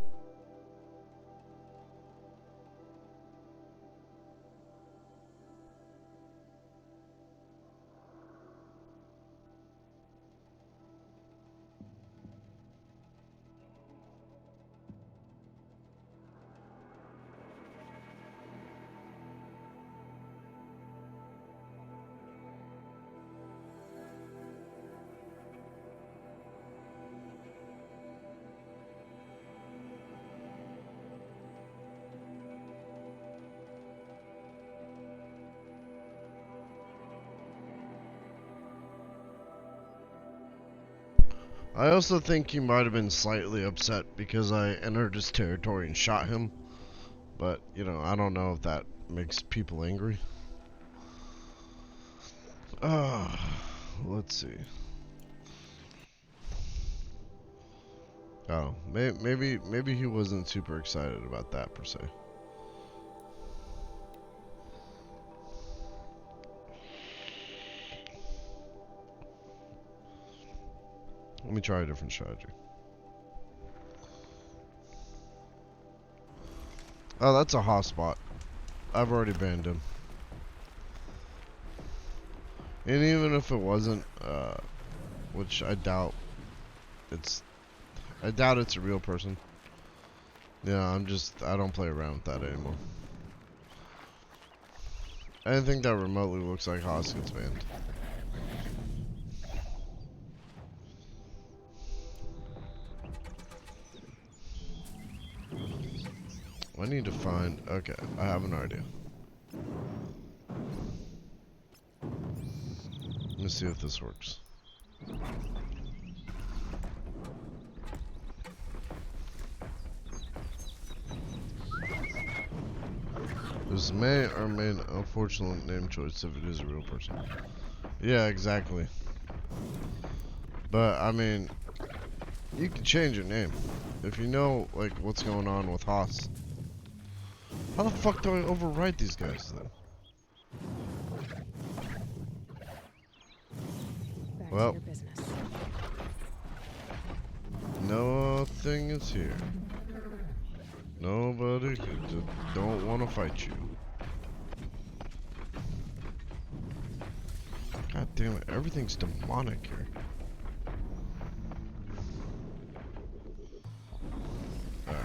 I also think he might have been slightly upset because I entered his territory and shot him. But, you know, I don't know if that makes people angry. Let's see. Oh, maybe he wasn't super excited about that per se. Let me try a different strategy. Oh, that's a hotspot. I've already banned him. And even if it wasn't, which I doubt it's a real person. Yeah, I don't play around with that anymore. Anything that remotely looks like Haas gets banned. I need to find... Okay, I have an idea. Let me see if this works. This may or may not, unfortunate name choice if it is a real person. Yeah, exactly. But, I mean, you can change your name. If you know, like, what's going on with Haas. How the fuck do I override these guys then? Back Well, to your business. nothing is here. Nobody don't want to fight you. God damn it, everything's demonic here. Alright.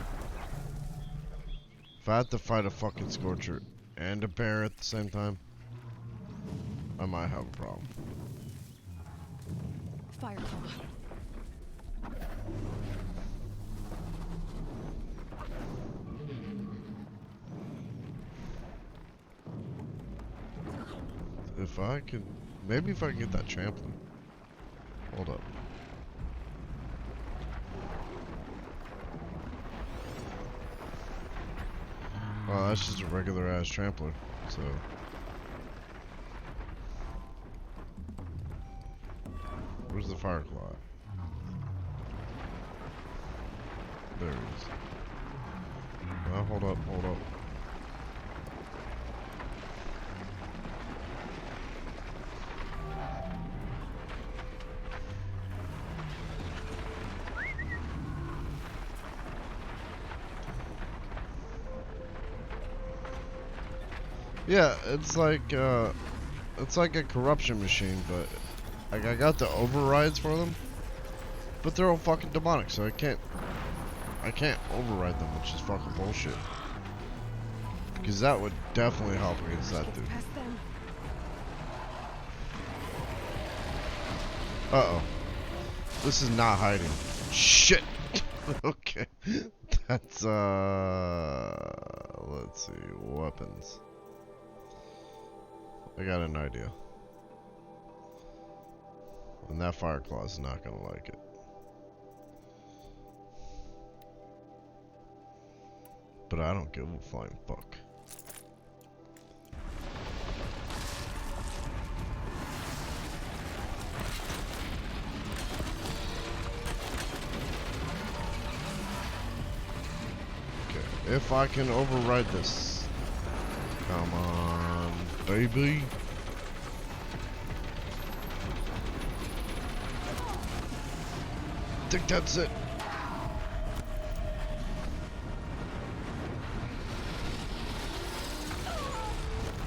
If I had to fight a fucking Scorcher and a bear at the same time, I might have a problem. Fireclaw. If I could, maybe if I can get that trampler. Hold up. Well, that's just a regular ass trampler, so. Where's the Fireclaw at? There it is. Well, hold up, hold up. Yeah, it's like a corruption machine, but like I got the overrides for them, but they're all fucking demonic, so I can't override them, which is fucking bullshit. Because that would definitely help against that dude. Uh-oh. This is not hiding. Shit! Okay. That's, let's see, weapons. I got an idea. And that Fireclaw is not gonna like it. But I don't give a flying fuck. Okay, if I can override this. Come on, baby. I think that's it.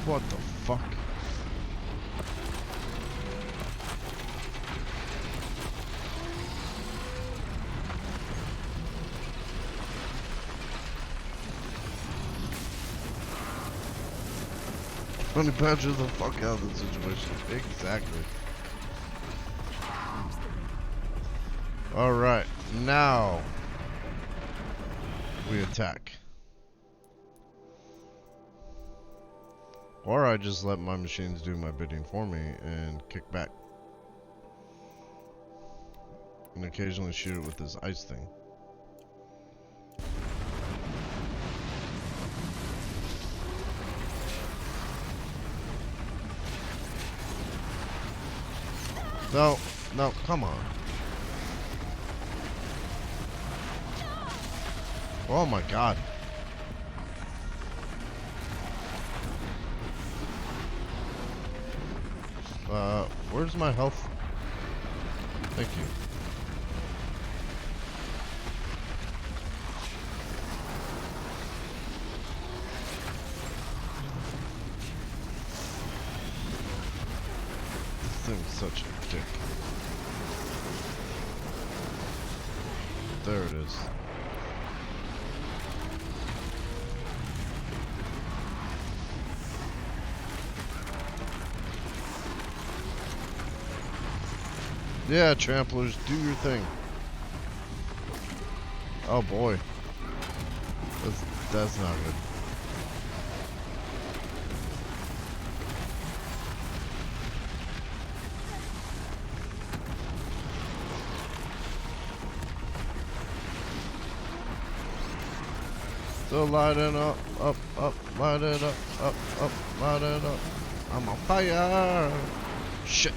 What the fuck? Honey Badger the fuck out of the situation. Exactly. Alright, now we attack. Or I just let my machines do my bidding for me and kick back. And occasionally shoot it with this ice thing. No, no, come on. Oh my god. Where's my health? Thank you. This thing's such a dick. There it is. Yeah, tramplers, do your thing. Oh boy. That's not good. Still lighting up, lighting up, lighting up. I'm on fire. Shit.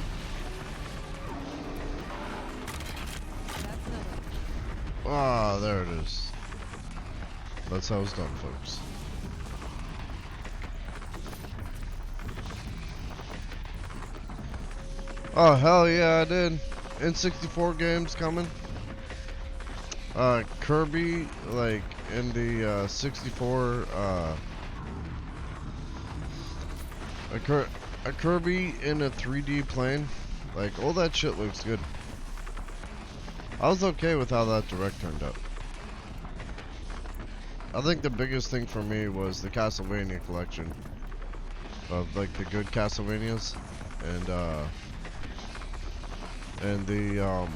Ah, there it is. That's how it's done, folks. Oh, hell yeah, I did. N64 games coming. Kirby, like, in the, 64, a Kirby in a 3D plane. Like, all that shit looks good. I was okay with how that direct turned out. I think the biggest thing for me was the Castlevania collection. Of, like, the good Castlevanias. And the,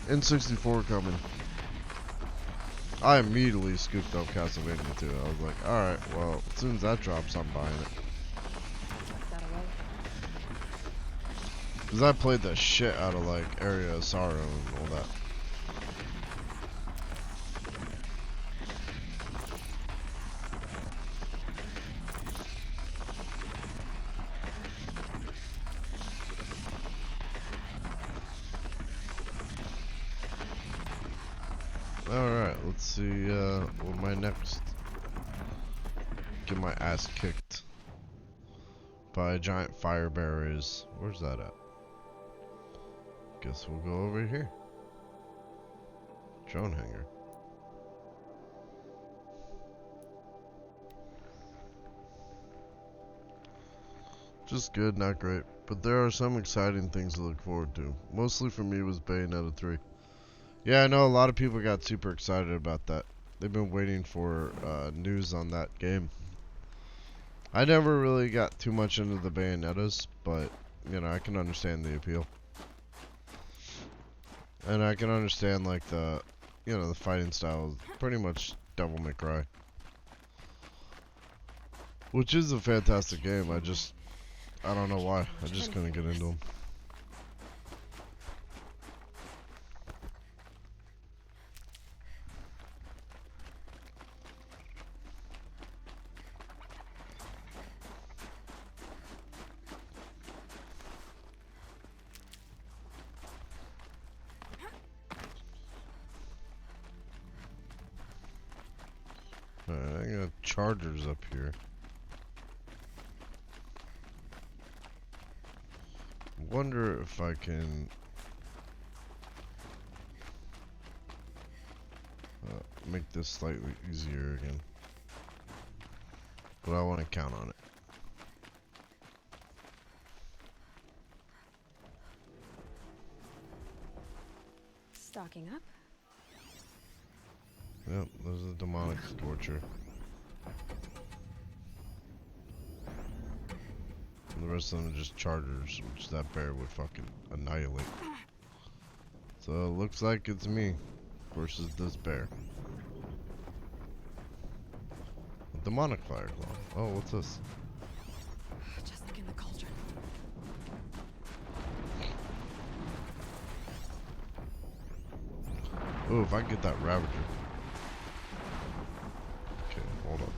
N64 coming. I immediately scooped up Castlevania 2. I was like, alright, well, as soon as that drops, I'm buying it. Because I played the shit out of, like, Area of Sorrow and all that. Alright, let's see, what my next... Get my ass kicked by a giant fire bear is. Where's that at? Guess we'll go over here. Drone hangar. Just good, not great. But there are some exciting things to look forward to. Mostly for me was Bayonetta 3. Yeah, I know a lot of people got super excited about that. They've been waiting for news on that game. I never really got too much into the Bayonettas, but, you know, I can understand the appeal. And I can understand, like, the, you know, the fighting style is pretty much Devil May Cry. Which is a fantastic game, I don't know why. I just couldn't get into them. Alright, I got chargers up here. Wonder if I can make this slightly easier again. But I want to count on it. Stocking up. Yep, there's a demonic torture. And the rest of them are just chargers, which that bear would fucking annihilate. So it looks like it's me versus this bear. A demonic fire claw. Oh, what's this? Just like in the cauldron. Oh, if I can get that Ravager. Okay, hold up.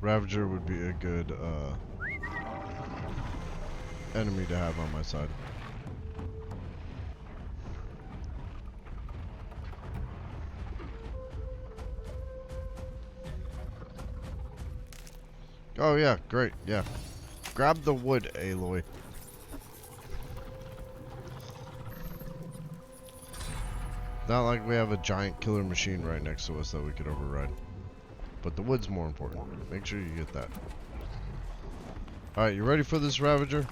Ravager would be a good enemy to have on my side. Oh yeah, great, yeah. Grab the wood, Aloy. Not like we have a giant killer machine right next to us that we could override. But the wood's more important. Make sure you get that. Alright, you ready for this Ravager?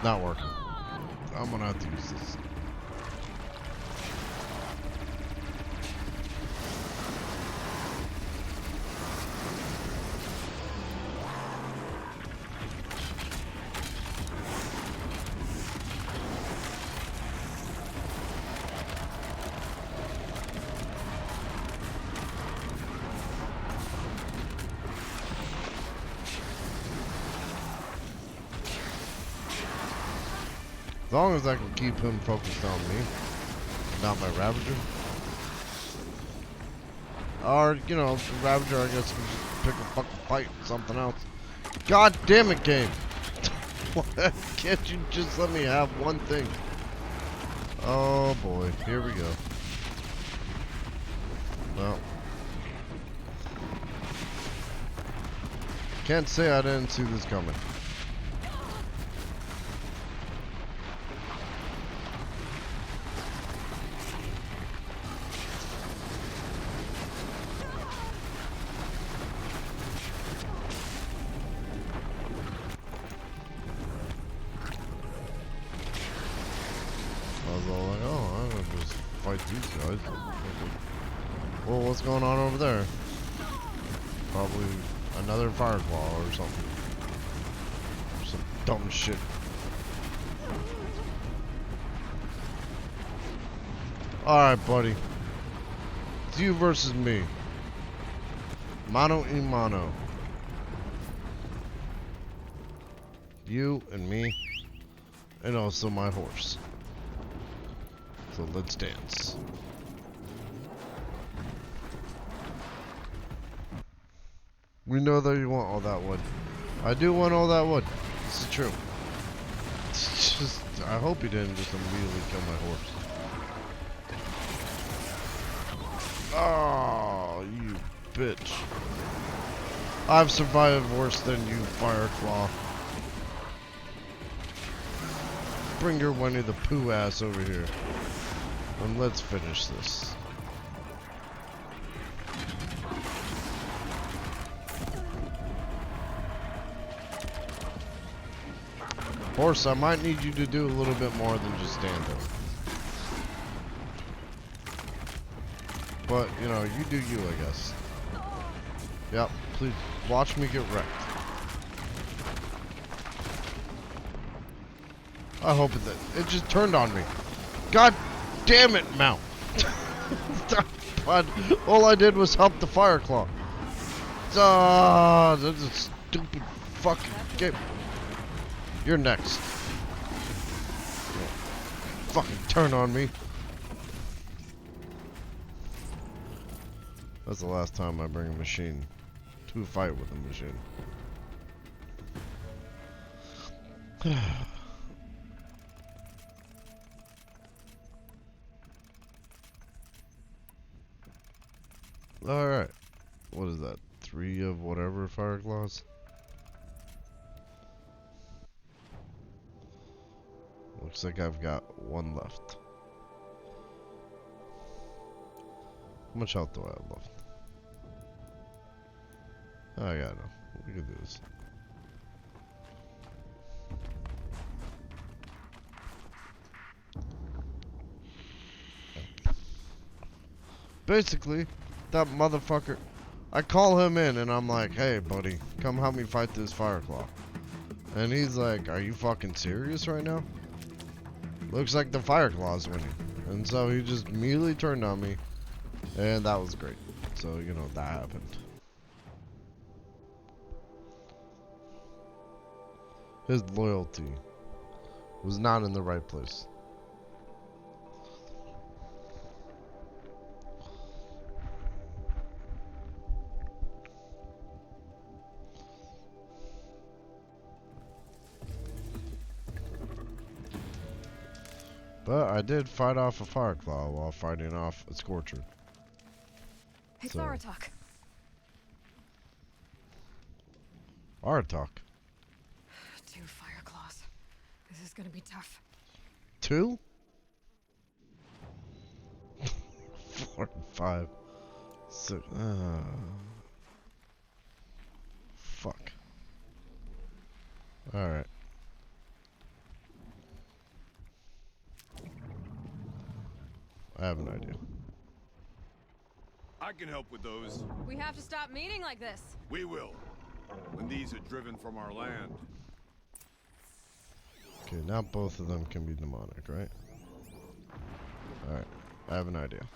Not working. I'm gonna have to use this. As long as I can keep him focused on me, not my Ravager. Or, you know, the Ravager, I guess, can just pick a fucking fight with something else. God damn it, game! Can't you just let me have one thing? Oh boy, here we go. Well. Can't say I didn't see this coming. I was all like, oh, I'm gonna just fight these guys. Well, what's going on over there? Probably another Fireclaw or something. Some dumb shit. Alright, buddy. It's you versus me. Mano y mano. You and me. And also my horse. So let's dance. We know that you want all that wood. I do want all that wood. This is true. It's just, I hope he didn't just immediately kill my horse. Oh, you bitch. I've survived worse than you, Fireclaw. Bring your Winnie the Pooh ass over here. And let's finish this. Horse, I might need you to do a little bit more than just stand there. But, you know, you do you, I guess. Yep, please watch me get wrecked. I hope it just turned on me. God damn it, mount. But all I did was help the Fireclaw. Ah, that's a stupid fucking game. You're next. Fucking turn on me. That's the last time I bring a machine to a fight with a machine. Alright. What is that? 3 of whatever Fireclaws? Looks like I've got 1 left. How much health do I have left? Oh, yeah, no. We can do this. Basically, that motherfucker, I call him in and I'm like, hey, buddy, come help me fight this Fireclaw. And he's like, are you fucking serious right now? Looks like the Fireclaw's winning. And so he just immediately turned on me. And that was great. So, you know, that happened. His loyalty was not in the right place. But I did fight off a Fireclaw while fighting off a Scorcher. Hey, So. Tharatok. Aratok. 2 Fireclaws. This is gonna be tough. 2? 4 and 5. 6. Fuck. Alright. I have an idea. I can help with those. We have to stop meeting like this. We will. When these are driven from our land. Okay, now both of them can be demonic, right? Alright, I have an idea.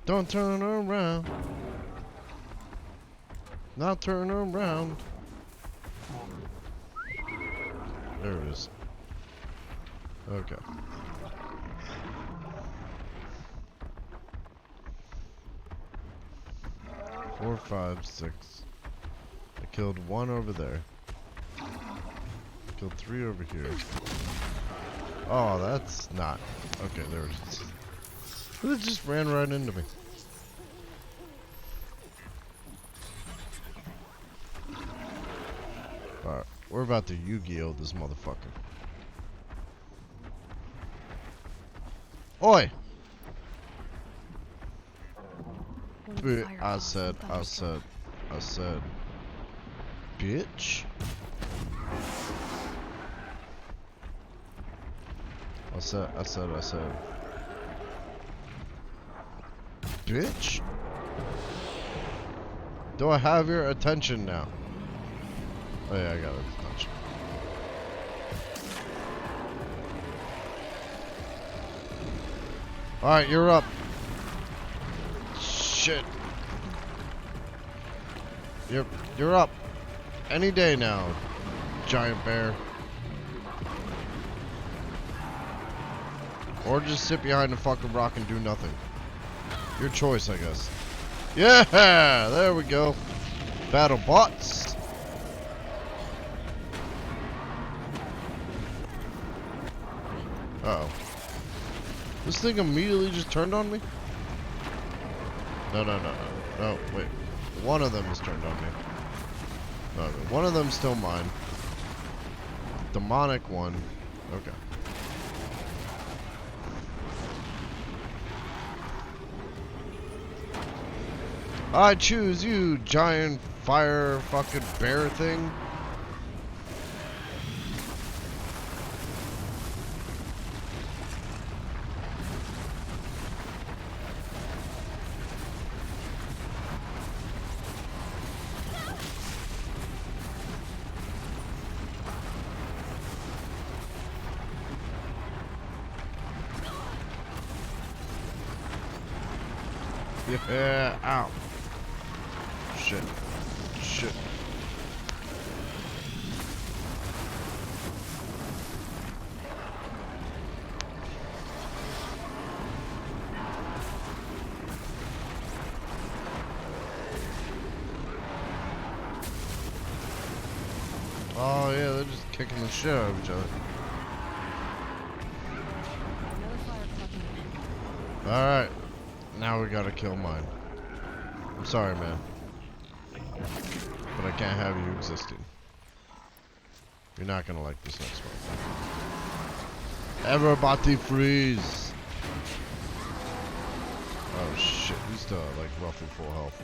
Don't turn around. Now turn around. There it is. Okay. Four, 5, 6. I killed 1 over there. Killed 3 over here. Oh, that's not. Okay, there it is. It just ran right into me. Alright, we're about to Yu-Gi-Oh! This motherfucker. Oi! I said, bitch. I said, bitch. Do I have your attention now? Oh yeah, I got it. Attention. Alright, you're up. Shit. You're up. Any day now, giant bear. Or just sit behind a fucking rock and do nothing. Your choice, I guess. Yeah, there we go. Battle bots. Uh-oh. This thing immediately just turned on me? No, wait. One of them is turned on me. No, one of them's still mine. Demonic one. Okay. I choose you, giant fire fucking bear thing. Yeah, ow. Shit. Oh yeah, they're just kicking the shit out of each other. Alright. Now we gotta kill mine. I'm sorry, man. But I can't have you existing. You're not gonna like this next one. Everybody freeze! Oh shit, he's still like roughly full health.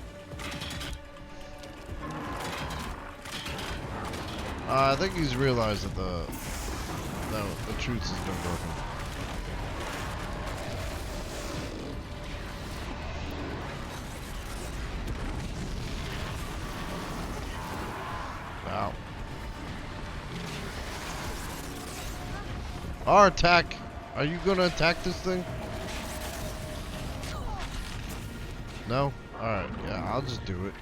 I think he's realized that the truth has been broken. Ow. Our attack. Are you gonna attack this thing? No? Alright, yeah, I'll just do it.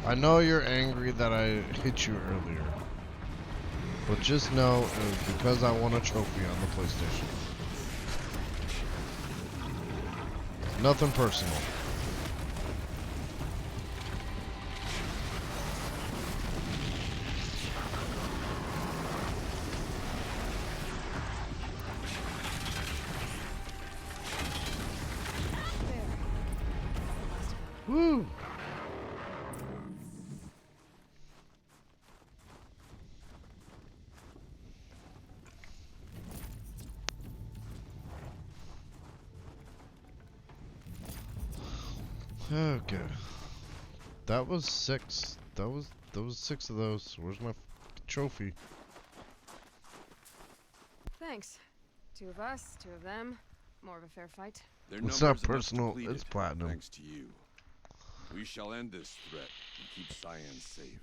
I know you're angry that I hit you earlier, but just know it was because I won a trophy on the PlayStation. Nothing personal. Woo! Okay. That was 6. That was 6 of those. Where's my trophy? Thanks. 2 of us, 2 of them. More of a fair fight. Their It's numbers not enough personal, depleted, it's platinum. Thanks to you. We shall end this threat and keep Cyan safe.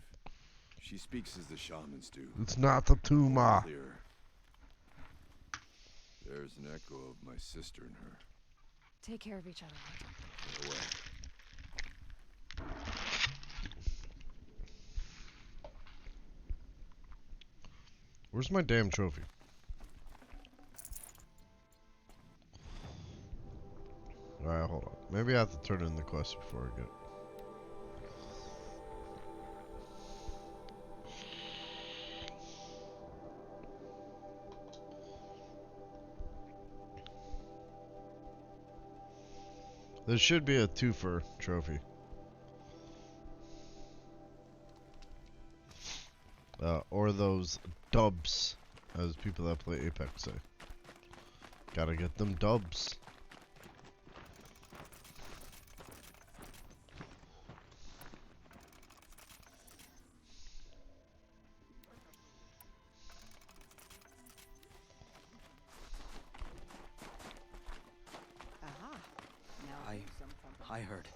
She speaks as the shamans do. It's not the Tuma. Clearer. There's an echo of my sister in her. Take care of each other. Farewell. Where's my damn trophy? Alright, hold on. Maybe I have to turn in the quest before I get. There should be a twofer trophy. Or those dubs, as people that play Apex say. Gotta get them dubs. I heard.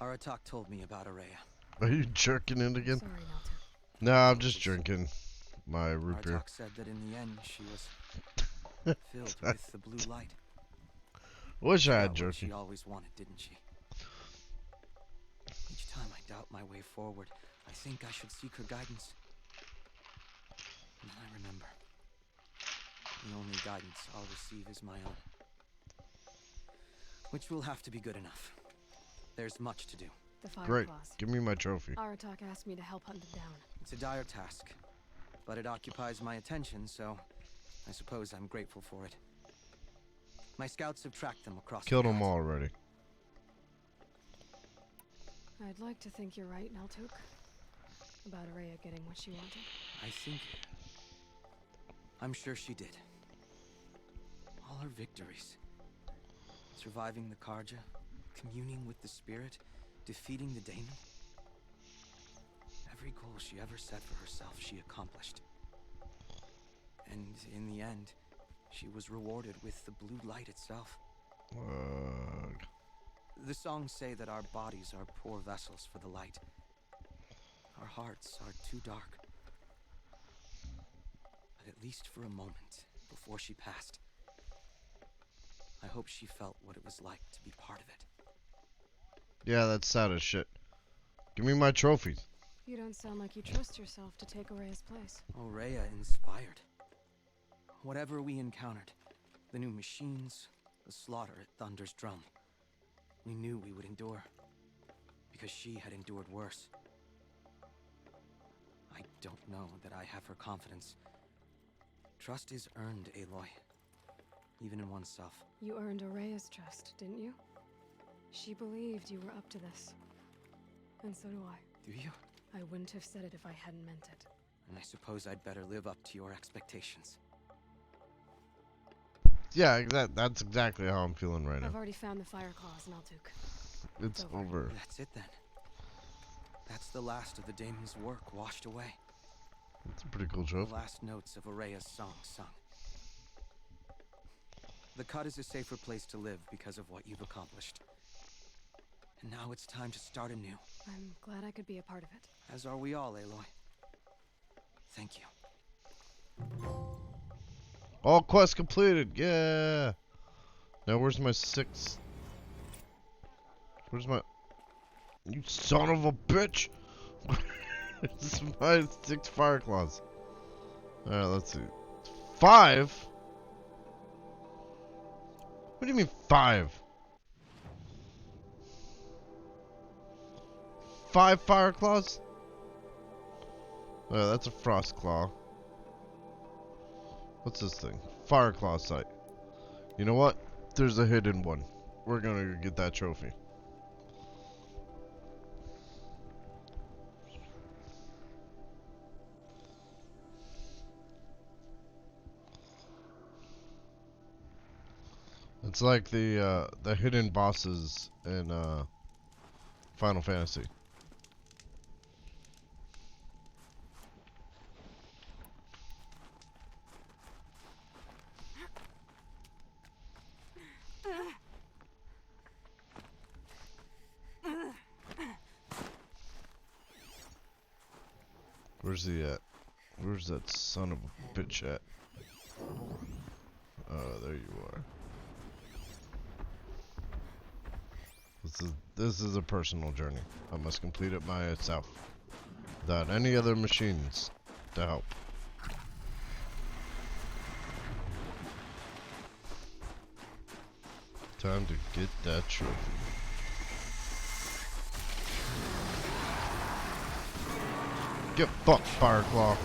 Aratak told me about Araya. Are you jerking it again? Sorry, Nelton. No, I'm just drinking my root beer. Aratak said that in the end she was filled with the blue light. Wish I had Got what jerky. She always wanted, didn't she? Each time I doubt my way forward, I think I should seek her guidance. And then I remember. The only guidance I'll receive is my own. Which will have to be good enough. There's much to do. The fire Great. claws. Give me my trophy. Aratak asked me to help hunt them down. It's a dire task, but it occupies my attention, so I suppose I'm grateful for it. My scouts have tracked them across. Killed the them pass. all already. I'd like to think you're right, Neltuk. About Araya getting what she wanted. I'm sure she did. All her victories. Surviving the Karja, communing with the spirit, defeating the Daemon. Every goal she ever set for herself, she accomplished. And in the end, she was rewarded with the blue light itself. The songs say that our bodies are poor vessels for the light. Our hearts are too dark. But at least for a moment, before she passed, I hope she felt what it was like to be part of it. Yeah, that's sad as shit. Give me my trophies. You don't sound like you trust yourself to take Araya's place. Araya inspired. Whatever we encountered, the new machines, the slaughter at Thunder's Drum, we knew we would endure. Because she had endured worse. I don't know that I have her confidence. Trust is earned, Aloy. Even in oneself. You earned Araya's trust, didn't you? She believed you were up to this. And so do I. Do you? I wouldn't have said it if I hadn't meant it. And I suppose I'd better live up to your expectations. Yeah, that's exactly how I'm feeling right I've now. already found the fire claws, Neltuk. It's over. That's it then. That's the last of the Daemon's work washed away. It's a pretty cool trophy. The last notes of Araya's song sung. The Cut is a safer place to live because of what you've accomplished. And now it's time to start anew. I'm glad I could be a part of it. As are we all, Aloy. Thank you. All quests completed. Yeah. Now where's my 6? Where's my? You son of a bitch! Where's my 6 fire claws? All right, let's see. 5. What do you mean 5? 5 fire claws? Oh, that's a frost claw. What's this thing? Fire claw sight. You know what? There's a hidden one. We're gonna get that trophy. It's like the hidden bosses in Final Fantasy. Where's he at? Where's that son of a bitch at? Oh, there you are. This is a personal journey. I must complete it myself, without any other machines to help. Time to get that trophy. Get fucked, Fireclaw.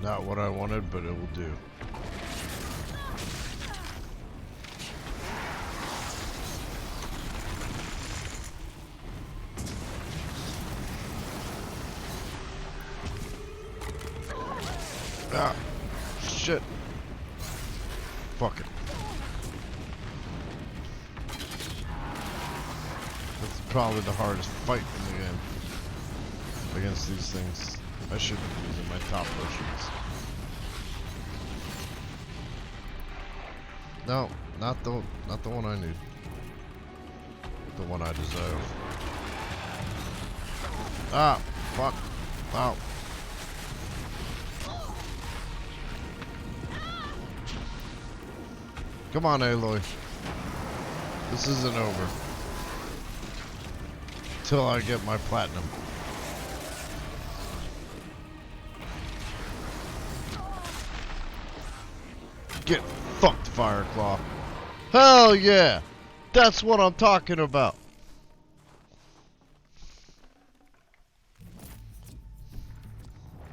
Not what I wanted, but it will do. Ah, shit. Fuck it. That's probably the hardest fight in the game against these things. I should be using my top potions. No, not the one I need. The one I deserve. Ah, fuck. Wow. Come on, Aloy. This isn't over. Till I get my platinum. Get fucked, Fireclaw. Hell yeah! That's what I'm talking about.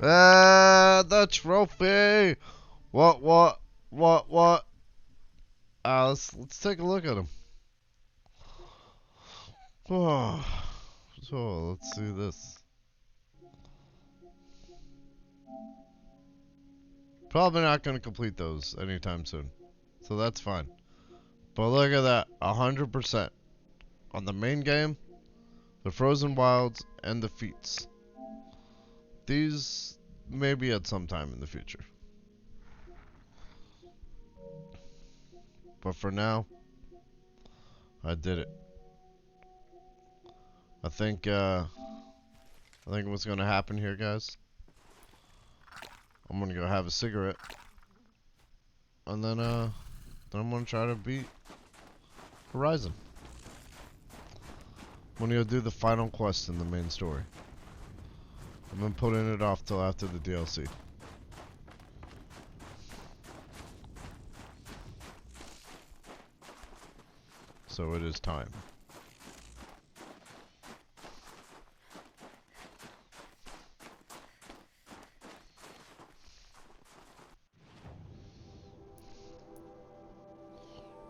The trophy. What? Let's take a look at him. Oh, so let's see this. Probably not going to complete those anytime soon. So that's fine. But look at that. 100%. On the main game, the Frozen Wilds, and the feats. These maybe at some time in the future. But for now, I did it. I think what's going to happen here, guys, I'm gonna go have a cigarette, and then I'm gonna try to beat Horizon. I'm gonna go do the final quest in the main story. I've been putting it off till after the DLC. So it is time.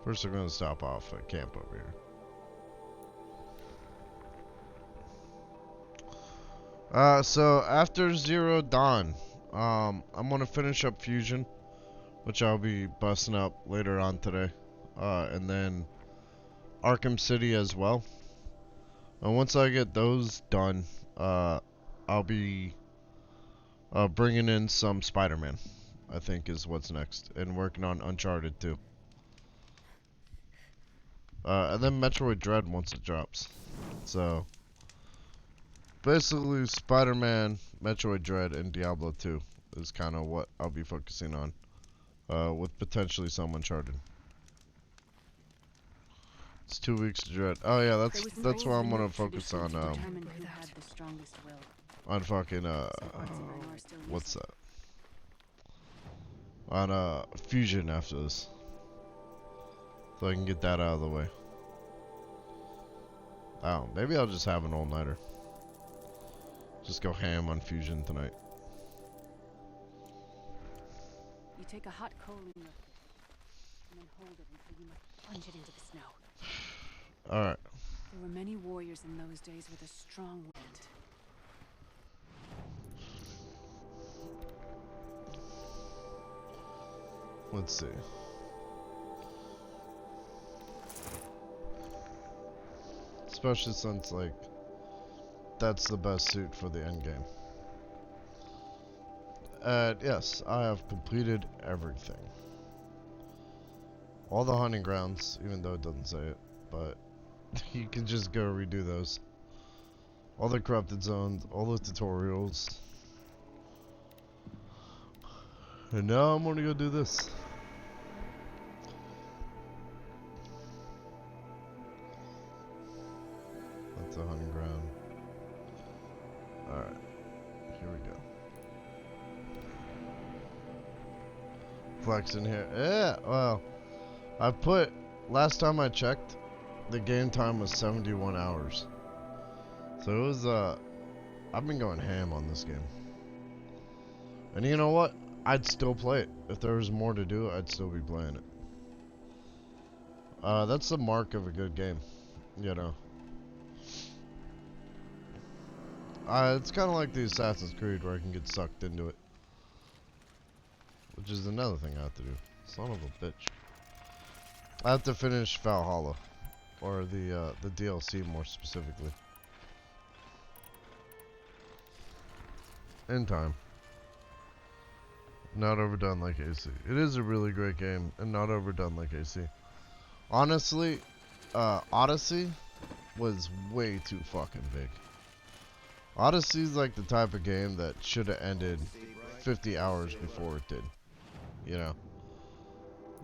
First, I'm going to stop off at camp over here. So after Zero Dawn, I'm going to finish up Fusion, which I'll be busting up later on today. And then Arkham City as well. And once I get those done, I'll be bringing in some Spider-Man, I think is what's next. And working on Uncharted too. And then Metroid Dread once it drops. So, basically Spider-Man, Metroid Dread, and Diablo 2 is kind of what I'll be focusing on. With potentially some Uncharted. It's 2 weeks to Dread. Oh yeah, that's why I'm gonna focus on fucking what's that? On Fusion after this. So I can get that out of the way. Oh, maybe I'll just have an all-nighter. Just go ham on Fusion tonight. You take a hot coal in your... and then hold it until you must plunge it into the snow. Alright. There were many warriors in those days with a strong wind. Let's see. Especially since, like, that's the best suit for the end game. Yes, I have completed everything. All the hunting grounds, even though it doesn't say it, but you can just go redo those. All the corrupted zones, all the tutorials. And now I'm gonna go do this. That's a hunting ground. Alright, here we go. Flex in here. Yeah, well, I put, last time I checked, the game time was 71 hours. So it was, I've been going ham on this game. And you know what? I'd still play it. If there was more to do, I'd still be playing it. That's the mark of a good game, you know. It's kind of like the Assassin's Creed where I can get sucked into it. Which is another thing I have to do. Son of a bitch. I have to finish Valhalla. Or the DLC more specifically. In time. Not overdone like AC. It is a really great game and not overdone like AC. Honestly, Odyssey was way too fucking big. Odyssey's like the type of game that should have ended 50 hours before it did. You know?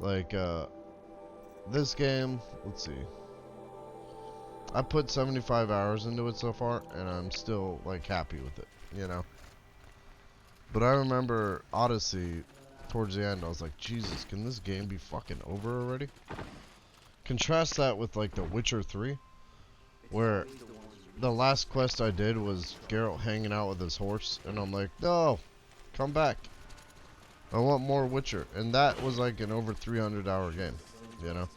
Like, this game, let's see. I put 75 hours into it so far, and I'm still, like, happy with it, you know? But I remember Odyssey, towards the end, I was like, Jesus, can this game be fucking over already? Contrast that with, like, The Witcher 3, where the last quest I did was Geralt hanging out with his horse, and I'm like, no, come back. I want more Witcher. And that was like an over 300 hour game, you know?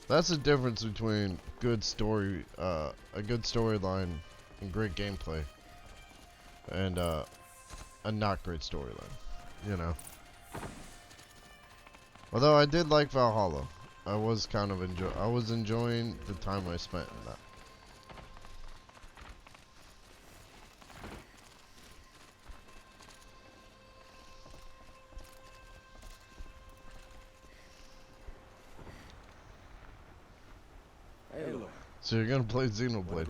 That's the difference between good story, a good storyline and great gameplay, and a not great storyline, you know? Although I did like Valhalla. I was kind of enjoying the time I spent in that. So you're gonna play Xenoblade?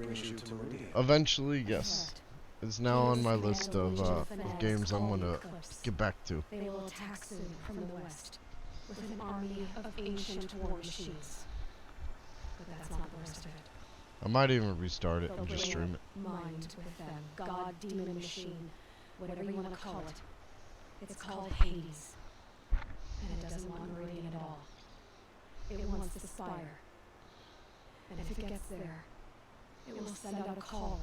Eventually, yes. It's now on my list of games I'm gonna get back to. They will attack soon from the west with an army of ancient war machines. But that's not the worst of it. I might even restart it and just stream it. Mind with them, god, demon, machine, whatever you want to call it. It's called Hades, and it doesn't want Meridian at all. It wants the Spire. And if it gets there, it will send out a call,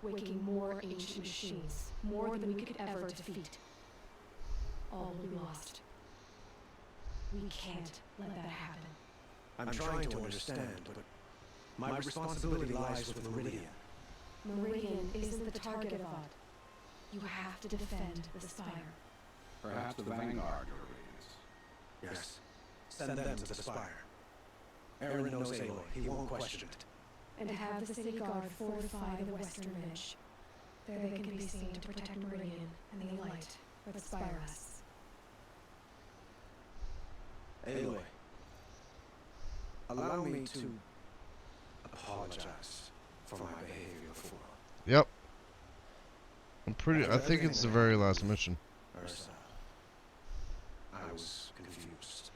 waking more ancient machines, more than we could ever defeat. All will be lost. We can't let that happen. I'm trying to understand, but my responsibility lies with Meridian. Meridian isn't the target of Odd. You have to defend the Spire. Perhaps the Vanguard is. Yes. Send them to the Spire. Aaron knows Aloy. He won't question it. And have the city guard fortify the western ridge. There they can be seen to protect Meridian and the light where the Spire rests. Aloy, allow me to apologize for my behavior before. Yep. I think it's the very last mission. Ursa, I was confused.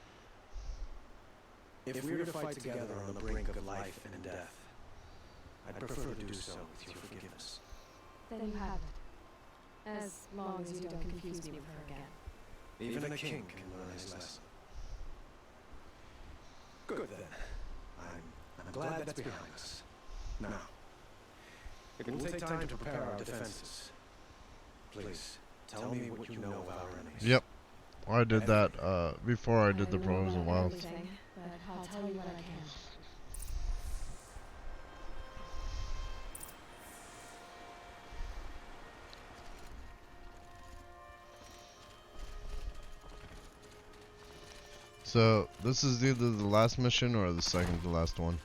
If we're to fight together on the brink of life and death, I'd prefer to do so with your forgiveness. Then you have it. As long as you don't confuse me with her again. Even a king can learn his lesson. Good then. I'm glad that's behind us. Now, it will take time to prepare our defenses. Please, Tell me what you know of our enemies. Yep. I did that before I did the Frozen Wilds. But I'll tell you what I can. So this is either the last mission or the second to last one.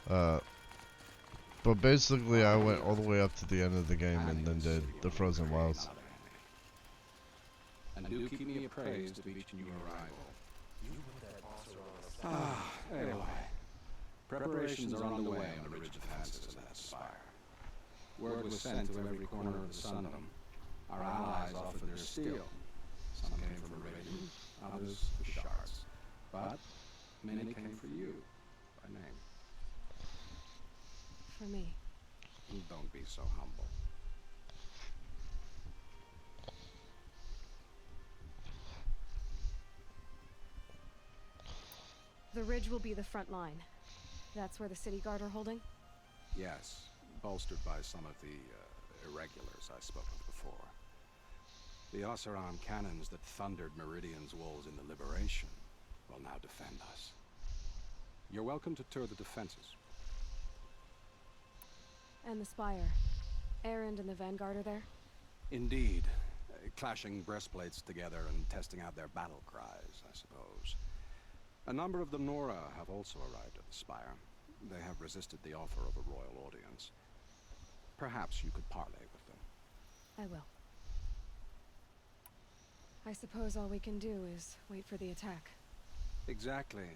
But basically I went all the way up to the end of the game and then did the Frozen Wilds. And do keep me appraised of each new arrival. Anyway. Preparations are underway on the ridge defenses of that spire. Word was sent to every corner of the Sundom. Our allies offered their steel. Some came from Meridian, others the Shards. But many came for you, by name. For me. Don't be so humble. The ridge will be the front line. That's where the city guard are holding? Yes, bolstered by some of the irregulars I spoke of before. The Oseram cannons that thundered Meridian's walls in the Liberation will now defend us. You're welcome to tour the defenses. And the spire. Erend and the Vanguard are there? Indeed. Clashing breastplates together and testing out their battle cries, I suppose. A number of the Nora have also arrived at the spire. They have resisted the offer of a royal audience. Perhaps you could parley with them. I will. I suppose all we can do is wait for the attack. Exactly.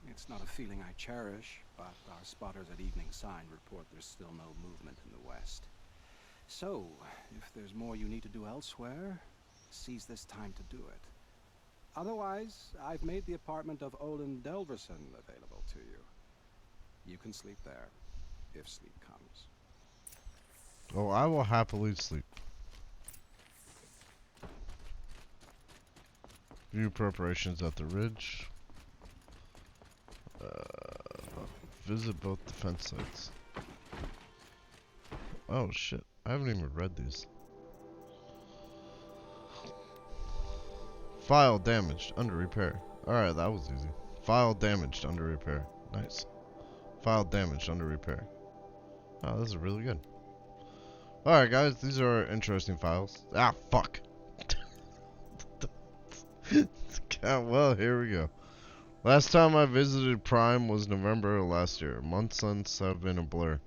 It's not a feeling I cherish, but our spotters at Evening Sign report there's still no movement in the west. So, if there's more you need to do elsewhere, seize this time to do it. Otherwise, I've made the apartment of Olin Delverson available to you. You can sleep there, if sleep comes. Oh, I will happily sleep. View preparations at the ridge. Visit both defense sites. Oh shit, I haven't even read these. File damaged, under repair. Alright, that was easy. File damaged, under repair. Nice. File damaged, under repair. Oh, this is really good. Alright guys, these are interesting files. Ah, fuck. Well, here we go. Last time I visited Prime was November of last year. Months since have been a blur.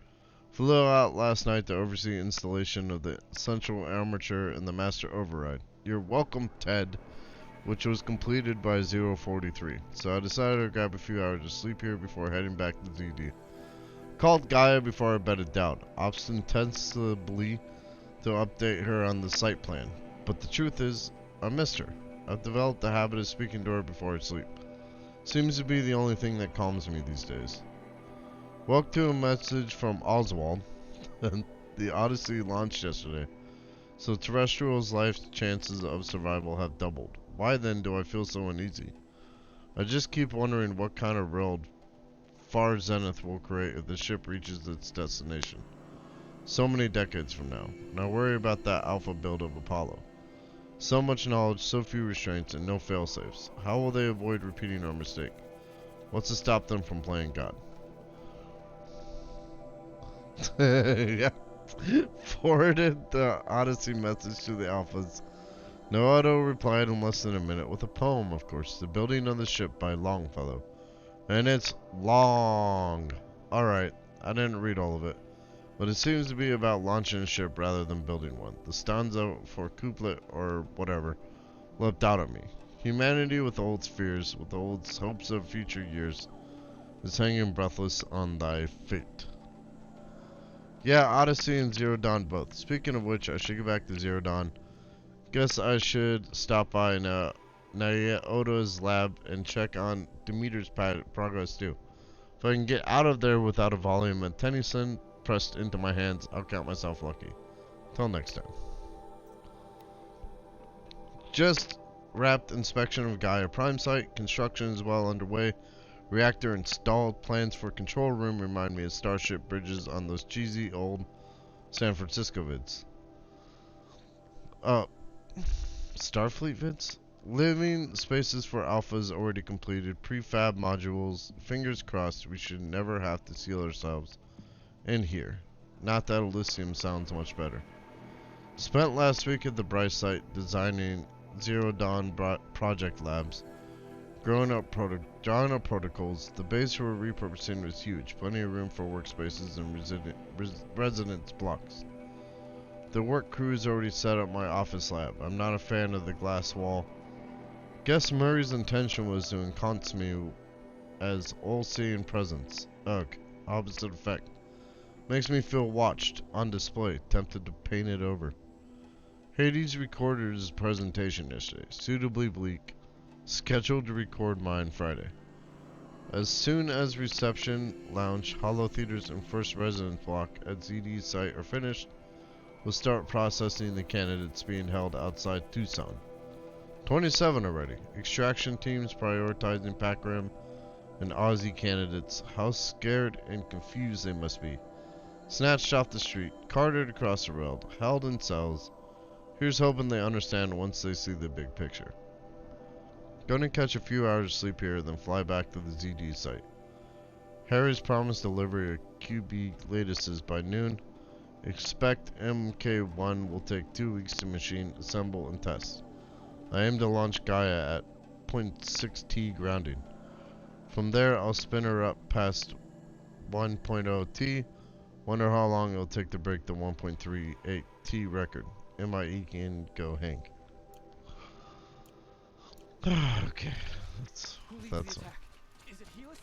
Flew out last night to oversee installation of the central armature and the master override. You're welcome, Ted. Which was completed by 043. So I decided to grab a few hours of sleep here before heading back to ZD. Called Gaia before I bedded down, ostensibly to update her on the site plan. But the truth is, I missed her. I've developed the habit of speaking to her before I sleep. Seems to be the only thing that calms me these days. Woke to a message from Oswald. The Odyssey launched yesterday, so Terrestrial's life chances of survival have doubled. Why then do I feel so uneasy? I just keep wondering what kind of world Far Zenith will create if the ship reaches its destination. So many decades from now. And I worry about that alpha build of Apollo. So much knowledge, so few restraints, and no failsafes. How will they avoid repeating our mistake? What's to stop them from playing God? Yeah. Forwarded the Odyssey message to the alphas. No auto replied in less than a minute with a poem, of course. The Building of the Ship by Longfellow. And it's long. Alright, I didn't read all of it. But it seems to be about launching a ship rather than building one. The stanza for couplet or whatever leapt out at me. Humanity with all its fears, with all its hopes of future years, is hanging breathless on thy fate. Yeah, Odyssey and Zero Dawn both. Speaking of which, I should get back to Zero Dawn. Guess I should stop by Oda's lab and check on Demeter's progress too. If I can get out of there without a volume of Tennyson pressed into my hands, I'll count myself lucky. Till next time. Just wrapped inspection of Gaia Prime site. Construction is well underway. Reactor installed. Plans for control room remind me of Starship bridges on those cheesy old San Francisco vids. Starfleet vids? Living spaces for alphas already completed. Prefab modules. Fingers crossed we should never have to seal ourselves in here. Not that Elysium sounds much better. Spent last week at the Bryce site designing Zero Dawn project labs. Drawing up protocols. The base we're repurposing was huge. Plenty of room for workspaces and residence blocks. The work crew's already set up my office lab. I'm not a fan of the glass wall. Guess Murray's intention was to ensconce me as all-seeing presence. Ugh, opposite effect. Makes me feel watched, on display, tempted to paint it over. Hades recorded his presentation yesterday, suitably bleak, scheduled to record mine Friday. As soon as reception, lounge, holo theaters, and first residence block at ZD's site are finished, we'll start processing the candidates being held outside Tucson. 27 already. Extraction teams prioritizing Pac-Rim and Aussie candidates. How scared and confused they must be. Snatched off the street, carted across the road, held in cells. Here's hoping they understand once they see the big picture. Gonna catch a few hours of sleep here, then fly back to the ZD site. Harry's promised delivery of QB latest by noon. Expect MK1 will take 2 weeks to machine, assemble, and test. I aim to launch Gaia at 0.6T grounding. From there, I'll spin her up past 1.0T. Wonder how long it'll take to break the 1.38T record. MIE can go Hank. Okay, that's all. Is it Helix?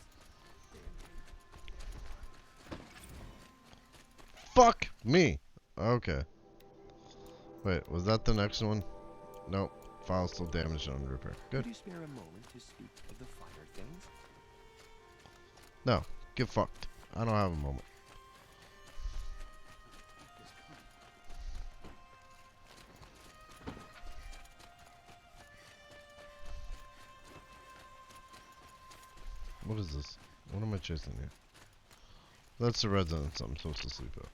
Fuck me. Okay. Wait, was that the next one? Nope. File still damaged and under repair. Good. Could you spare a moment to speak of the finer things? No, get fucked. I don't have a moment. What is this? What am I chasing here? That's the residence I'm supposed to sleep at.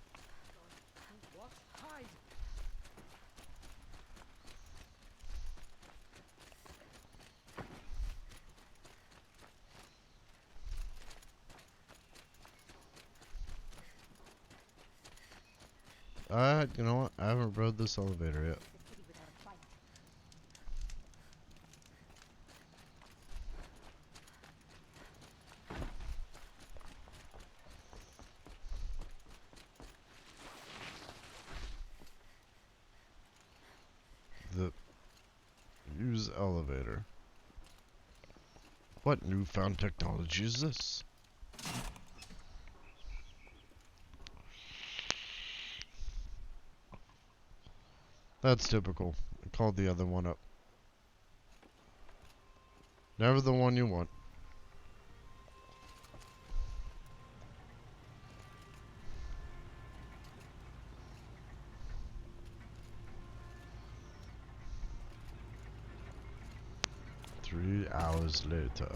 'Alright, you know what? I haven't rode this elevator yet. Use elevator. What newfound technology is this? That's typical. I called the other one up. Never the one you want. Three hours later.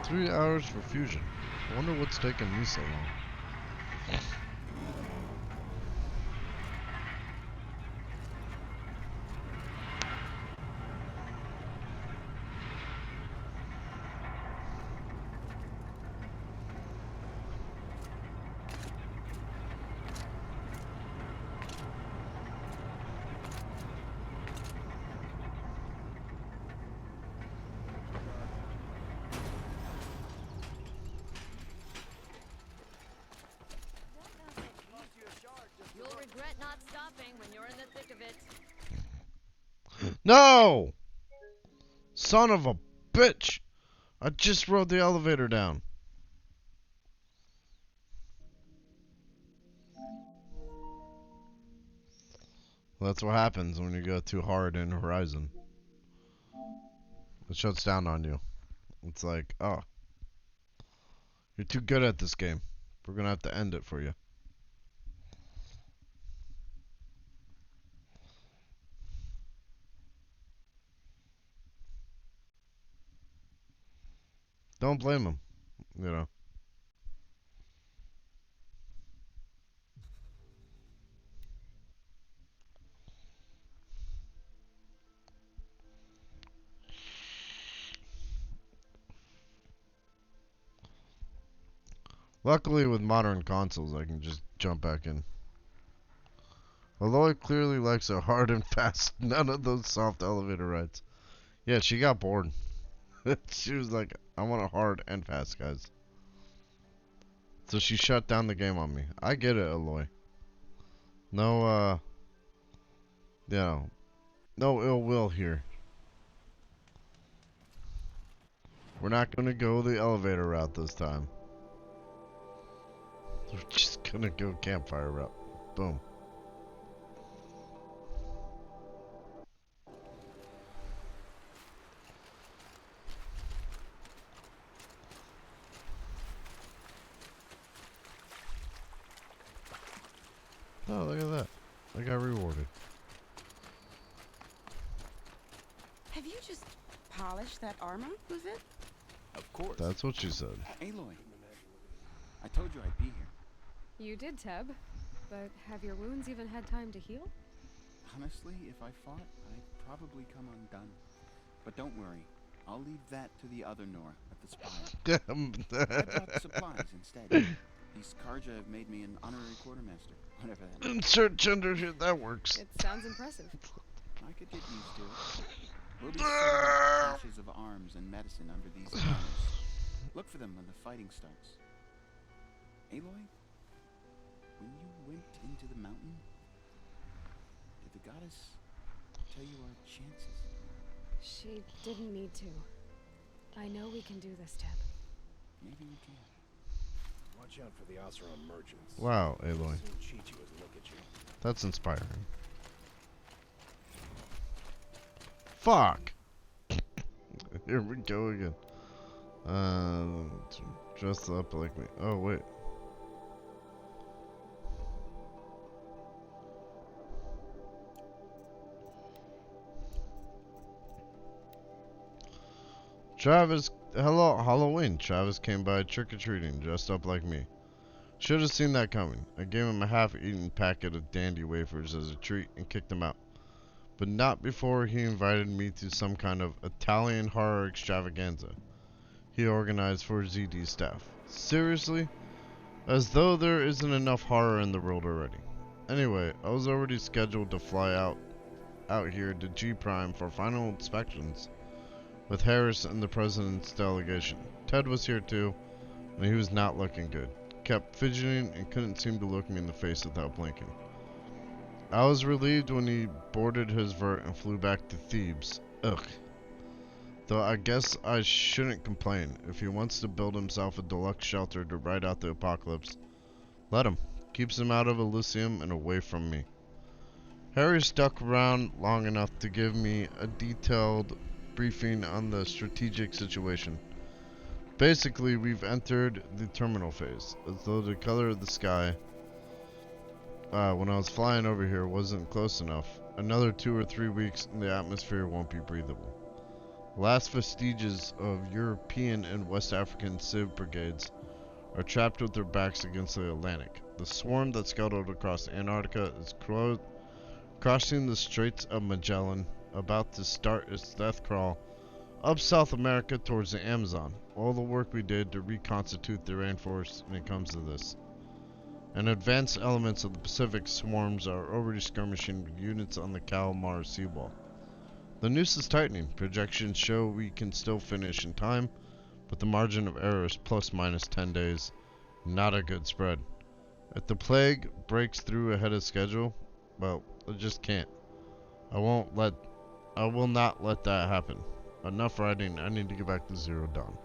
Three hours for fusion. I wonder what's taking me so long. You'll regret not stopping when you're in the thick of it. No! Son of a bitch! I just rode the elevator down. Well, that's what happens when you go too hard in Horizon. It shuts down on you. It's like, oh, you're too good at this game. We're gonna have to end it for you. Don't blame him, you know. Luckily, with modern consoles, I can just jump back in. Although it clearly likes a hard and fast, none of those soft elevator rides. Yeah, she got bored. She was like, I want a hard and fast, guys. So she shut down the game on me. I get it, Aloy. No, no ill will here. We're not gonna go the elevator route this time. We're just gonna go campfire route. Boom. Oh, look at that. I got rewarded. Have you just polished that armor, was it? Of course. That's what she said. Aloy, I told you I'd be here. You did, Teb. But have your wounds even had time to heal? Honestly, if I fought, I'd probably come undone. But don't worry, I'll leave that to the other Nora at the Spire. I brought supplies instead. These Karja have made me an honorary quartermaster, whatever that means. Insert gender here, that works. It sounds impressive. I could get used to it. We'll be setting up caches of arms and medicine under these banners. Look for them when the fighting starts. Aloy, when you went into the mountain, did the goddess tell you our chances? She didn't need to. I know we can do this, Teb. Maybe we can. Watch out for the Oseram merchants. Wow, Aloy. They'll cheat you and look at you. That's inspiring. Fuck! Here we go again. Dress up like me. Oh, wait. Travis, hello, Halloween. Travis came by trick-or-treating, dressed up like me. Should have seen that coming. I gave him a half-eaten packet of dandy wafers as a treat and kicked him out. But not before he invited me to some kind of Italian horror extravaganza he organized for ZD staff. Seriously? As though there isn't enough horror in the world already. Anyway, I was already scheduled to fly out here to G Prime for final inspections with Harris and the president's delegation. Ted was here too, and he was not looking good. Kept fidgeting and couldn't seem to look me in the face without blinking. I was relieved when he boarded his vert and flew back to Thebes. Ugh. Though I guess I shouldn't complain. If he wants to build himself a deluxe shelter to ride out the apocalypse, let him. Keeps him out of Elysium and away from me. Harry stuck around long enough to give me a detailed briefing on the strategic situation. Basically, we've entered the terminal phase, as though the color of the sky when I was flying over here wasn't close enough. Another 2 or 3 weeks and the atmosphere won't be breathable. Last vestiges of European and West African Civ brigades are trapped with their backs against the Atlantic. The swarm that scuttled across Antarctica is crossing the Straits of Magellan, about to start its death crawl up South America towards the Amazon. All the work we did to reconstitute the rainforest, and it comes to this. And advanced elements of the Pacific swarms are already skirmishing with units on the Kalmar seawall. The noose is tightening. Projections show we can still finish in time, but the margin of error is plus minus 10 days. Not a good spread. If the plague breaks through ahead of schedule, well, it just can't. I will not let that happen. Enough riding. I need to get back to Zero Dawn.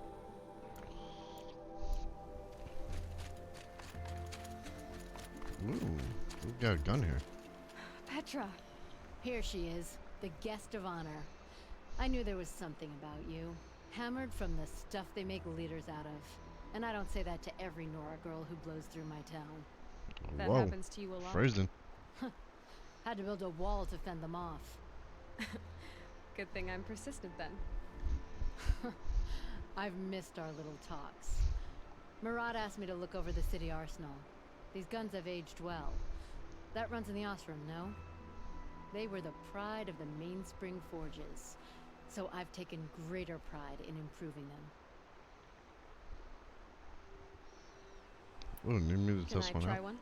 Ooh, we've got a gun here. Petra. Here she is, the guest of honor. I knew there was something about you. Hammered from the stuff they make leaders out of. And I don't say that to every Nora girl who blows through my town. That happens to you a lot. Phrasing. Had to build a wall to fend them off. Good thing I'm persistent then. I've missed our little talks. Marat asked me to look over the city arsenal. These guns have aged well. That runs in the Osram, no? They were the pride of the Mainspring Forges, so I've taken greater pride in improving them. Oh, need me to Can test I one try out? one?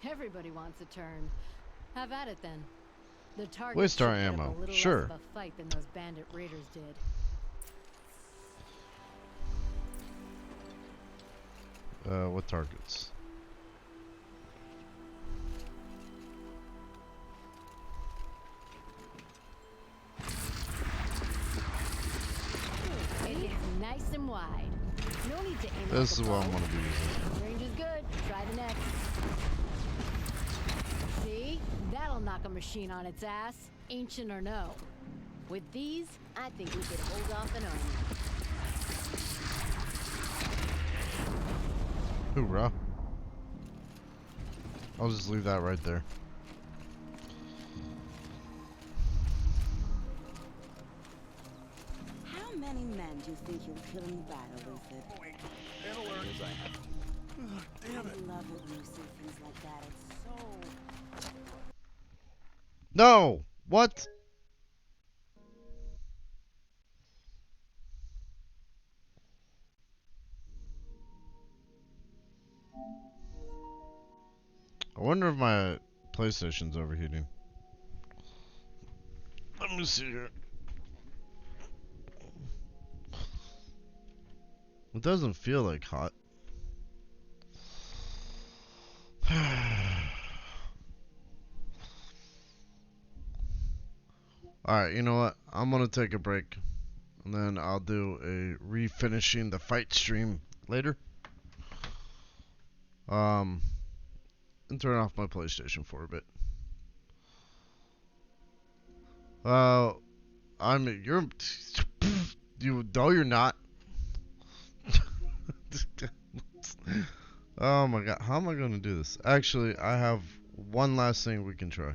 Everybody wants a turn. Have at it then. The target Waste our should put up ammo. a little Sure. less of a fight than those bandit raiders did. What targets? It is nice and wide. No need to aim This at is the what I'm bow. gonna be using. Range is good. Try the next. See? That'll knock a machine on its ass, ancient or no. With these, I think we could hold off an army. Hoorah. I'll just leave that right there. How many men do you think you'll kill in battle with it? Damn it. I love it when you see things like that. It's so... No! What? I wonder if my PlayStation's overheating. Let me see here. It doesn't feel like hot. Alright, you know what? I'm gonna take a break. And then I'll do a refinishing the fight stream later. And turn off my PlayStation for a bit. You're you're not. Oh my god, how am I gonna do this? Actually, I have one last thing we can try.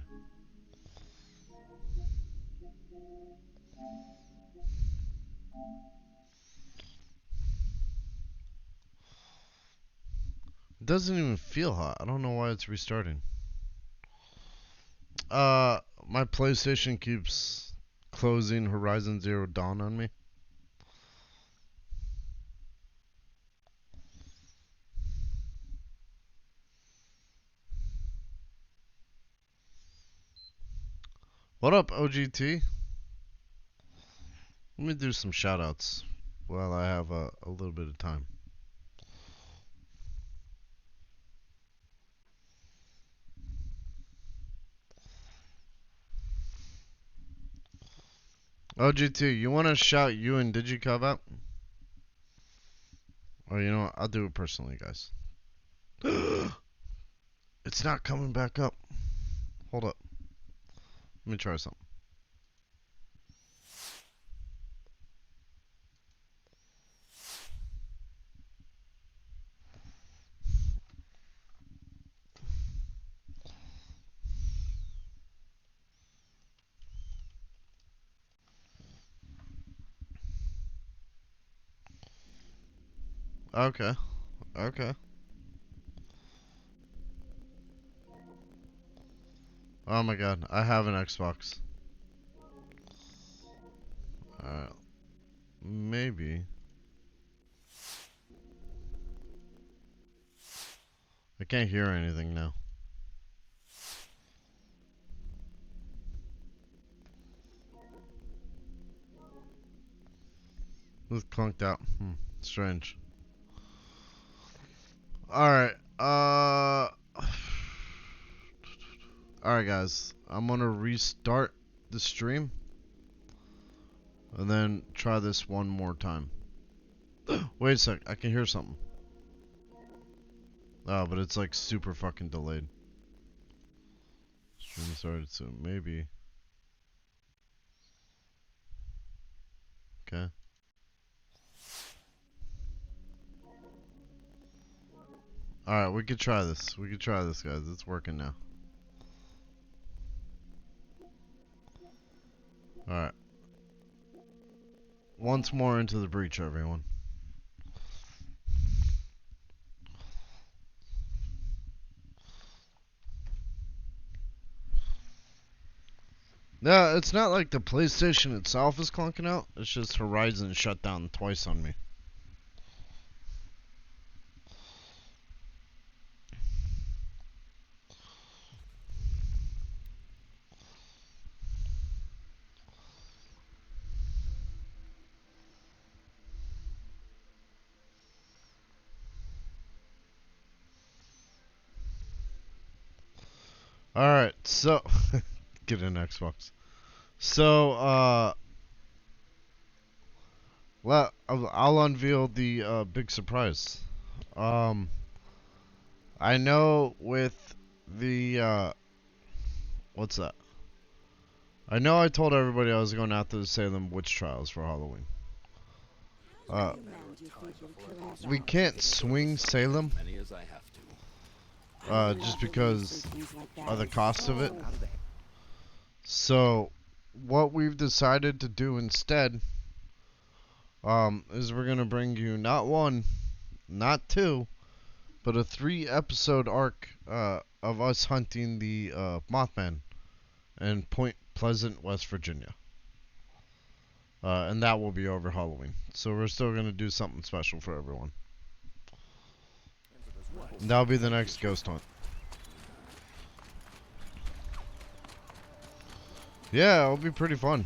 It doesn't even feel hot. I don't know why it's restarting. My PlayStation keeps closing Horizon Zero Dawn on me. What up, OGT? Let me do some shoutouts while I have a little bit of time. OGT, you want to shout you and DigiCov out? Or you know what? I'll do it personally, guys. It's not coming back up. Hold up. Let me try something. Okay. Okay. Oh my god, I have an Xbox. Maybe. I can't hear anything now. It was clunked out. Strange. Alright, alright guys, I'm gonna restart the stream and then try this one more time. Wait a sec, I can hear something. Oh, but it's like super fucking delayed. Stream started soon, maybe. Okay. Alright, we could try this. We could try this, guys. It's working now. Alright. Once more into the breach, everyone. No, it's not like the PlayStation itself is clunking out. It's just Horizon shut down twice on me. Alright, so get an Xbox. So, well, I'll unveil the big surprise. I know with the what's that? I know I told everybody I was going after the Salem witch trials for Halloween. We can't swing Salem. Just because of the cost of it. So, what we've decided to do instead, is we're gonna bring you not one, not two, but a 3-episode arc, of us hunting the, Mothman in Point Pleasant, West Virginia. And that will be over Halloween. So we're still gonna do something special for everyone. And that'll be the next ghost hunt. Yeah, it'll be pretty fun.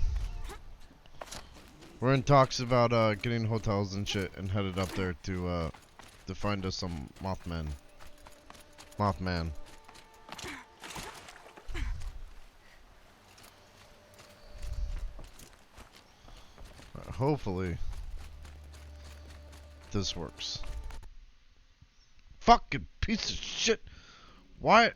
We're in talks about getting hotels and shit and headed up there to find us some Mothman. Hopefully this works. Fucking piece of shit. Why?